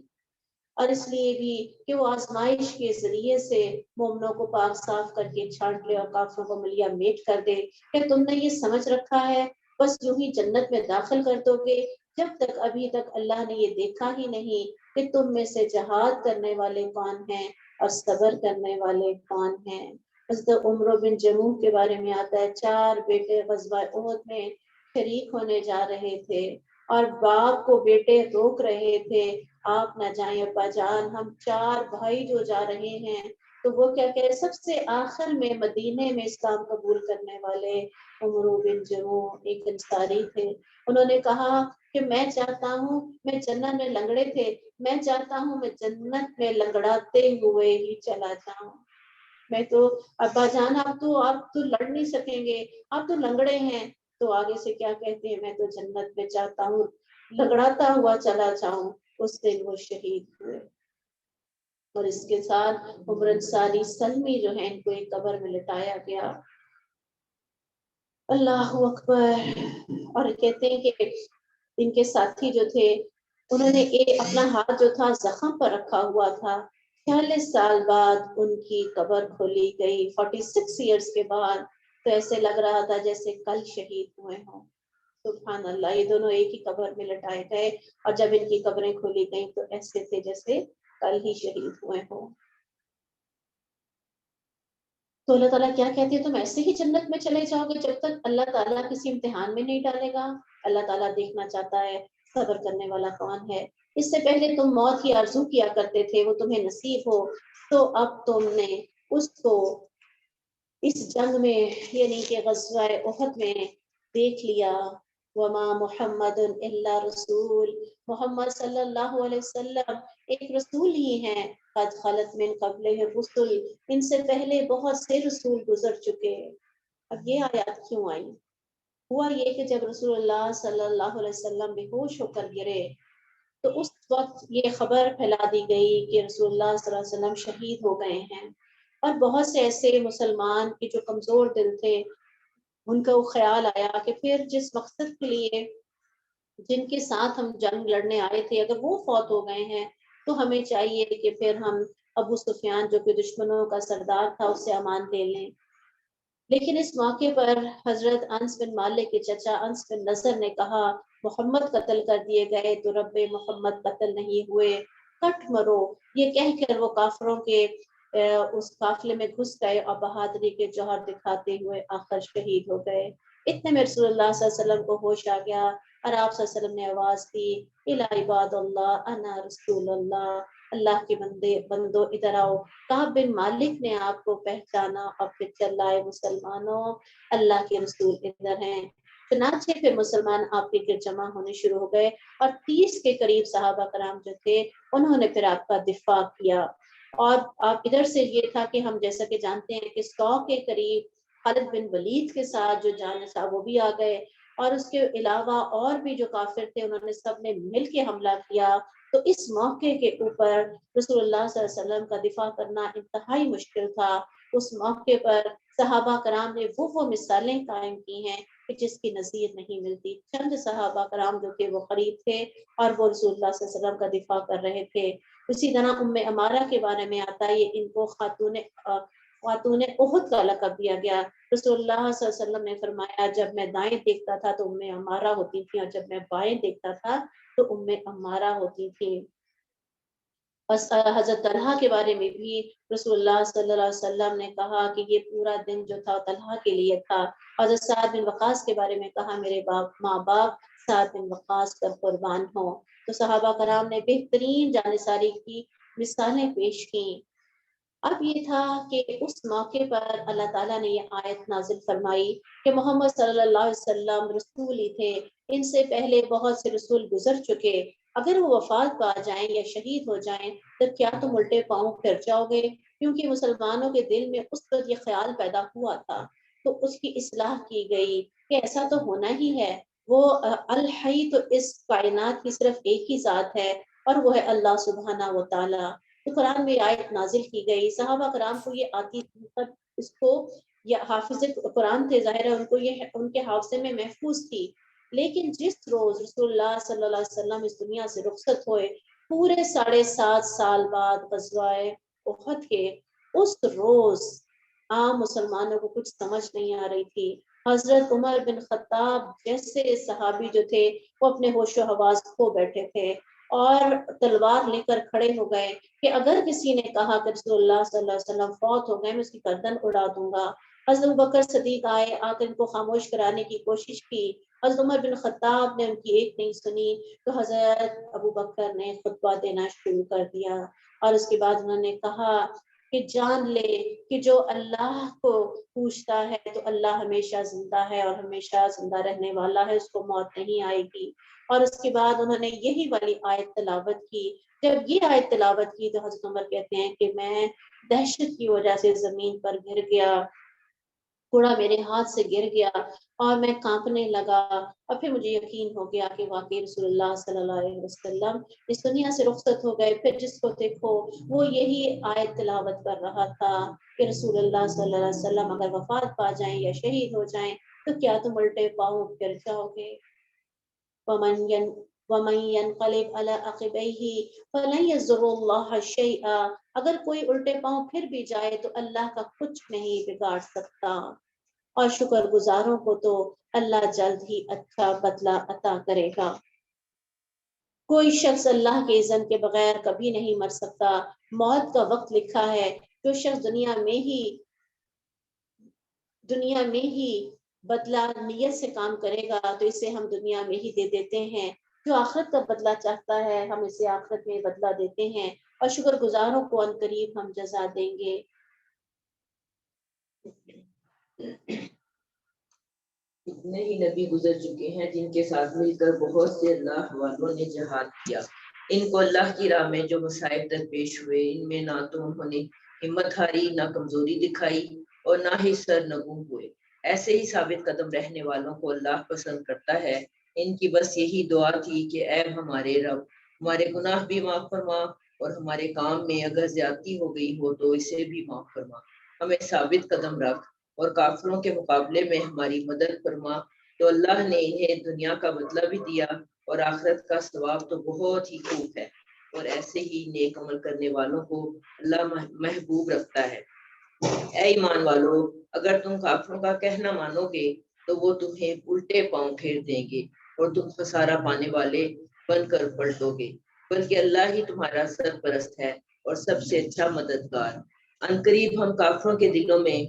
S1: اور اس لیے بھی کہ وہ آزمائش کے ذریعے سے مومنوں کو پاک صاف کر کے چھانٹ لے اور کافروں کو ملیہ میٹ کر دے. کیا تم نے یہ سمجھ رکھا ہے بس یوں ہی جنت میں داخل کر دو گے، جب تک ابھی تک اللہ نے یہ دیکھا ہی نہیں کہ تم میں سے جہاد کرنے والے کون ہیں اور صبر کرنے والے کون ہیں؟ حضرت عمر بن جموح کے بارے میں آتا ہے 4 بیٹے غزوہ احد میں شریک ہونے جا رہے تھے اور باپ کو بیٹے روک رہے تھے، آپ نہ جائیں ابا جان، ہم 4 بھائی جو جا رہے ہیں۔ تو وہ کیا کہہ رہے، سب سے آخر میں مدینے میں اسلام قبول کرنے والے عمر بن جموح ایک انصاری تھے۔ انہوں نے کہا کہ میں چاہتا ہوں، میں جنت میں لنگڑے تھے، میں چاہتا ہوں میں جنت میں لنگڑاتے ہوئے ہی چلا جاؤں۔ میں تو ابا جان آپ تو لڑ نہیں سکیں گے، آپ تو لنگڑے ہیں۔ تو آگے سے کیا کہتے ہیں، میں تو جنت میں چاہتا ہوں لنگڑاتا ہوا چلا جاؤں۔ اس دن وہ شہید ہوئے اور اس کے ساتھ عمر انصاری سلمی جو ہیں ان کو ایک قبر میں لٹایا گیا۔ اللہ اکبر۔ اور کہتے ہیں کہ ان کے ساتھی جو تھے انہوں نے اپنا ہاتھ جو تھا زخم پر رکھا ہوا تھا، 46 سال بعد ان کی قبر کھولی گئی، 46 ایئرس کے بعد، تو ایسے لگ رہا تھا جیسے کل شہید ہوئے ہوں۔ سبحان اللہ، یہ دونوں ایک ہی قبر میں لٹائے گئے اور جب ان کی قبریں کھولی گئیں تو ایسے تھے جیسے کل ہی شہید ہوئے ہوں۔ تو اللہ تعالیٰ کیا کہتے ہیں، تم ایسے ہی جنت میں چلے جاؤ گے جب تک اللہ تعالیٰ کسی امتحان میں نہیں ڈالے گا۔ اللہ تعالیٰ دیکھنا چاہتا ہے صبر کرنے والا کون ہے۔ اس سے پہلے تم موت کی آرزو کیا کرتے تھے، وہ تمہیں نصیب ہو، تو اب تم نے اس کو اس جنگ میں یعنی کہ غزوہ احد میں دیکھ لیا۔ وما محمد الا رسول، محمد صلی اللہ علیہ وسلم ایک رسول ہی ہیں، قد خلت من قبلہ الرسل، ان سے پہلے بہت سے رسول گزر چکے۔ اب یہ آیات کیوں آئی؟ ہوا یہ کہ جب رسول اللہ صلی اللہ علیہ وسلم بے ہوش ہو کر گرے تو اس وقت یہ خبر پھیلا دی گئی کہ رسول اللہ صلی اللہ علیہ وسلم شہید ہو گئے ہیں، اور بہت سے ایسے مسلمان کی جو کمزور دل تھے ان کا وہ خیال آیا کہ پھر جس مقصد کے لیے جن کے ساتھ ہم جنگ لڑنے آئے تھے اگر وہ فوت ہو گئے ہیں تو ہمیں چاہیے کہ پھر ہم ابو سفیان جو کہ دشمنوں کا سردار تھا اس سے امان لے لیں۔ لیکن اس موقع پر حضرت انس بن مالک کے چچا انس بن نضر نے کہا محمد قتل کر دیے گئے تو رب محمد قتل نہیں ہوئے، کٹ مرو۔ یہ کہہ کر وہ کافروں کے اس قافلے میں گھس گئے اور بہادری کے جوہر دکھاتے ہوئے آخر شہید ہو گئے۔ اتنے میں رسول اللہ صلی اللہ علیہ وسلم کو ہوش آ گیا اور آپ صلی اللہ علیہ وسلم نے آواز دی الی عباد اللہ انا رسول اللہ، اللہ کے بندو ادھر آؤ۔ کعب بن مالک نے آپ کو پہچانا اور پھر چلائے مسلمانوں اللہ کے رسول ادھر ہیں۔ چنانچہ پھر مسلمان آپ کے گرد جمع ہونے شروع ہو گئے اور 30 کے قریب صحابہ کرام جو تھے انہوں نے پھر آپ کا دفاع کیا۔ اور آپ ادھر سے یہ تھا کہ ہم جیسا کہ جانتے ہیں کہ 100 کے قریب خالد بن ولید کے ساتھ جو جان صاحب وہ بھی آ گئے، اور اس کے علاوہ اور بھی جو کافر تھے انہوں نے سب نے مل کے حملہ کیا۔ تو اس موقع کے اوپر رسول اللہ صلی اللہ علیہ وسلم کا دفاع کرنا انتہائی مشکل تھا۔ اس موقع پر صحابہ کرام نے وہ مثالیں قائم کی ہیں کہ جس کی نظیر نہیں ملتی۔ چند صحابہ کرام جو تھے وہ قریب تھے اور وہ رسول اللہ صلی اللہ علیہ وسلم کا دفاع کر رہے تھے۔ اسی طرح ام امارہ کے بارے میں آتا ہے، ان کو خاتون احد کا لقب دیا گیا۔ رسول اللہ صلی اللہ علیہ وسلم نے فرمایا جب میں دائیں دیکھتا تھا تو ام امارہ ہوتی تھی اور جب میں بائیں دیکھتا تھا تو ام امارہ ہوتی تھی۔ حضرت طلحہ کے بارے میں بھی رسول اللہ صلی اللہ علیہ وسلم نے کہا کہ یہ پورا دن جو تھا طلحہ کے لیے تھا۔ حضرت سعد بن وقاص کے بارے میں کہا میرے ماں باپ سعد بن وقاص پر قربان ہوں۔ تو صحابہ کرام نے بہترین جانثاری کی مثالیں پیش کی۔ اب یہ تھا کہ اس موقع پر اللہ تعالیٰ نے یہ آیت نازل فرمائی کہ محمد صلی اللہ علیہ وسلم رسول ہی تھے، ان سے پہلے بہت سے رسول گزر چکے، اگر وہ وفات پا جائیں یا شہید ہو جائیں تو کیا تم الٹے پاؤں پھر جاؤ گے؟ کیونکہ مسلمانوں کے دل میں اس وقت یہ خیال پیدا ہوا تھا تو اس کی اصلاح کی گئی کہ ایسا تو ہونا ہی ہے۔ وہ الحی تو اس کائنات کی صرف ایک ہی ذات ہے اور وہ ہے اللہ سبحانہ و تعالیٰ۔ تو قرآن میں آیت نازل کی گئی، صحابہ کرام کو یہ آتی اس کو یہ حافظ قرآن تھے، ظاہر ہے ان کو یہ ان کے حافظے میں محفوظ تھی۔ لیکن جس روز رسول اللہ صلی اللہ علیہ وسلم اس دنیا سے رخصت ہوئے پورے 7.5 سال بعد غزوہ احد کے اس روز عام مسلمانوں کو کچھ سمجھ نہیں آ رہی تھی۔ حضرت عمر بن خطاب جیسے صحابی جو تھے وہ اپنے ہوش و حواس کھو بیٹھے تھے اور تلوار لے کر کھڑے ہو گئے کہ اگر کسی نے کہا کہ رسول اللہ صلی اللہ علیہ وسلم فوت ہو گئے میں اس کی گردن اڑا دوں گا۔ حضرت ابوبکر صدیق آئے، آ کر ان کو خاموش کرانے کی کوشش کی، حضرت عمر بن خطاب نے ان کی ایک نہیں سنی تو حضرت ابوبکر نے خطبہ دینا شروع کر دیا، اور اس کے بعد انہوں نے کہا کہ جان لے کہ جو اللہ کو پوچھتا ہے تو اللہ ہمیشہ زندہ ہے اور ہمیشہ زندہ رہنے والا ہے، اس کو موت نہیں آئے گی۔ اور اس کے بعد انہوں نے یہی والی آیت تلاوت کی۔ جب یہ آیت تلاوت کی تو حضرت عمر کہتے ہیں کہ میں دہشت کی وجہ سے زمین پر گر گیا، کوڑا میرے ہاتھ سے گر گیا اور میں کانپنے لگا، اور پھر مجھے یقین ہو گیا کہ واقعی رسول اللہ صلی اللہ علیہ وسلم اس دنیا سے رخصت ہو گئے۔ پھر جس کو دیکھو وہ یہی آیت تلاوت کر رہا تھا کہ رسول اللہ صلی اللہ علیہ وسلم اگر وفات پا جائیں یا شہید ہو جائیں تو کیا تم الٹے پاؤں گر جاؤ گے؟ وَمَن يَنْقَلِبْ عَلَىٰ عَقِبَيْهِ فَلَن يَضُرَّ اللَّهَ شَيْئًا، اگر کوئی الٹے پاؤں پھر بھی جائے تو اللہ کا کچھ نہیں بگاڑ سکتا، اور شکر گزاروں کو تو اللہ جلد ہی اچھا بدلہ عطا کرے گا۔ کوئی شخص اللہ کے اذن کے بغیر کبھی نہیں مر سکتا، موت کا وقت لکھا ہے، جو شخص دنیا میں ہی بدلہ نیت سے کام کرے گا تو اسے ہم دنیا میں ہی دے دیتے ہیں، جو آخرت کا بدلہ چاہتا ہے ہم اسے آخرت میں بدلہ دیتے ہیں، اور شکر گزاروں کو عنقریب ہم جزا دیں گے۔
S3: اتنے ہی نبی گزر چکے ہیں جن کے ساتھ مل کر بہت سے اللہ والوں نے جہاد کیا، ان کو اللہ کی راہ میں جو مصائب درپیش ہوئے ان میں نہ تو انہوں نے ہمت ہاری، نہ کمزوری دکھائی اور نہ ہی سرنگوں ہوئے۔ ایسے ہی ثابت قدم رہنے والوں کو اللہ پسند کرتا ہے۔ ان کی بس یہی دعا تھی کہ اے ہمارے رب ہمارے گناہ بھی معاف فرما، اور ہمارے کام میں اگر زیادتی ہو گئی ہو تو اسے بھی معاف فرما، ہمیں ثابت قدم رکھ اور کافروں کے مقابلے میں ہماری مدد فرما۔ تو اللہ نے انہیں دنیا کا بدلہ بھی دیا اور آخرت کا ثواب تو بہت ہی خوب ہے، اور ایسے ہی نیک عمل کرنے والوں کو اللہ محبوب رکھتا ہے۔ اے ایمان والو، اگر تم کافروں کا کہنا مانو گے تو وہ تمہیں الٹے پاؤں پھیر دیں گے اور تم خسارہ پانے والے بن کر پلٹو گے، بلکہ اللہ ہی تمہارا سرپرست ہے اور سب سے اچھا مددگار۔ عنقریب ہم کافروں کے دلوں میں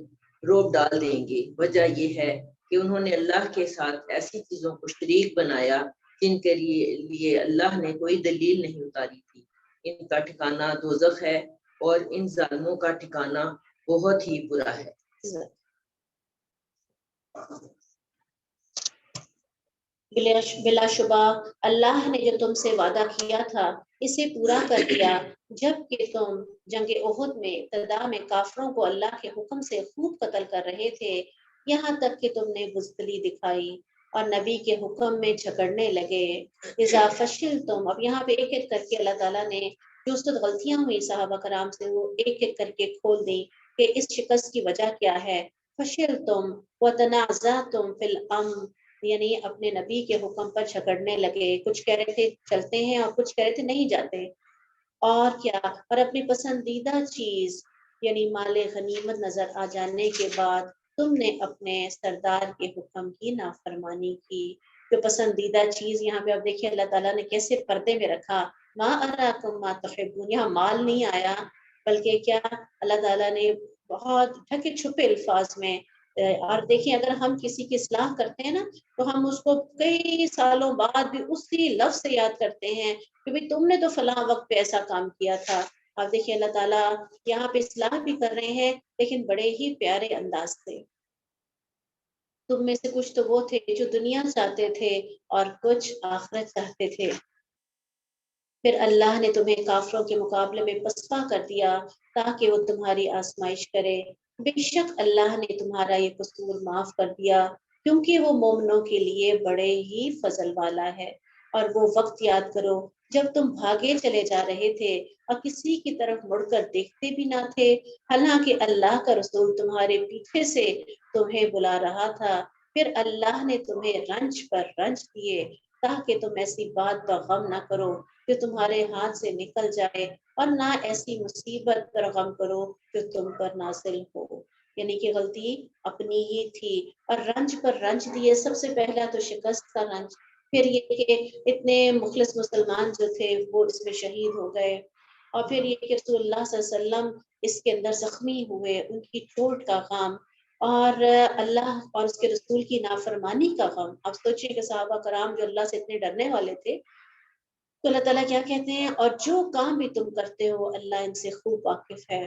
S3: روب ڈال دیں گے، وجہ یہ ہے کہ انہوں نے اللہ کے ساتھ ایسی چیزوں کو شریک بنایا جن کے لیے اللہ نے کوئی دلیل نہیں اتاری تھی۔ ان کا ٹھکانہ دوزخ ہے اور ان ظالموں کا ٹھکانہ بہت ہی برا ہے۔
S1: بلا شبہ اللہ نے جو تم سے وعدہ کیا تھا اسے پورا کر دیا، جب کہ تم جنگ احد میں ابتدا میں کافروں کو اللہ کے حکم سے خوب قتل کر رہے تھے، یہاں تک کہ تم نے بزدلی دکھائی اور نبی کے حکم میں جھگڑنے لگے۔ اذا فشلتم، اب یہاں پہ ایک ایک کر کے اللہ تعالیٰ نے جو اس وقت غلطیاں ہوئی صحابہ کرام سے وہ ایک ایک کر کے کھول دی کہ اس شکست کی وجہ کیا ہے۔ فشلتم وتنازعتم فی الامر، یعنی اپنے نبی کے حکم پر جھگڑنے لگے، کچھ کہہ رہے تھے چلتے ہیں اور کچھ کہہ رہے تھے نہیں جاتے، اور کیا، اور اپنی پسندیدہ چیز یعنی مال غنیمت نظر آ جانے کے بعد تم نے اپنے سردار کے حکم کی نافرمانی کی۔ جو پسندیدہ چیز یہاں پہ اب دیکھیں اللہ تعالیٰ نے کیسے پردے میں رکھا، ما اراکم ما تحبون، یہاں مال نہیں آیا بلکہ کیا اللہ تعالیٰ نے بہت ڈھکے چھپے الفاظ میں، اور دیکھیں اگر ہم کسی کی اصلاح کرتے ہیں نا تو ہم اس کو کئی سالوں بعد بھی اسی لفظ سے یاد کرتے ہیں کہ بھئی تم نے تو فلاں وقت پہ ایسا کام کیا تھا۔ اب دیکھیں اللہ تعالیٰ یہاں پہ اصلاح بھی کر رہے ہیں لیکن بڑے ہی پیارے انداز سے۔ تم میں سے کچھ تو وہ تھے جو دنیا چاہتے تھے اور کچھ آخرت چاہتے تھے، پھر اللہ نے تمہیں کافروں کے مقابلے میں پسپا کر دیا تاکہ وہ تمہاری آزمائش کرے۔ بے شک اللہ نے تمہارا یہ قصور معاف کر دیا کیونکہ وہ مومنوں کے لیے بڑے ہی فضل والا ہے۔ اور وہ وقت یاد کرو جب تم بھاگے چلے جا رہے تھے اور کسی کی طرف مڑ کر دیکھتے بھی نہ تھے، حالانکہ اللہ کا رسول تمہارے پیچھے سے تمہیں بلا رہا تھا، پھر اللہ نے تمہیں رنج پر رنج دیے تاکہ تم ایسی بات پر غم نہ کرو جو تمہارے ہاتھ سے نکل جائے، اور نہ ایسی مصیبت پر غم کرو جو تم پر نازل ہو۔ یعنی کہ غلطی اپنی ہی تھی، اور رنج پر رنج دیے، سب سے پہلا تو شکست کا رنج، پھر یہ کہ اتنے مخلص مسلمان جو تھے وہ اس میں شہید ہو گئے، اور پھر یہ کہ رسول اللہ صلی اللہ علیہ وسلم اس کے اندر زخمی ہوئے، ان کی چوٹ کا غم اور اللہ اور اس کے رسول کی نافرمانی کا غم۔ آپ سوچیں کہ صحابہ کرام جو اللہ سے اتنے ڈرنے والے تھے، تو اللہ تعالیٰ کیا کہتے ہیں، اور جو کام بھی تم کرتے ہو اللہ ان سے خوب واقف ہے۔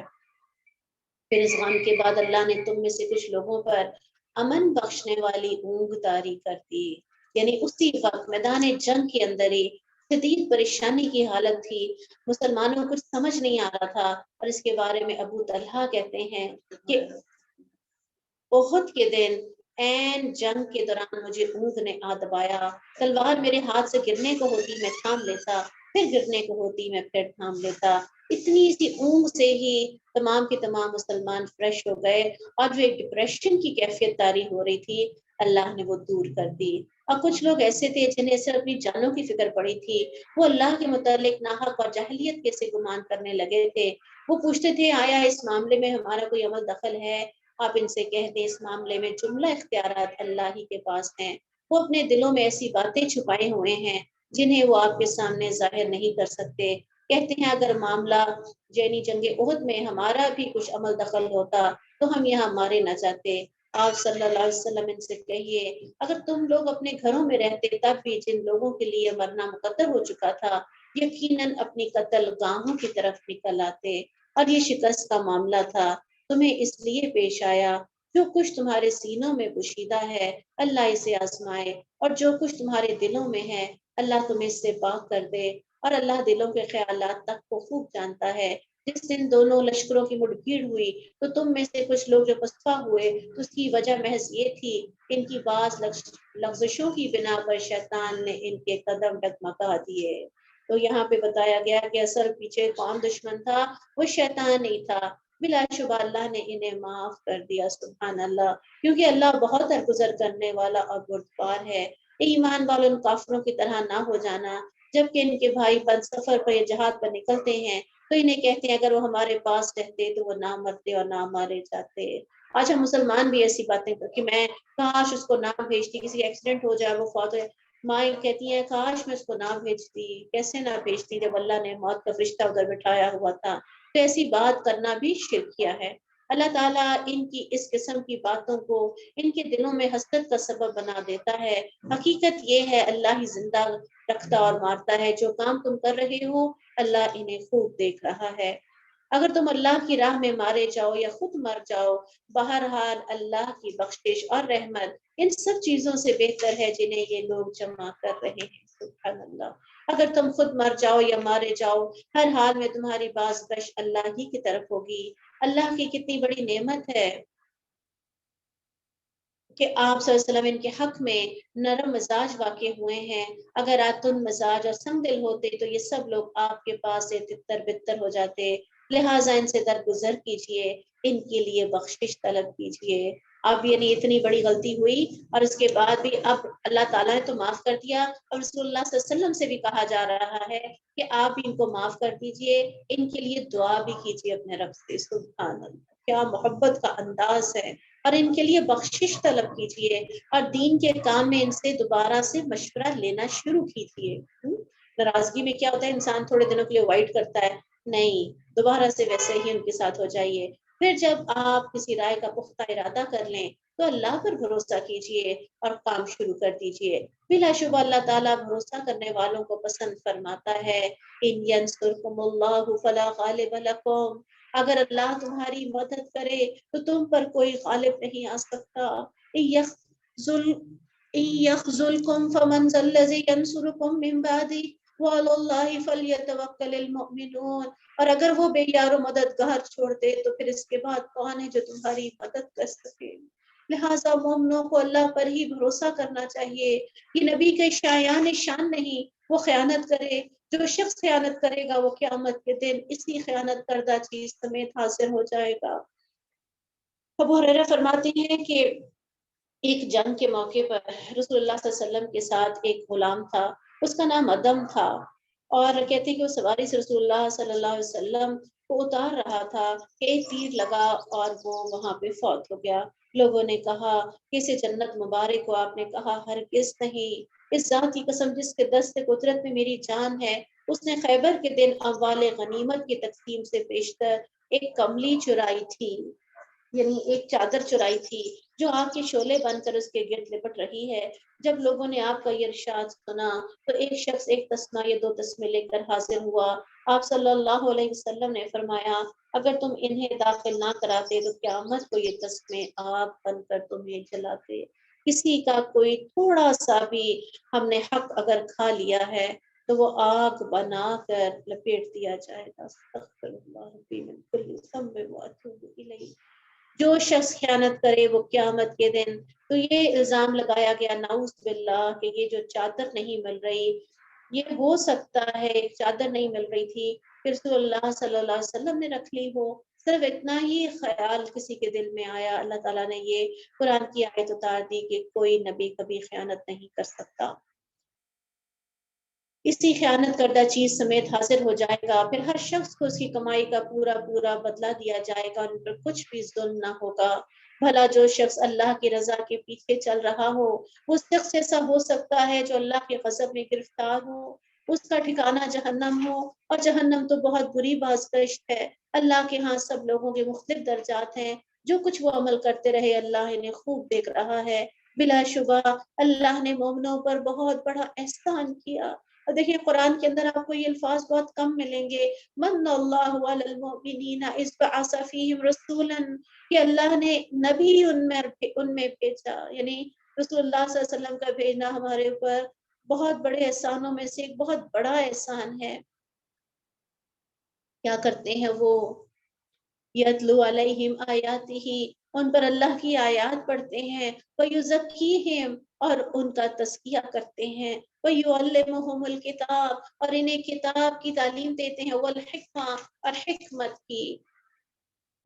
S1: پھر اس غم کے بعد اللہ نے تم میں سے کچھ لوگوں پر امن بخشنے والی اونگ طاری کر دی، یعنی اسی وقت میدان جنگ کے اندر ہی شدید پریشانی کی حالت تھی، مسلمانوں کو کچھ سمجھ نہیں آ رہا تھا، اور اس کے بارے میں ابو طلحہ کہتے ہیں کہ احد کے دن این جنگ کے دوران مجھے اونگ نے آ دبایا، تلوار میرے ہاتھ سے گرنے کو ہوتی میں تھام لیتا، پھر گرنے کو ہوتی میں پھر تھام لیتا۔ اتنی سی اونگ سے ہی تمام کے تمام مسلمان فریش ہو گئے، اور جو ایک ڈپریشن کی کیفیت طاری ہو رہی تھی اللہ نے وہ دور کر دی۔ اور کچھ لوگ ایسے تھے جنہیں صرف اپنی جانوں کی فکر پڑی تھی، وہ اللہ کے متعلق ناحق اور جاہلیت کے سے گمان کرنے لگے تھے، وہ پوچھتے تھے آیا اس معاملے میں ہمارا کوئی عمل دخل ہے؟ آپ ان سے کہہ دیں اس معاملے میں جملہ اختیارات اللہ ہی کے پاس ہیں، وہ اپنے دلوں میں ایسی باتیں چھپائے ہوئے ہیں جنہیں وہ آپ کے سامنے ظاہر نہیں کر سکتے۔ کہتے ہیں اگر معاملہ یعنی جنگ احد میں ہمارا بھی کچھ عمل دخل ہوتا تو ہم یہاں مارے نہ جاتے۔ آپ صلی اللہ علیہ وسلم ان سے کہیے اگر تم لوگ اپنے گھروں میں رہتے تب بھی جن لوگوں کے لیے مرنا مقدر ہو چکا تھا یقیناً اپنی قتل گاہوں کی طرف نکل آتے، اور یہ شکست کا معاملہ تھا، تمہیں اس لیے پیش آیا جو کچھ تمہارے سینوں میں پوشیدہ ہے اللہ اسے آزمائے، اور جو کچھ تمہارے دلوں میں ہے اللہ تمہیں اس سے پاک کر دے، اور اللہ دلوں کے خیالات تک کو خوب جانتا ہے۔ جس دن دونوں لشکروں کی مٹ بھیڑ ہوئی تو تم میں سے کچھ لوگ جو پسپا ہوئے تو اس کی وجہ محض یہ تھی ان کی بعض لغزشوں کی بنا پر شیطان نے ان کے قدم ڈگمگا دیے۔ تو یہاں پہ بتایا گیا کہ اصل پیچھے کون دشمن تھا، وہ شیطان ہی تھا، بلا شبہ اللہ نے انہیں معاف کر دیا، سبحان اللہ، کیونکہ اللہ بہت درگزر کرنے والا اور بردبار ہے۔ ایمان والوں ان کافروں کی طرح نہ ہو جانا جبکہ ان کے بھائی بند سفر پر یا جہاد پر نکلتے ہیں تو انہیں کہتے ہیں اگر وہ ہمارے پاس رہتے تو وہ نہ مرتے اور نہ مارے جاتے۔ آج ہم مسلمان بھی ایسی باتیں کہ میں کاش اس کو نہ بھیجتی، کسی ایکسیڈنٹ ہو جائے وہ فوت ہو جائے، ماں کہتی ہیں کاش میں اس کو نہ بھیجتی، کیسے نہ بھیجتی جب اللہ نے موت کا فرشتہ ادھر بٹھایا ہوا تھا۔ تو ایسی بات کرنا بھی شرکیہ ہے۔ اللہ تعالیٰ ان کی اس قسم کی باتوں کو ان کے دلوں میں حسرت کا سبب بنا دیتا ہے۔ حقیقت یہ ہے اللہ ہی زندہ رکھتا اور مارتا ہے، جو کام تم کر رہے ہو اللہ انہیں خوب دیکھ رہا ہے۔ اگر تم اللہ کی راہ میں مارے جاؤ یا خود مر جاؤ، بہرحال اللہ کی بخشش اور رحمت ان سب چیزوں سے بہتر ہے جنہیں یہ لوگ جمع کر رہے ہیں، سبحان اللہ۔ اگر تم خود مر جاؤ یا مارے جاؤ، ہر حال میں تمہاری بازگشت اللہ ہی کی طرف ہوگی۔ اللہ کی کتنی بڑی نعمت ہے کہ آپ صلی اللہ علیہ وسلم ان کے حق میں نرم مزاج واقع ہوئے ہیں، اگر آتن مزاج اور سنگ دل ہوتے تو یہ سب لوگ آپ کے پاس سے تتر بتر ہو جاتے، لہٰذا ان سے درگزر کیجئے، ان کے لیے بخشش طلب کیجئے۔ اب یعنی اتنی بڑی غلطی ہوئی اور اس کے بعد بھی اب اللہ تعالیٰ نے تو معاف کر دیا، اور رسول اللہ صلی اللہ علیہ وسلم سے بھی کہا جا رہا ہے کہ آپ بھی ان کو معاف کر دیجئے، ان کے لیے دعا بھی کیجئے اپنے رب سے، سبحان اللہ، کیا محبت کا انداز ہے، اور ان کے لیے بخشش طلب کیجئے، اور دین کے کام میں ان سے دوبارہ سے مشورہ لینا شروع کیجئے۔ ناراضگی میں کیا ہوتا ہے انسان تھوڑے دنوں کے لیے اوائڈ کرتا ہے، نہیں، دوبارہ سے ویسے ہی ان کے ساتھ ہو جائیے۔ پھر جب آپ کسی رائے کا پختہ ارادہ کر لیں تو اللہ پر بھروسہ کیجئے اور کام شروع کر دیجئے، بلا شبہ اللہ تعالیٰ بھروسہ کرنے والوں کو پسند فرماتا ہے۔ ان ینصرکم اللہ فلا غالب لکم، اگر اللہ تمہاری مدد کرے تو تم پر کوئی غالب نہیں آ سکتا۔ یخذلکم فمن ذا الذی ینصرکم من بعدہ وعلی اللہ فلیتوکل المؤمنون، اور اگر وہ بے یار و مددگار چھوڑ دے تو پھر اس کے بعد کون ہے جو تمہاری مدد کر سکے؟ لہٰذا مومنوں کو اللہ پر ہی بھروسہ کرنا چاہیے۔ یہ نبی کے شایان شان نہیں، وہ خیانت کرے، جو شخص خیانت کرے گا وہ قیامت کے دن اسی خیانت کردہ چیز سمیت حاضر ہو جائے گا۔ ابو ہریرہ فرماتے ہیں کہ ایک جنگ کے موقع پر رسول اللہ صلی اللہ علیہ وسلم کے ساتھ ایک غلام تھا، اس کا نام ادم تھا، اور کہتے ہیں کہ وہ سواری سے رسول اللہ صلی اللہ علیہ وسلم کو اتار رہا تھا کہ ایک تیر لگا اور وہ وہاں پہ فوت ہو گیا. لوگوں نے کہا کہ اسے جنت مبارک کو. آپ نے کہا ہرگز نہیں، اس ذات کی قسم جس کے دست قدرت میں میری جان ہے، اس نے خیبر کے دن اموال غنیمت کی تقسیم سے پیشتر ایک کملی چرائی تھی، یعنی ایک چادر چرائی تھی جو آگ کے شعلے بن کر اس کے گرد لپٹ رہی ہے. جب لوگوں نے آپ کا یہ ارشاد سنا تو ایک شخص ایک تسمہ یا دو تسمے لے کر حاضر ہوا. آپ صلی اللہ علیہ وسلم نے فرمایا اگر تم انہیں داخل نہ کراتے تو قیامت کو یہ تسمے آگ بن کر تمہیں جلاتے. کسی کا کوئی تھوڑا سا بھی ہم نے حق اگر کھا لیا ہے تو وہ آگ بنا کر لپیٹ دیا جائے گا. استغفر اللہ ربی من کل ذنب واتوب الیہ. جو شخص خیانت کرے وہ قیامت کے دن، تو یہ الزام لگایا گیا نعوذ باللہ کہ یہ جو چادر نہیں مل رہی، یہ ہو سکتا ہے ایک چادر نہیں مل رہی تھی پھر رسول اللہ صلی اللہ علیہ وسلم نے رکھ لی ہو. صرف اتنا ہی خیال کسی کے دل میں آیا، اللہ تعالیٰ نے یہ قرآن کی آیت اتار دی کہ کوئی نبی کبھی خیانت نہیں کر سکتا. اسی خیانت کردہ چیز سمیت حاضر ہو جائے گا. پھر ہر شخص کو اس کی کمائی کا پورا پورا بدلہ دیا جائے گا، ان پر کچھ بھی ظلم نہ ہوگا. بھلا جو شخص اللہ کی رضا کے پیچھے چل رہا ہو وہ شخص ایسا ہو سکتا ہے جو اللہ کے غضب میں گرفتار ہو، اس کا ٹھکانہ جہنم ہو، اور جہنم تو بہت بری بازگشت ہے. اللہ کے ہاں سب لوگوں کے مختلف درجات ہیں، جو کچھ وہ عمل کرتے رہے اللہ انہیں خوب دیکھ رہا ہے. بلا شبہ اللہ نے مومنوں پر بہت بڑا احسان کیا. اور دیکھیں قرآن کے اندر آپ کو یہ الفاظ بہت کم ملیں گے. من اللہ علی المؤمنین اذ بعث فیہم رسولا، کہ اللہ نے نبی ان میں بھیجا، یعنی رسول اللہ صلی اللہ علیہ وسلم کا بھیجنا ہمارے اوپر بہت بڑے احسانوں میں سے ایک بہت بڑا احسان ہے. کیا کرتے ہیں وہ؟ یتلو علیہم آیاتہ، ان پر اللہ کی آیات پڑھتے ہیں، ویزکیہم، اور ان کا تزکیہ کرتے ہیں، ویعلمہم الکتاب، اور انہیں کتاب کی تعلیم دیتے ہیں، والحکمہ، اور حکمت کی.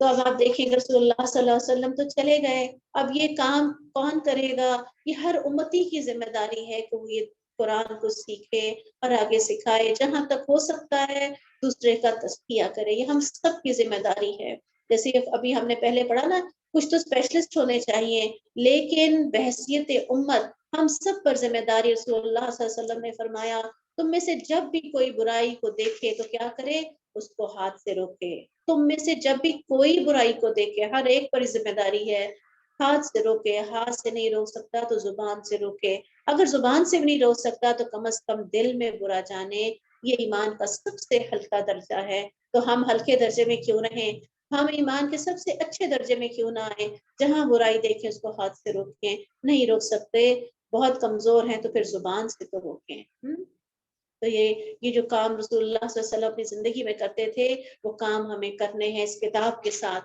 S1: تو اب آپ دیکھیں گے رسول اللہ صلی اللہ علیہ وسلم تو چلے گئے، اب یہ کام کون کرے گا؟ یہ ہر امتی کی ذمہ داری ہے کہ وہ یہ قرآن کو سیکھے اور آگے سکھائے، جہاں تک ہو سکتا ہے دوسرے کا تزکیہ کرے. یہ ہم سب کی ذمہ داری ہے. جیسے ابھی ہم نے پہلے پڑھا نا، کچھ تو اسپیشلسٹ ہونے چاہیے، لیکن بحیثیت امت ہم سب پر ذمہ داری. رسول اللہ صلی اللہ علیہ وسلم نے فرمایا تم میں سے جب بھی کوئی برائی کو دیکھے تو کیا کرے؟ اس کو ہاتھ سے روکے. تم میں سے جب بھی کوئی برائی کو دیکھے، ہر ایک پر ذمہ داری ہے، ہاتھ سے روکے. ہاتھ سے نہیں روک سکتا تو زبان سے روکے. اگر زبان سے بھی نہیں روک سکتا تو کم از کم دل میں برا جانے. یہ ایمان کا سب سے ہلکا درجہ ہے. تو ہم ہلکے درجے میں کیوں رہیں؟ ہم ایمان کے سب سے اچھے درجے میں کیوں نہ آئیں؟ جہاں برائی دیکھیں اس کو ہاتھ سے روکیں. نہیں روک سکتے، بہت کمزور ہیں، تو پھر زبان سے تو روکیں. تو یہ جو کام رسول اللہ صلی اللہ علیہ وسلم اپنی زندگی میں کرتے تھے وہ کام ہمیں کرنے ہیں اس کتاب کے ساتھ.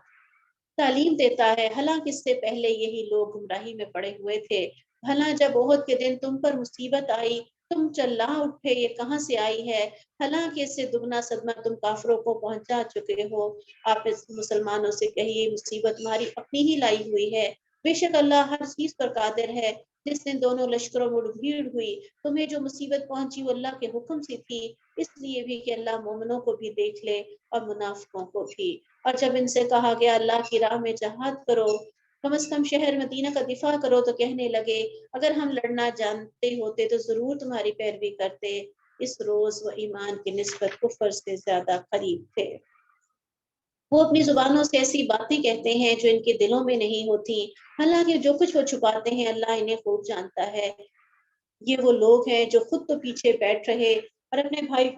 S1: تعلیم دیتا ہے، حالانکہ اس سے پہلے یہی لوگ گمراہی میں پڑے ہوئے تھے. بھلا جب احد کے دن تم پر مصیبت آئی تم چلا اٹھے، یہ کہاں سے آئی ہے؟ حالانکہ اس سے دگنا صدمہ تم کافروں کو پہنچا چکے ہو. آپ اس مسلمانوں سے کہیے مصیبت تمہاری اپنی ہی لائی ہوئی ہے. بے شک اللہ ہر چیز پر قادر ہے. جس دن دونوں لشکروں میں بھیڑ ہوئی تمہیں جو مصیبت پہنچی وہ اللہ کے حکم سے تھی، اس لیے بھی کہ اللہ مومنوں کو بھی دیکھ لے اور منافقوں کو بھی. اور جب ان سے کہا گیا اللہ کی راہ میں جہاد کرو، کم از کم شہر مدینہ کا دفاع کرو، تو کہنے لگے اگر ہم لڑنا جانتے ہوتے تو ضرور تمہاری پیروی کرتے. اس روز وہ ایمان کی نسبت کفر سے زیادہ قریب تھے. وہ اپنی زبانوں سے ایسی باتیں کہتے ہیں جو ان کے دلوں میں نہیں ہوتی، حالانکہ جو کچھ وہ چھپاتے ہیں اللہ انہیں خوب جانتا ہے. یہ وہ لوگ ہیں جو خود تو پیچھے بیٹھ رہے اور اپنے بھائی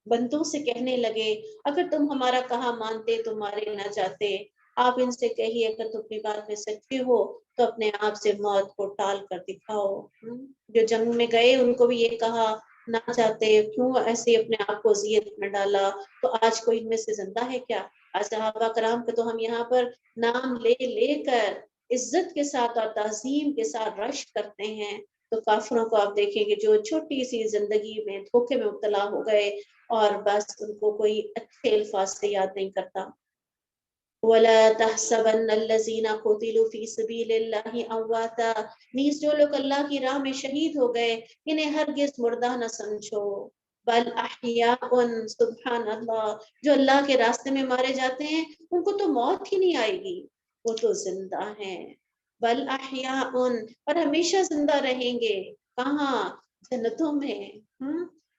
S1: بندوں سے کہنے لگے اگر تم ہمارا کہا مانتے تو مارے نہ جاتے. آپ ان سے کہیے اگر تم اپنی بات میں سچے ہو تو اپنے آپ سے موت کو ٹال کر دکھاؤ. جو جنگ میں گئے ان کو بھی یہ کہا نہ چاہتے، کیوں ایسے اپنے آپ کو اذیت میں ڈالا؟ تو آج کوئی ان میں سے زندہ ہے کیا؟ آج صحابہ کرام کے تو ہم یہاں پر نام لے لے کر عزت کے ساتھ اور تعظیم کے ساتھ رشک کرتے ہیں. تو کافروں کو آپ دیکھیں گے جو چھوٹی سی زندگی میں دھوکے میں مبتلا ہو گئے اور بس ان کو کوئی اچھے الفاظ سے یاد نہیں کرتا. وَلَا تَحْسَبَنَّ الَّذِينَ قُتِلُوا فِي سَبِيلِ اللَّهِ أَمْوَاتًا، نیز جو لوگ اللہ کی راہ میں شہید ہو گئے انہیں ہرگز مردہ نہ سمجھو. بل احیاء سبحان اللہ، جو اللہ کے راستے میں مارے جاتے ہیں ان کو تو موت ہی نہیں آئے گی، وہ تو زندہ ہیں. بل احیاء، اور ہمیشہ زندہ رہیں گے. کہاں؟ جنتوں میں.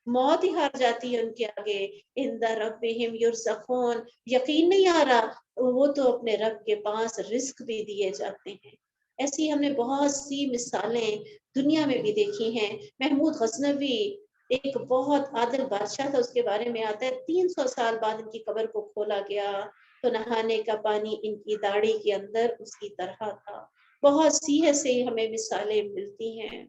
S1: موت ہی ہار جاتی ہے ان کے آگے. عند ربہم یرزقون، یقین نہیں آ رہا، وہ تو اپنے رب کے پاس رزق بھی دیے جاتے ہیں. ایسی ہم نے بہت سی مثالیں دنیا میں بھی دیکھی ہیں. محمود غزنوی ایک بہت عادل بادشاہ تھا، اس کے بارے میں آتا ہے 300 سال بعد ان کی قبر کو کھولا گیا تو نہانے کا پانی ان کی داڑھی کے اندر اس کی طرح تھا. بہت سی ایسے ہمیں مثالیں ملتی ہیں.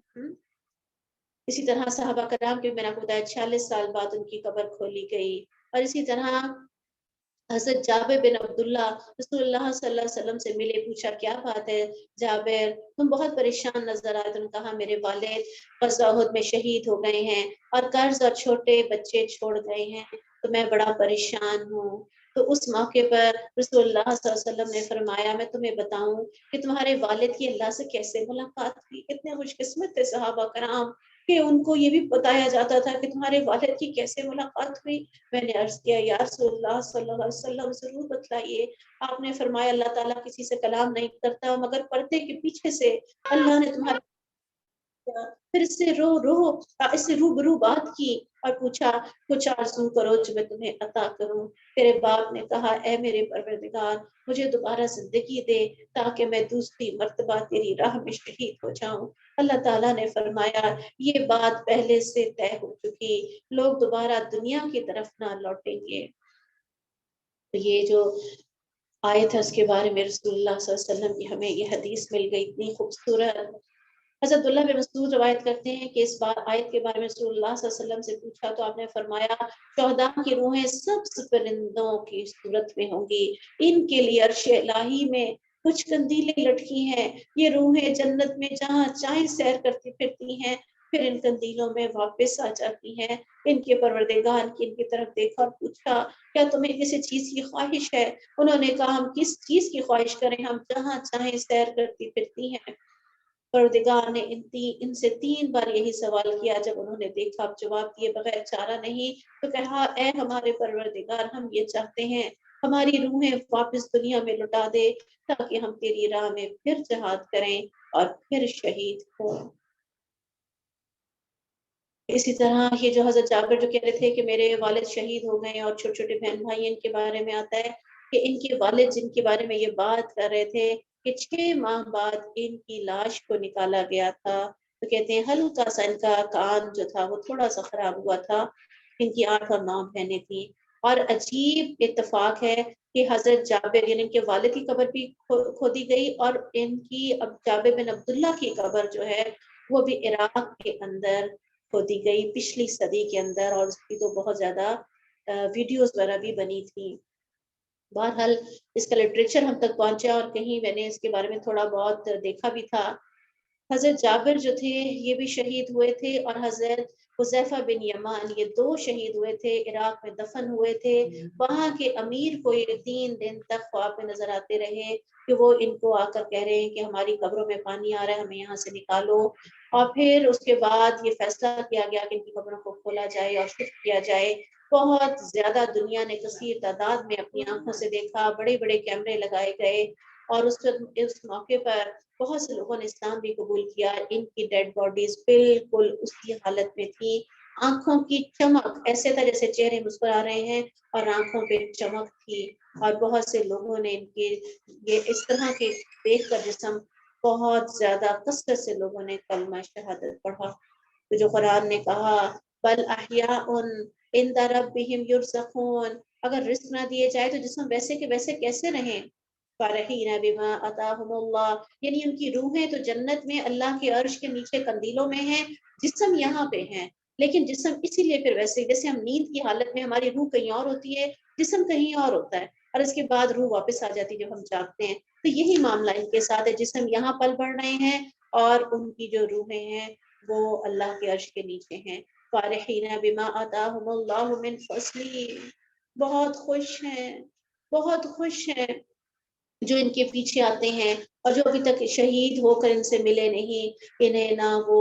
S1: اسی طرح صحابہ کرام کے میں نے آپ کو بتایا 46 سال بعد ان کی قبر کھولی گئی. اور اسی طرح حضرت جابر بن عبداللہ رسول اللہ صلی اللہ علیہ وسلم سے ملے، پوچھا کیا بات ہے جابر، تم بہت پریشان نظر آئے. تم کہا میرے والد غزوہ احد میں شہید ہو گئے ہیں اور قرض اور چھوٹے بچے چھوڑ گئے ہیں، تو میں بڑا پریشان ہوں. تو اس موقع پر رسول اللہ صلی اللہ علیہ وسلم نے فرمایا میں تمہیں بتاؤں کہ تمہارے والد کی اللہ سے کیسے ملاقات ہوئی. اتنے خوش قسمت تھے صحابہ کرام کہ ان کو یہ بھی بتایا جاتا تھا کہ تمہارے والد کی کیسے ملاقات ہوئی. میں نے عرض کیا یا رسول اللہ صلی اللہ علیہ وسلم ضرور بتلائیے. آپ نے فرمایا اللہ تعالیٰ کسی سے کلام نہیں کرتا مگر پردے کے پیچھے سے اللہ نے تمہارے پھر اس سے روبرو بات کی اور پوچھا کچھ آرزو کرو جو میں تمہیں عطا کروں. تیرے باپ نے کہا اے میرے پروردگار مجھے دوبارہ زندگی دے تاکہ میں دوسری مرتبہ تیری راہ میں شہید ہو جاؤں. اللہ تعالیٰ نے فرمایا یہ بات پہلے سے طے ہو چکی، لوگ دوبارہ دنیا کی طرف نہ لوٹیں گے. یہ جو آیت ہے اس کے بارے میں رسول اللہ صلی اللہ علیہ وسلم کی ہمیں یہ حدیث مل گئی اتنی خوبصورت. حضرت اللہ بن مسعود روایت کرتے ہیں کہ اس بار آیت کے بارے میں رسول اللہ صلی اللہ علیہ وسلم سے پوچھا تو آپ نے فرمایا شہداء کی روحیں سبز پرندوں کی صورت میں ہوں گی، ان کے لیے عرش الہی میں کچھ قندیلیں لٹکی ہیں، یہ روحیں جنت میں جہاں چاہیں سیر کرتی پھرتی ہیں، پھر ان قندیلوں میں واپس آ جاتی ہیں. ان کے پروردگار کی ان کی طرف دیکھا اور پوچھا کیا تمہیں کسی چیز کی خواہش ہے؟ انہوں نے کہا ہم کس چیز کی خواہش کریں، ہم جہاں چاہیں سیر کرتی پھرتی ہیں. پروردگار نے ان سے 3 بار یہی سوال کیا. جب انہوں نے دیکھا اب جواب دیے بغیر چارہ نہیں تو کہا اے ہمارے پروردگار ہم یہ چاہتے ہیں ہماری روحیں واپس دنیا میں لوٹا دے تاکہ ہم تیری راہ میں پھر جہاد کریں اور پھر شہید ہوں. اسی طرح یہ جو حضرت جابر جو کہہ رہے تھے کہ میرے والد شہید ہو گئے اور چھوٹے چھوٹے بہن بھائی ان کے بارے میں آتا ہے کہ ان کے والد جن کے بارے میں یہ بات کر رہے تھے کہ 6 ماہ بعد ان کی لاش کو نکالا گیا تھا تو کہتے ہیں ہلکا سا ان کا کان جو تھا وہ تھوڑا سا خراب ہوا تھا. ان کی 8 اور 9 بہنیں تھیں. اور عجیب اتفاق ہے کہ حضرت جابر یعنی ان کے والد کی قبر بھی کھودی گئی اور ان کی جابر بن عبداللہ کی قبر جو ہے وہ بھی عراق کے اندر کھودی گئی پچھلی صدی کے اندر، اور اس کی تو بہت زیادہ ویڈیوز وغیرہ بھی بنی تھی. بہرحال اس کا لٹریچر ہم تک پہنچا اور کہیں میں نے اس کے بارے میں تھوڑا بہت دیکھا بھی تھا. حضرت جابر جو تھے یہ بھی شہید ہوئے تھے اور حضرت حذیفہ بن یمان یہ 2 شہید ہوئے تھے، عراق میں دفن ہوئے تھے. وہاں کے امیر کو یہ 3 دن تک خواب میں نظر آتے رہے کہ وہ ان کو آ کر کہہ رہے ہیں کہ ہماری قبروں میں پانی آ رہا ہے ہمیں یہاں سے نکالو. اور پھر اس کے بعد یہ فیصلہ کیا گیا کہ ان کی قبروں کو کھولا جائے اور شفٹ کیا جائے. بہت زیادہ دنیا نے کثیر تعداد میں اپنی آنکھوں سے دیکھا، بڑے بڑے کیمرے لگائے گئے اور اس موقع پر بہت سے لوگوں نے اسلام بھی قبول کیا. ان کی ڈیڈ باڈیز بالکل اس کی حالت میں تھی، آنکھوں کی چمک ایسے تھا جیسے چہرے مسکرا رہے ہیں اور آنکھوں پہ چمک تھی. اور بہت سے لوگوں نے ان کے یہ اس طرح کے دیکھ کر جسم بہت زیادہ کثرت سے لوگوں نے کلمہ شہادت پڑھا. تو جو قرآن نے کہا بل احیاء عند ربہم یرزقون، اگر رزق نہ دیے جائے تو جسم ویسے کے ویسے کیسے رہیں. فرحین بما آتاہم اللہ، یعنی ان کی روحیں تو جنت میں اللہ کے عرش کے نیچے قندیلوں میں ہیں، جسم یہاں پہ ہیں. لیکن جسم اسی لیے پھر ویسے جیسے ہم نیند کی حالت میں ہماری روح کہیں اور ہوتی ہے جسم کہیں اور ہوتا ہے اور اس کے بعد روح واپس آ جاتی ہے جب ہم جاگتے ہیں. تو یہی معاملہ ان کے ساتھ ہے، جسم یہاں پل بڑھ رہے ہیں اور ان کی جو روحیں ہیں وہ اللہ کے عرش کے نیچے ہیں. فرحین بما آتاہم اللہ من فضلہ، بہت خوش ہیں، بہت خوش ہیں جو ان کے پیچھے آتے ہیں اور جو ابھی تک شہید ہو کر ان سے ملے نہیں، انہیں نہ وہ